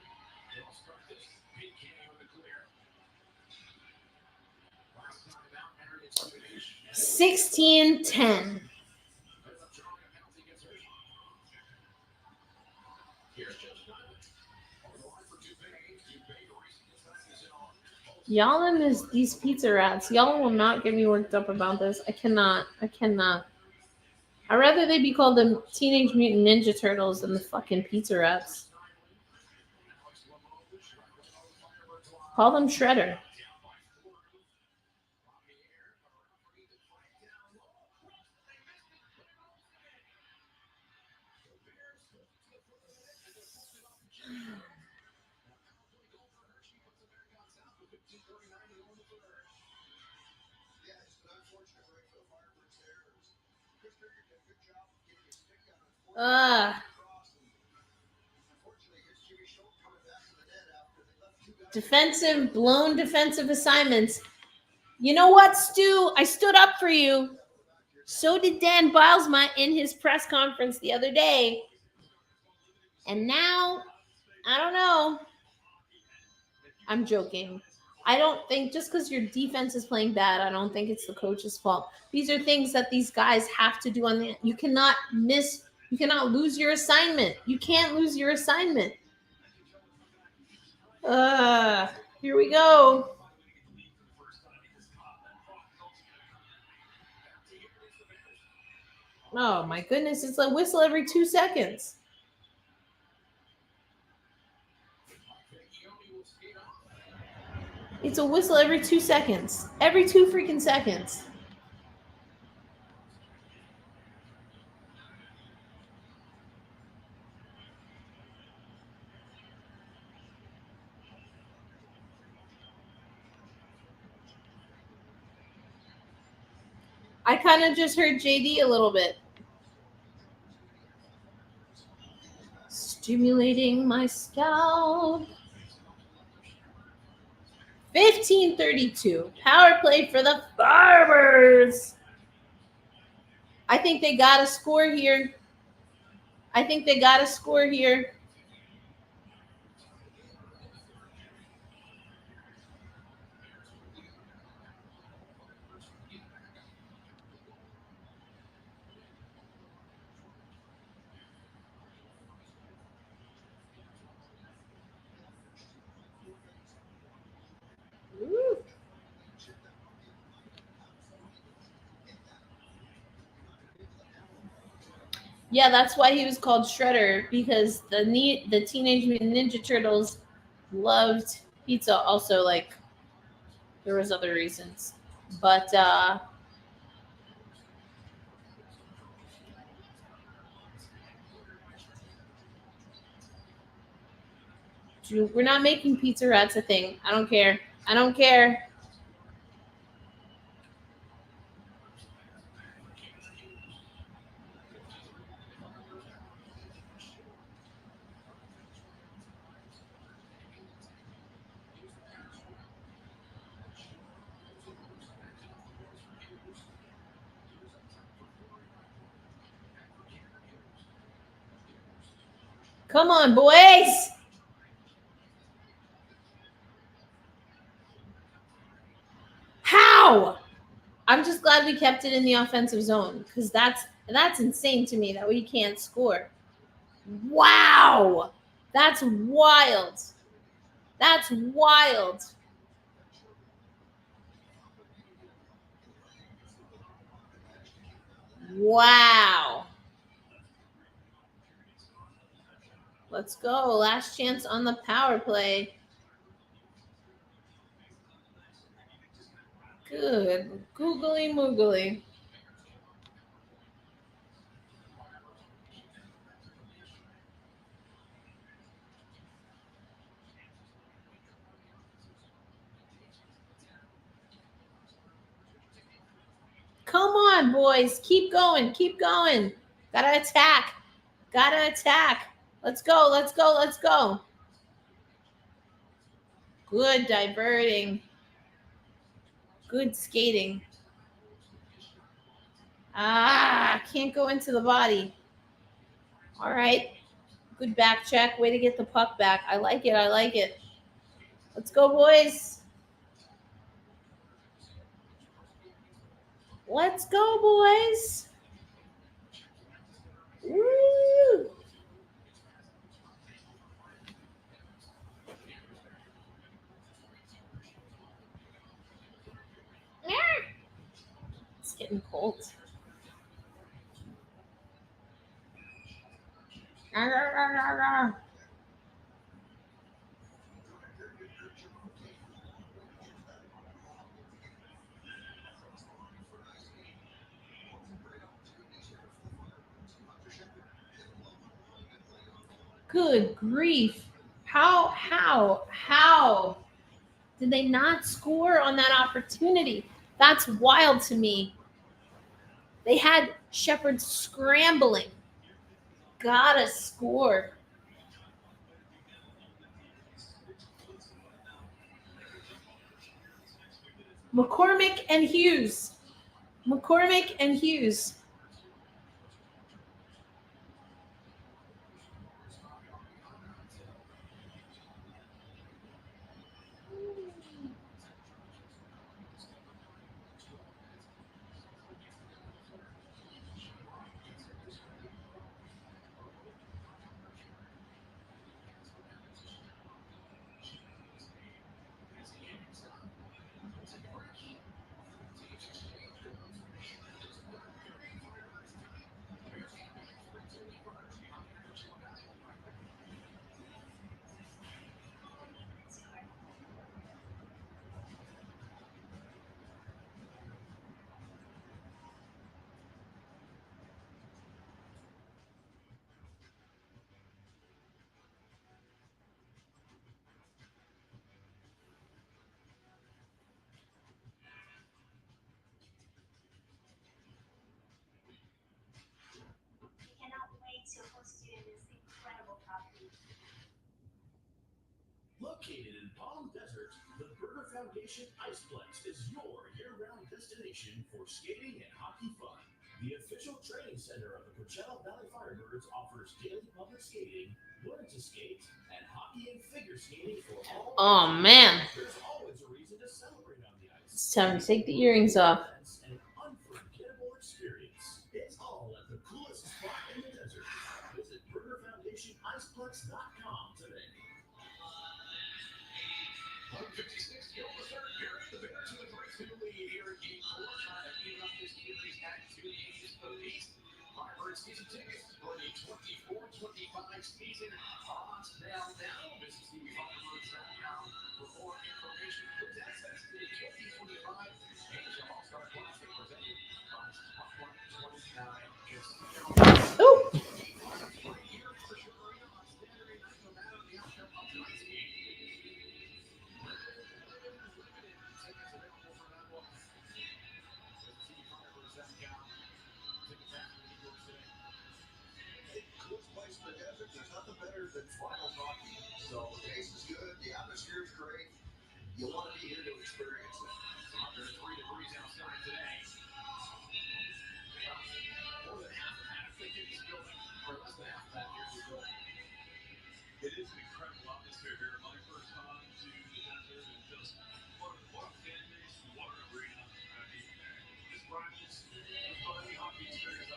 They'll start this PK on the clear. Last time out, entered into the finish. 16-10. Ends up drawing a penalty against Hershey. Here's Judge Diamond. On the line for Dubé. Dubé racing his back is in on. Y'all and these pizza rats. Y'all will not get me worked up about this. I cannot. I'd rather they be called the Teenage Mutant Ninja Turtles than the fucking pizza rats. Call them Shredder. Yeah, it's an unfortunate break for the Firebirds there. Chris Berger did a good job of getting his stick down and across. Unfortunately, here's Jimmy Schultz coming back to the net after they left two guys. Blown defensive assignments. You know what, Stu? I stood up for you. So did Dan Bilesma in his press conference the other day. And now, I don't know. I'm joking. I don't think just because your defense is playing bad, I don't think it's the coach's fault. These are things that these guys have to do on the. You cannot lose your assignment. You can't lose your assignment. Here we go. Oh my goodness, it's a whistle every 2 seconds. It's a whistle every 2 seconds. Every 2 freaking seconds. I kind of just heard JD a little bit. Stimulating my scalp. 15:32. Power play for the Firebirds. I think they got to score here. Ooh. Yeah, that's why he was called Shredder, because the Teenage Mutant Ninja Turtles loved pizza. Also, like, there was other reasons, but we're not making pizza rats a thing. I don't care. Come on, boys. How? I'm just glad we kept it in the offensive zone, because that's insane to me that we can't score. Wow. That's wild. Wow. Let's go. Last chance on the power play. Good. Googly moogly. Come on, boys. Keep going. Gotta attack. Let's go. Good diverting. Good skating. Can't go into the body. All right. Good back check. Way to get the puck back. I like it. I like it. Let's go, boys. Let's go, boys. Woo! It's getting cold. Good grief. How did they not score on that opportunity? That's wild to me. They had Shepard scrambling. Gotta score. McCormick and Hughes. McCormick and Hughes. Located in Palm Desert, the Burger Foundation Iceplex is your year-round destination for skating and hockey fun. The official training center of the Coachella Valley Firebirds offers daily public skating, learn to skate, and hockey and figure skating for all. Oh man. There's always a reason to celebrate on the ice. It's time to take the earrings off. An unforgettable experience. It's all at the coolest spot in the desert. Visit BurgerFoundationIceplex.com today. 156 kill the third period. The Bears in the 3-2 lead here in Game 4, trying to even up this series at 2 games apiece. Firebirds season tickets for the 24-25 season on sale now. Visit Firebirds.com for more information. With access to the 2025 AHL All-Star Classic presented by Spotlight 29 Casino. Oh. Right here at Hershey Arena on Saturday night, no matter the outcome of tonight's game. Coolest place in the desert, there's nothing better than finals hockey. So the pace is good, the atmosphere is great. You want to be here to experience it. 103 degrees outside today. More than half of that fit in this building, or less than half of that here in the building. It is an incredible atmosphere here. My first time to the desert, and just what a fan base, what an arena. I mean, describe this funny hockey experience.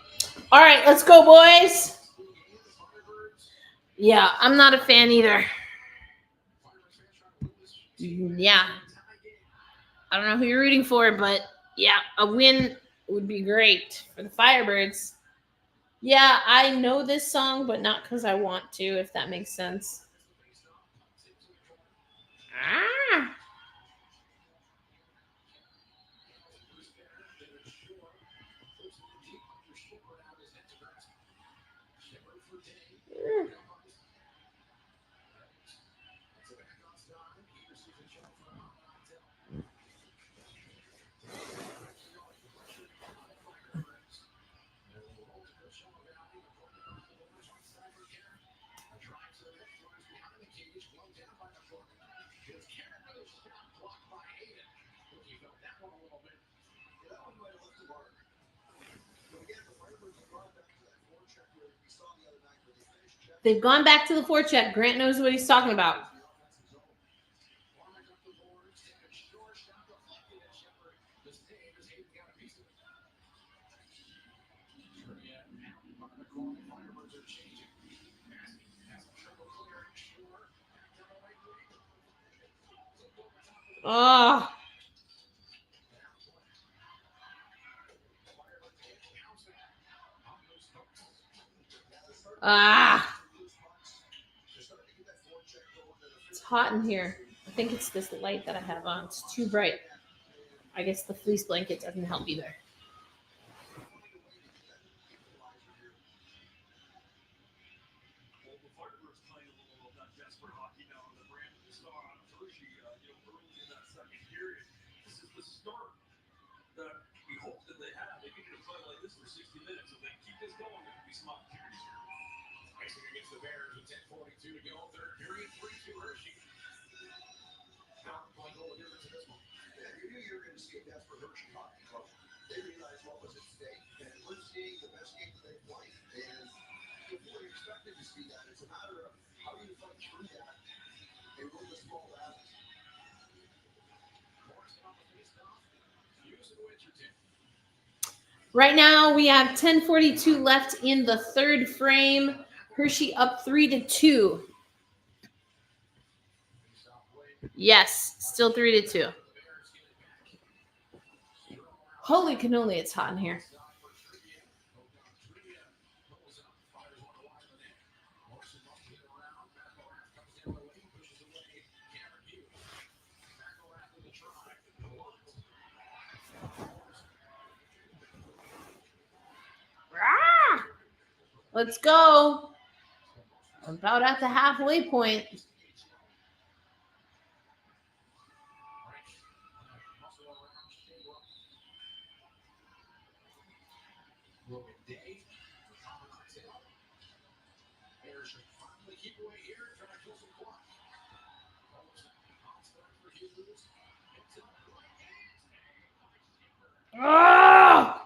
All right, let's go, boys. Yeah, I'm not a fan either. Yeah. I don't know who you're rooting for, but yeah, a win would be great for the Firebirds. Yeah, I know this song, but not because I want to, if that makes sense. Ah. That one might have left a mark. But again, the Firebirds have gone back to that forecheck where we saw the other night where they finished check They've gone back to the forecheck. Grant knows what he's talking about. Oh. Ah. It's hot in here. I think it's this light that I have on. It's too bright. I guess the fleece blanket doesn't help either. Well, the Firebirds playing a little of that desperate hockey now in the brand new star out of Hershey, early in that second period. This is the start that we hope that they have. They can play like this for 60 minutes. If they keep this going, there could be some opportunities here. Icing against the Bears with 10:42 to go. Third period, 3-2 Hershey. Now, one goal of difference in this one. Yeah, you knew you were going to see a desperate Hershey hockey club. They realized what was at stake, and we're seeing the best game that they've played. And you fully expected to see that. It's a matter of how do you fight through that and win the small battles. Right now, we have 10:42 left in the third frame. Hershey up 3-2. Yes, still 3-2. Holy cannoli, it's hot in here. Let's go. About at the halfway point. Ah!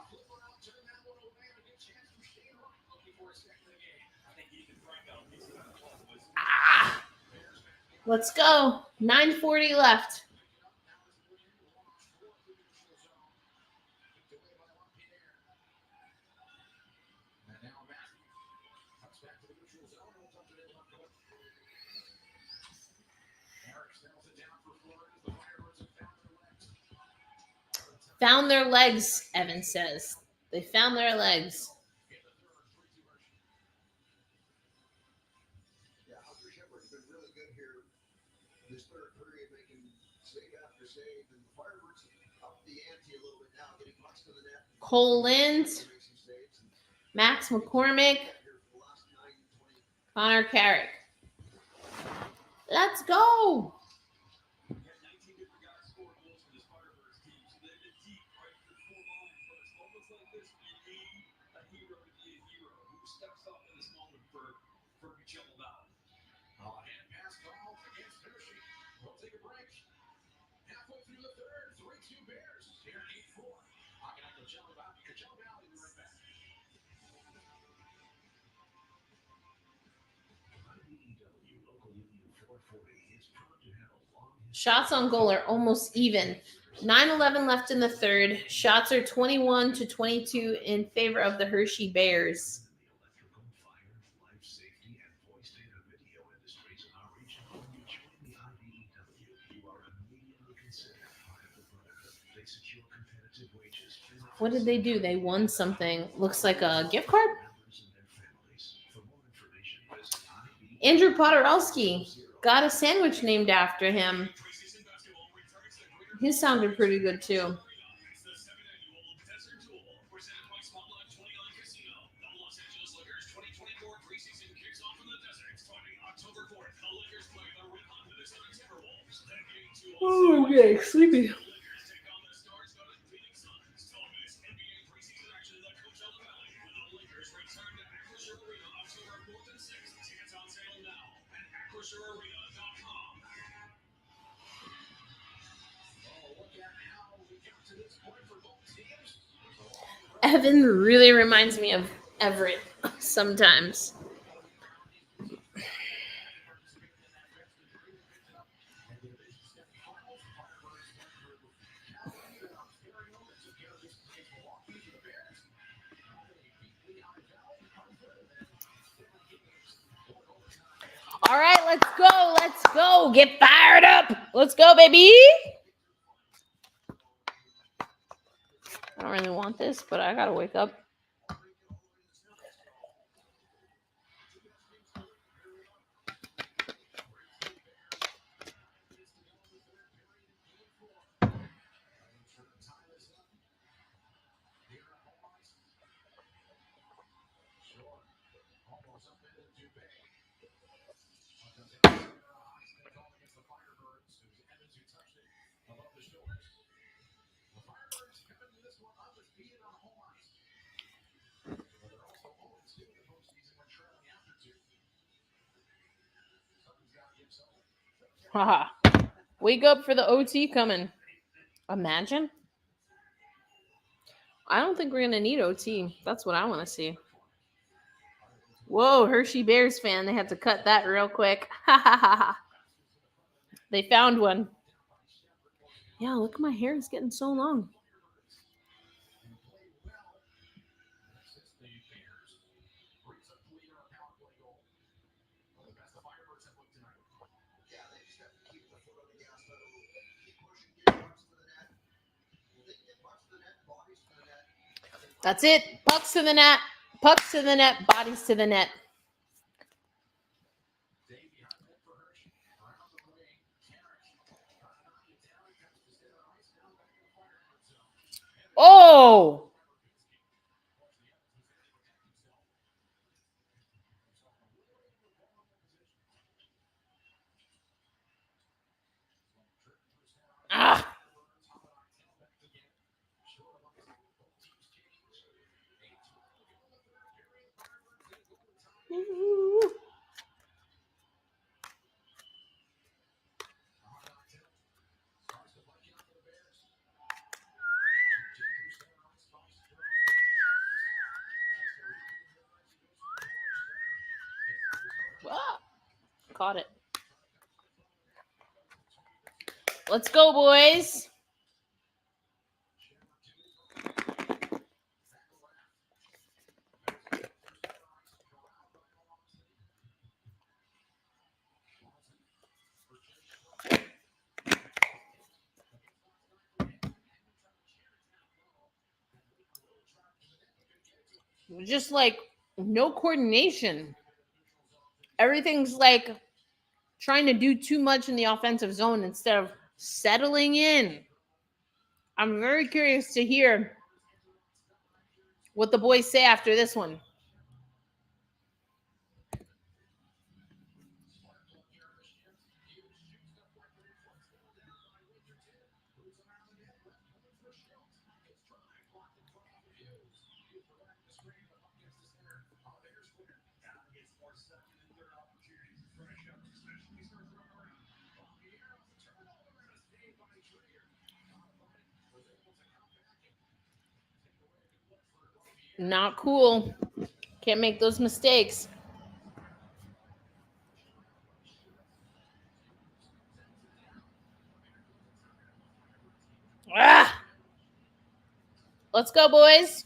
Let's go. 9:40 left. Found their legs, Evan says. They found their legs. Yeah, Hunter Shepard's been really good here this third period, making save after save. And the Firebirds up the ante a little bit now, getting pucks to the net. Cole Lind, Max McCormick, Connor Carrick. Let's go. For Coachella Valley. Hand pass call against Hershey. We'll take a break. Halfway through the third, 3-2 Bears. Here, 8-4. Hockey Night Coachella Valley. Coachella Valley, be right back. Shots on goal are almost even. 9:11 left in the third. Shots are 21-22 in favor of the Hershey Bears. What did they do? They won something. Looks like a gift card? Andrew Podorowski got a sandwich named after him. His sounded pretty good too. Oh, okay, sleepy. Evan really reminds me of Everett sometimes. All right, let's go. Let's go. Get fired up. Let's go, baby. I don't really want this, but I gotta wake up. Haha. Wake up for the OT coming. Imagine. I don't think we're gonna need OT. That's what I want to see. Whoa, Hershey Bears fan. They had to cut that real quick. They found one. Yeah, look, my hair is getting so long. Yeah, they just have to keep the foot on the gas pedal. Keep pushing, get pucks to the net. They can get pucks to the net, bodies to the net. That's it. Pucks to the net. Pucks to the net. Bodies to the net. Oh! Ah! Ah! Caught it. Let's go, boys. Just like no coordination. Everything's like trying to do too much in the offensive zone instead of settling in. I'm very curious to hear what the boys say after this one. Not cool. Can't make those mistakes. Ah! Let's go, boys.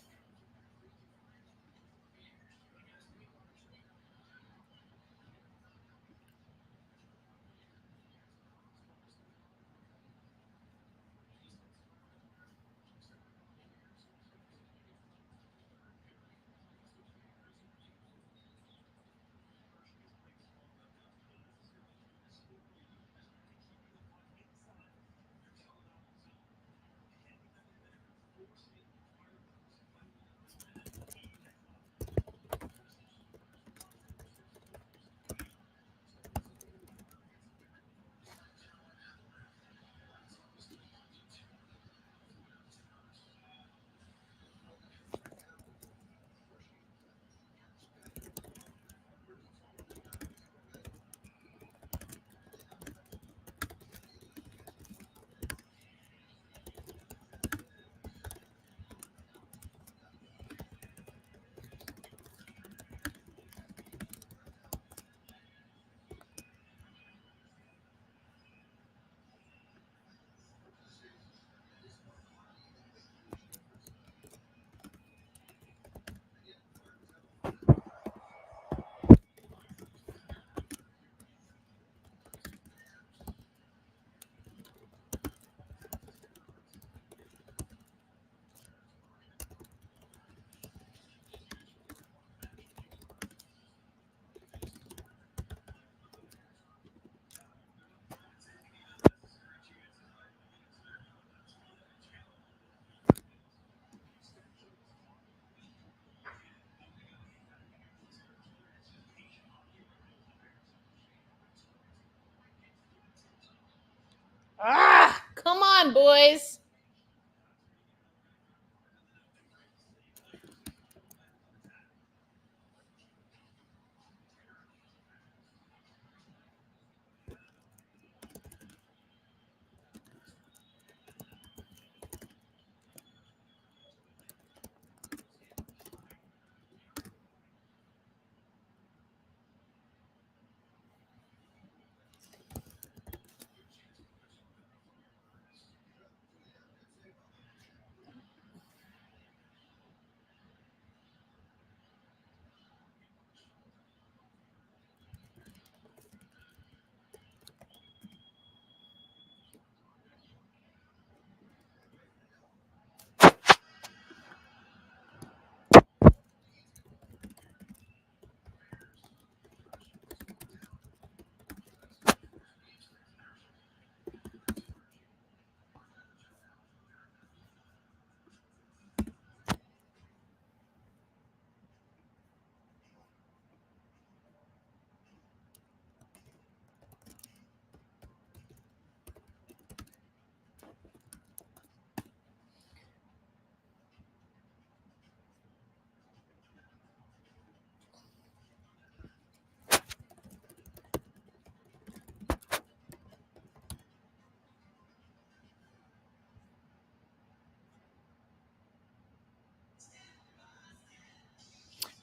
on, boys.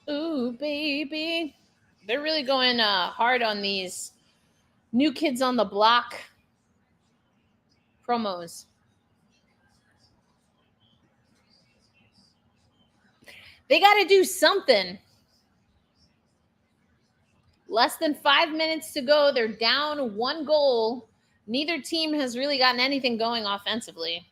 Ooh, baby. They're really going hard on these new kids on the block promos. They got to do something. Less than 5 minutes to go. They're down 1 goal. Neither team has really gotten anything going offensively.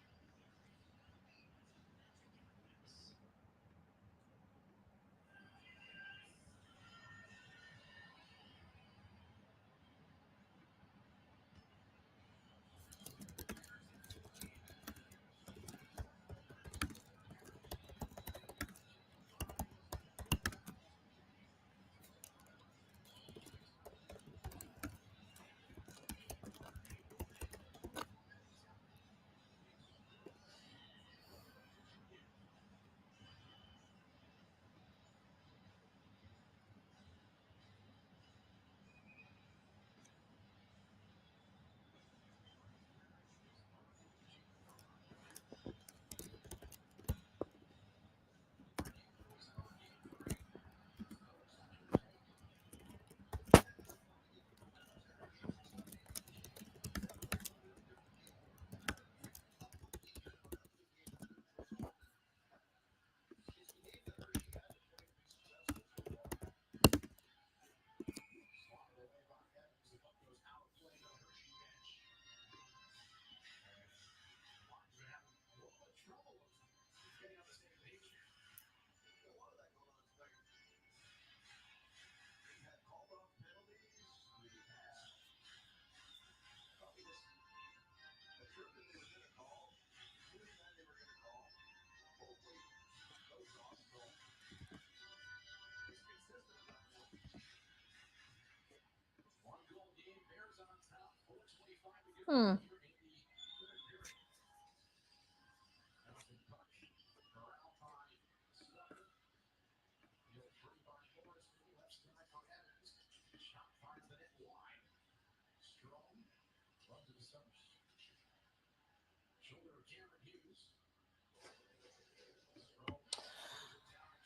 Hmm.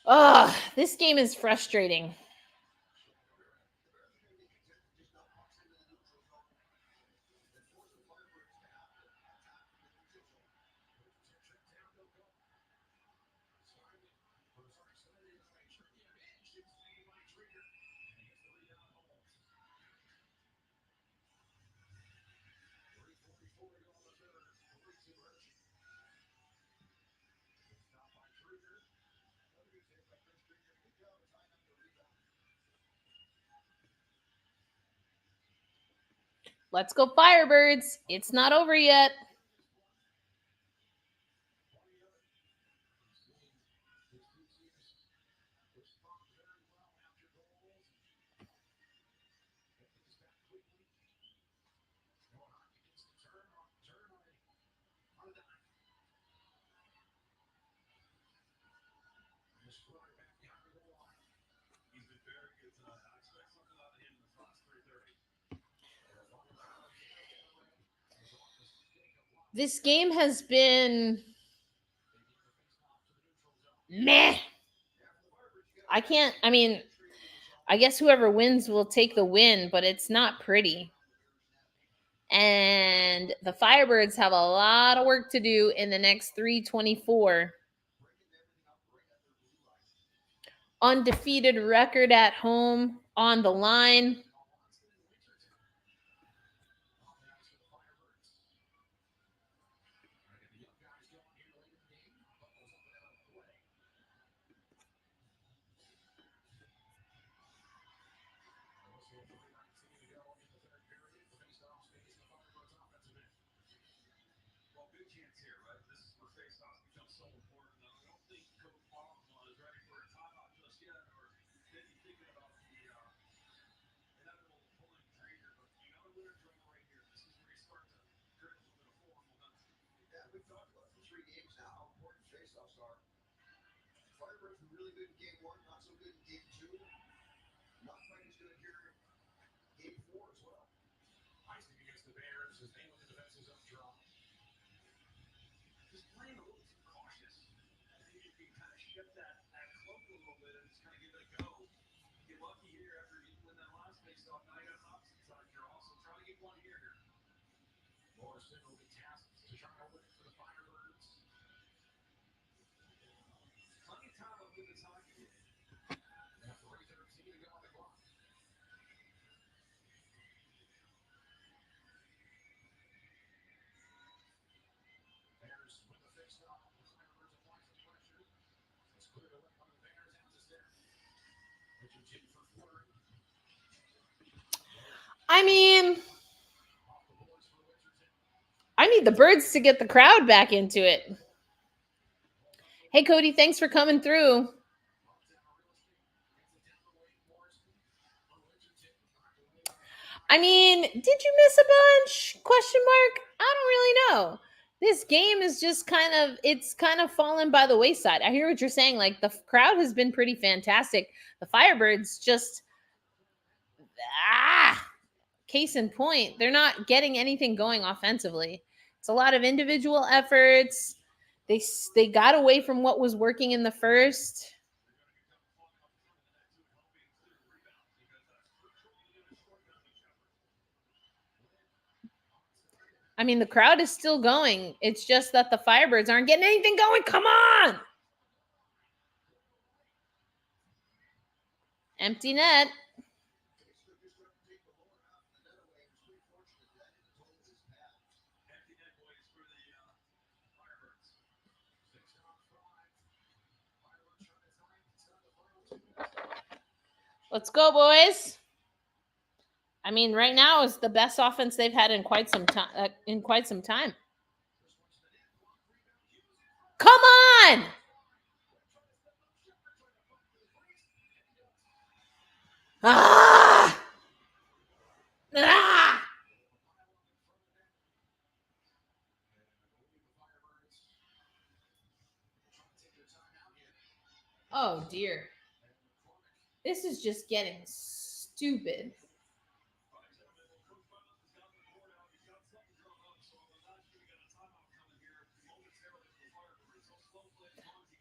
Oh, this game is frustrating. Let's go Firebirds. It's not over yet. This game has been meh. I guess whoever wins will take the win, but it's not pretty. And the Firebirds have a lot of work to do in the next 324. Undefeated record at home on the line. Well, big chance here, right? This is where face-offs become so important. Now, I don't think Coach Obama is ready for a timeout just yet, or maybe thinking about the inevitable pulling trigger. But you got to win or draw right here. This is where you start to create a little bit of forward momentum. Yeah, we've talked about for 3 games now how important faceoffs are. Firebirds were really good in game 1, not so good in game 2. Not quite as good here in game 4 as well. Icing against the Bears as they look at the defensive zone draw. Just playing a little too cautious. I think you can kind of shift that cloak a little bit and just kind of give it a go. Get lucky here after you win that last face-off. Now you got an opposite side draw, so try to get one here. Morrison will be tasked to try to open it for the Firebirds. Plenty of time up in this hockey game. They have 3:13 to go on the clock. Bears with the face-off. The Firebirds apply some pressure. It's clear to left on the Bears. Out to Stern. Richardson for Fleury. I mean, Off the boards for Richardson. I need the Birds to get the crowd back into it. Hey, Cody, thanks for coming through. I mean, did you miss a bunch? Question mark. I don't really know. This game is just it's kind of fallen by the wayside. I hear what you're saying. Like, the crowd has been pretty fantastic. The Firebirds just, case in point, they're not getting anything going offensively. It's a lot of individual efforts. They got away from what was working in the first. I mean, the crowd is still going. It's just that the Firebirds aren't getting anything going. Come on! Empty net. Let's go, boys. I mean, right now is the best offense they've had in quite some time. Come on! Ah! Oh dear. This is just getting stupid.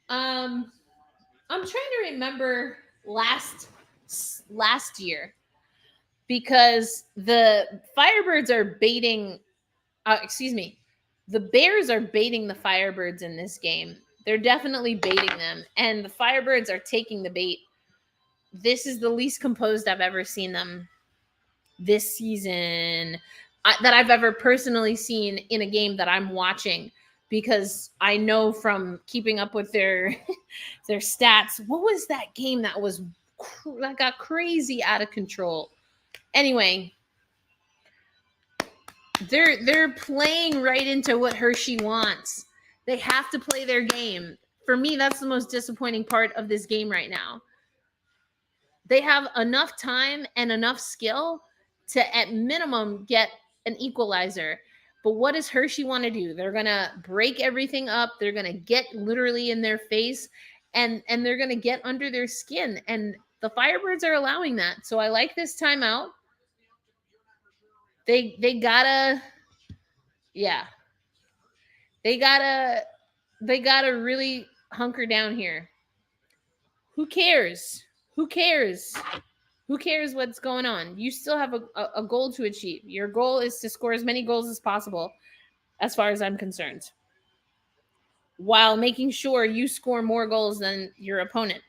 I'm trying to remember last year, because the Firebirds are baiting the Bears are baiting the Firebirds in this game. They're definitely baiting them, and the Firebirds are taking the bait. This is the least composed I've ever seen them this season, that I've ever personally seen in a game that I'm watching, because I know from keeping up with their stats. What was that game that got crazy out of control? Anyway, they're playing right into what Hershey wants. They have to play their game. For me, that's the most disappointing part of this game right now. They have enough time and enough skill to, at minimum, get an equalizer. But what does Hershey want to do? They're going to break everything up. They're going to get literally in their face, and they're going to get under their skin. And the Firebirds are allowing that. So I like this timeout. They gotta, yeah. They gotta really hunker down here. Who cares? Who cares? Who cares what's going on? You still have a goal to achieve. Your goal is to score as many goals as possible, as far as I'm concerned, while making sure you score more goals than your opponent.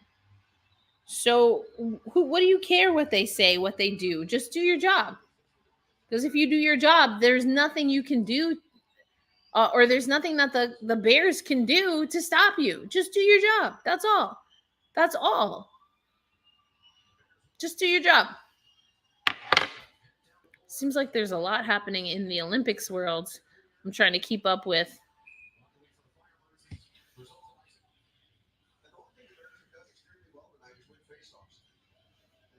So what do you care what they say, what they do? Just do your job. Because if you do your job, there's nothing you can do, or there's nothing that the Bears can do to stop you. Just do your job. That's all. That's all. Just do your job. Seems like there's a lot happening in the Olympics world. I'm trying to keep up with. And the one thing the Bears have done extremely well tonight is win faceoffs.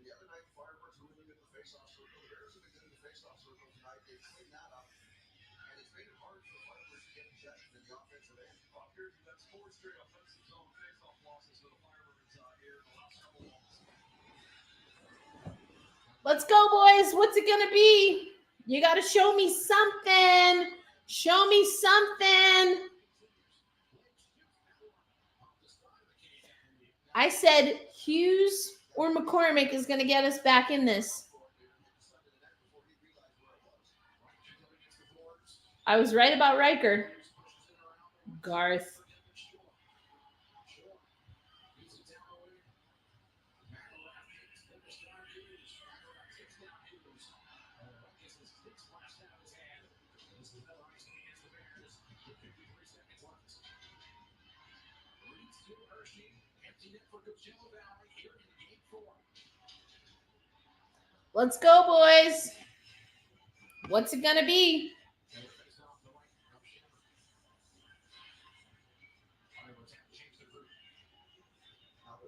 And the other night, the Firebirds were really good in the faceoff circle. The Bears have been good in the faceoff circle tonight. They've cleaned that up, and it's made it hard for the Firebirds to get possession in the offensive end. Well, here's that's 4 straight offensive zone face-off losses for the Firebirds here in the last couple of months. Let's go, boys. What's it gonna be? You gotta show me something. Show me something. I said Hughes or McCormick is gonna get us back in this. I was right about Riker. Garth. Let's go, boys. What's it gonna be? We're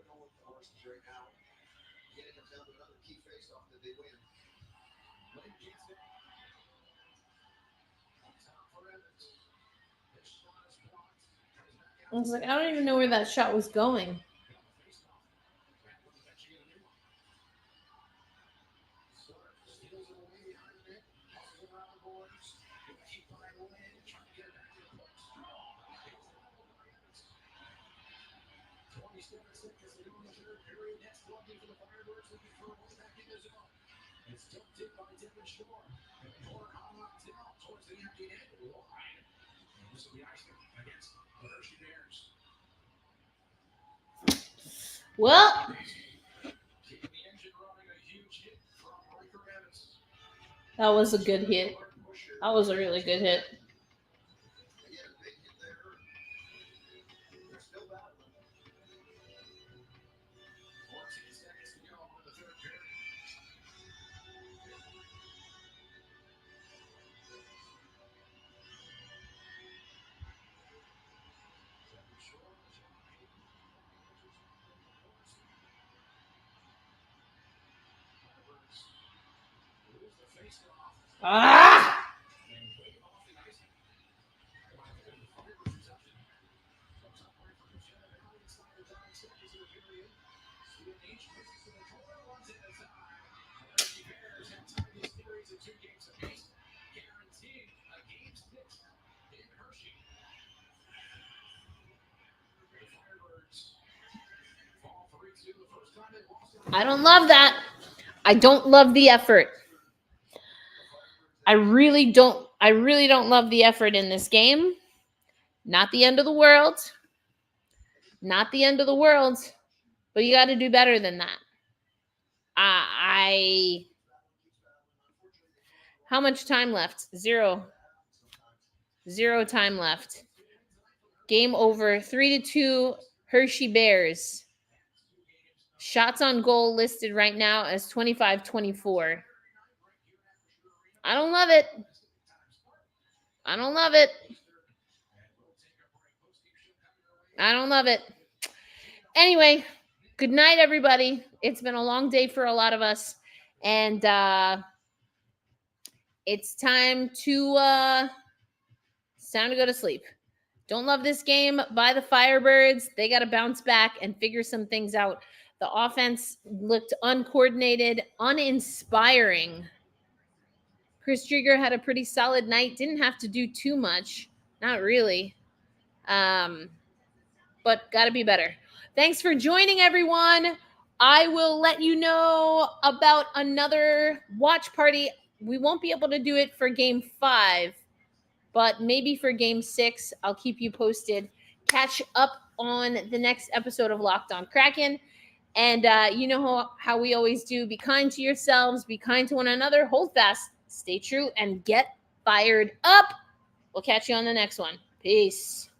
going with the horses right now. Again, it comes down to another key faceoff that they win. I was like, I don't even know where that shot was going. Well, that was a good hit. That was a really good hit. Again, a big hit there. They're still battling. 14 seconds to go in the third period. Ah! I don't love that. I don't love the effort. I really don't love the effort in this game. Not the end of the world. Not the end of the world. But you got to do better than that. How much time left? 0. 0 time left. Game over. 3-2 Hershey Bears. Shots on goal listed right now as 25-24. I don't love it. I don't love it. I don't love it. Anyway, good night, everybody. It's been a long day for a lot of us. And it's time to go to sleep. Don't love this game by the Firebirds. They got to bounce back and figure some things out. The offense looked uncoordinated, uninspiring. Chris Drieger had a pretty solid night. Didn't have to do too much. Not really. But got to be better. Thanks for joining, everyone. I will let you know about another watch party. We won't be able to do it for game 5, but maybe for game 6. I'll keep you posted. Catch up on the next episode of Locked On Kraken. And you know how we always do. Be kind to yourselves. Be kind to one another. Hold fast. Stay true. And get fired up. We'll catch you on the next one. Peace.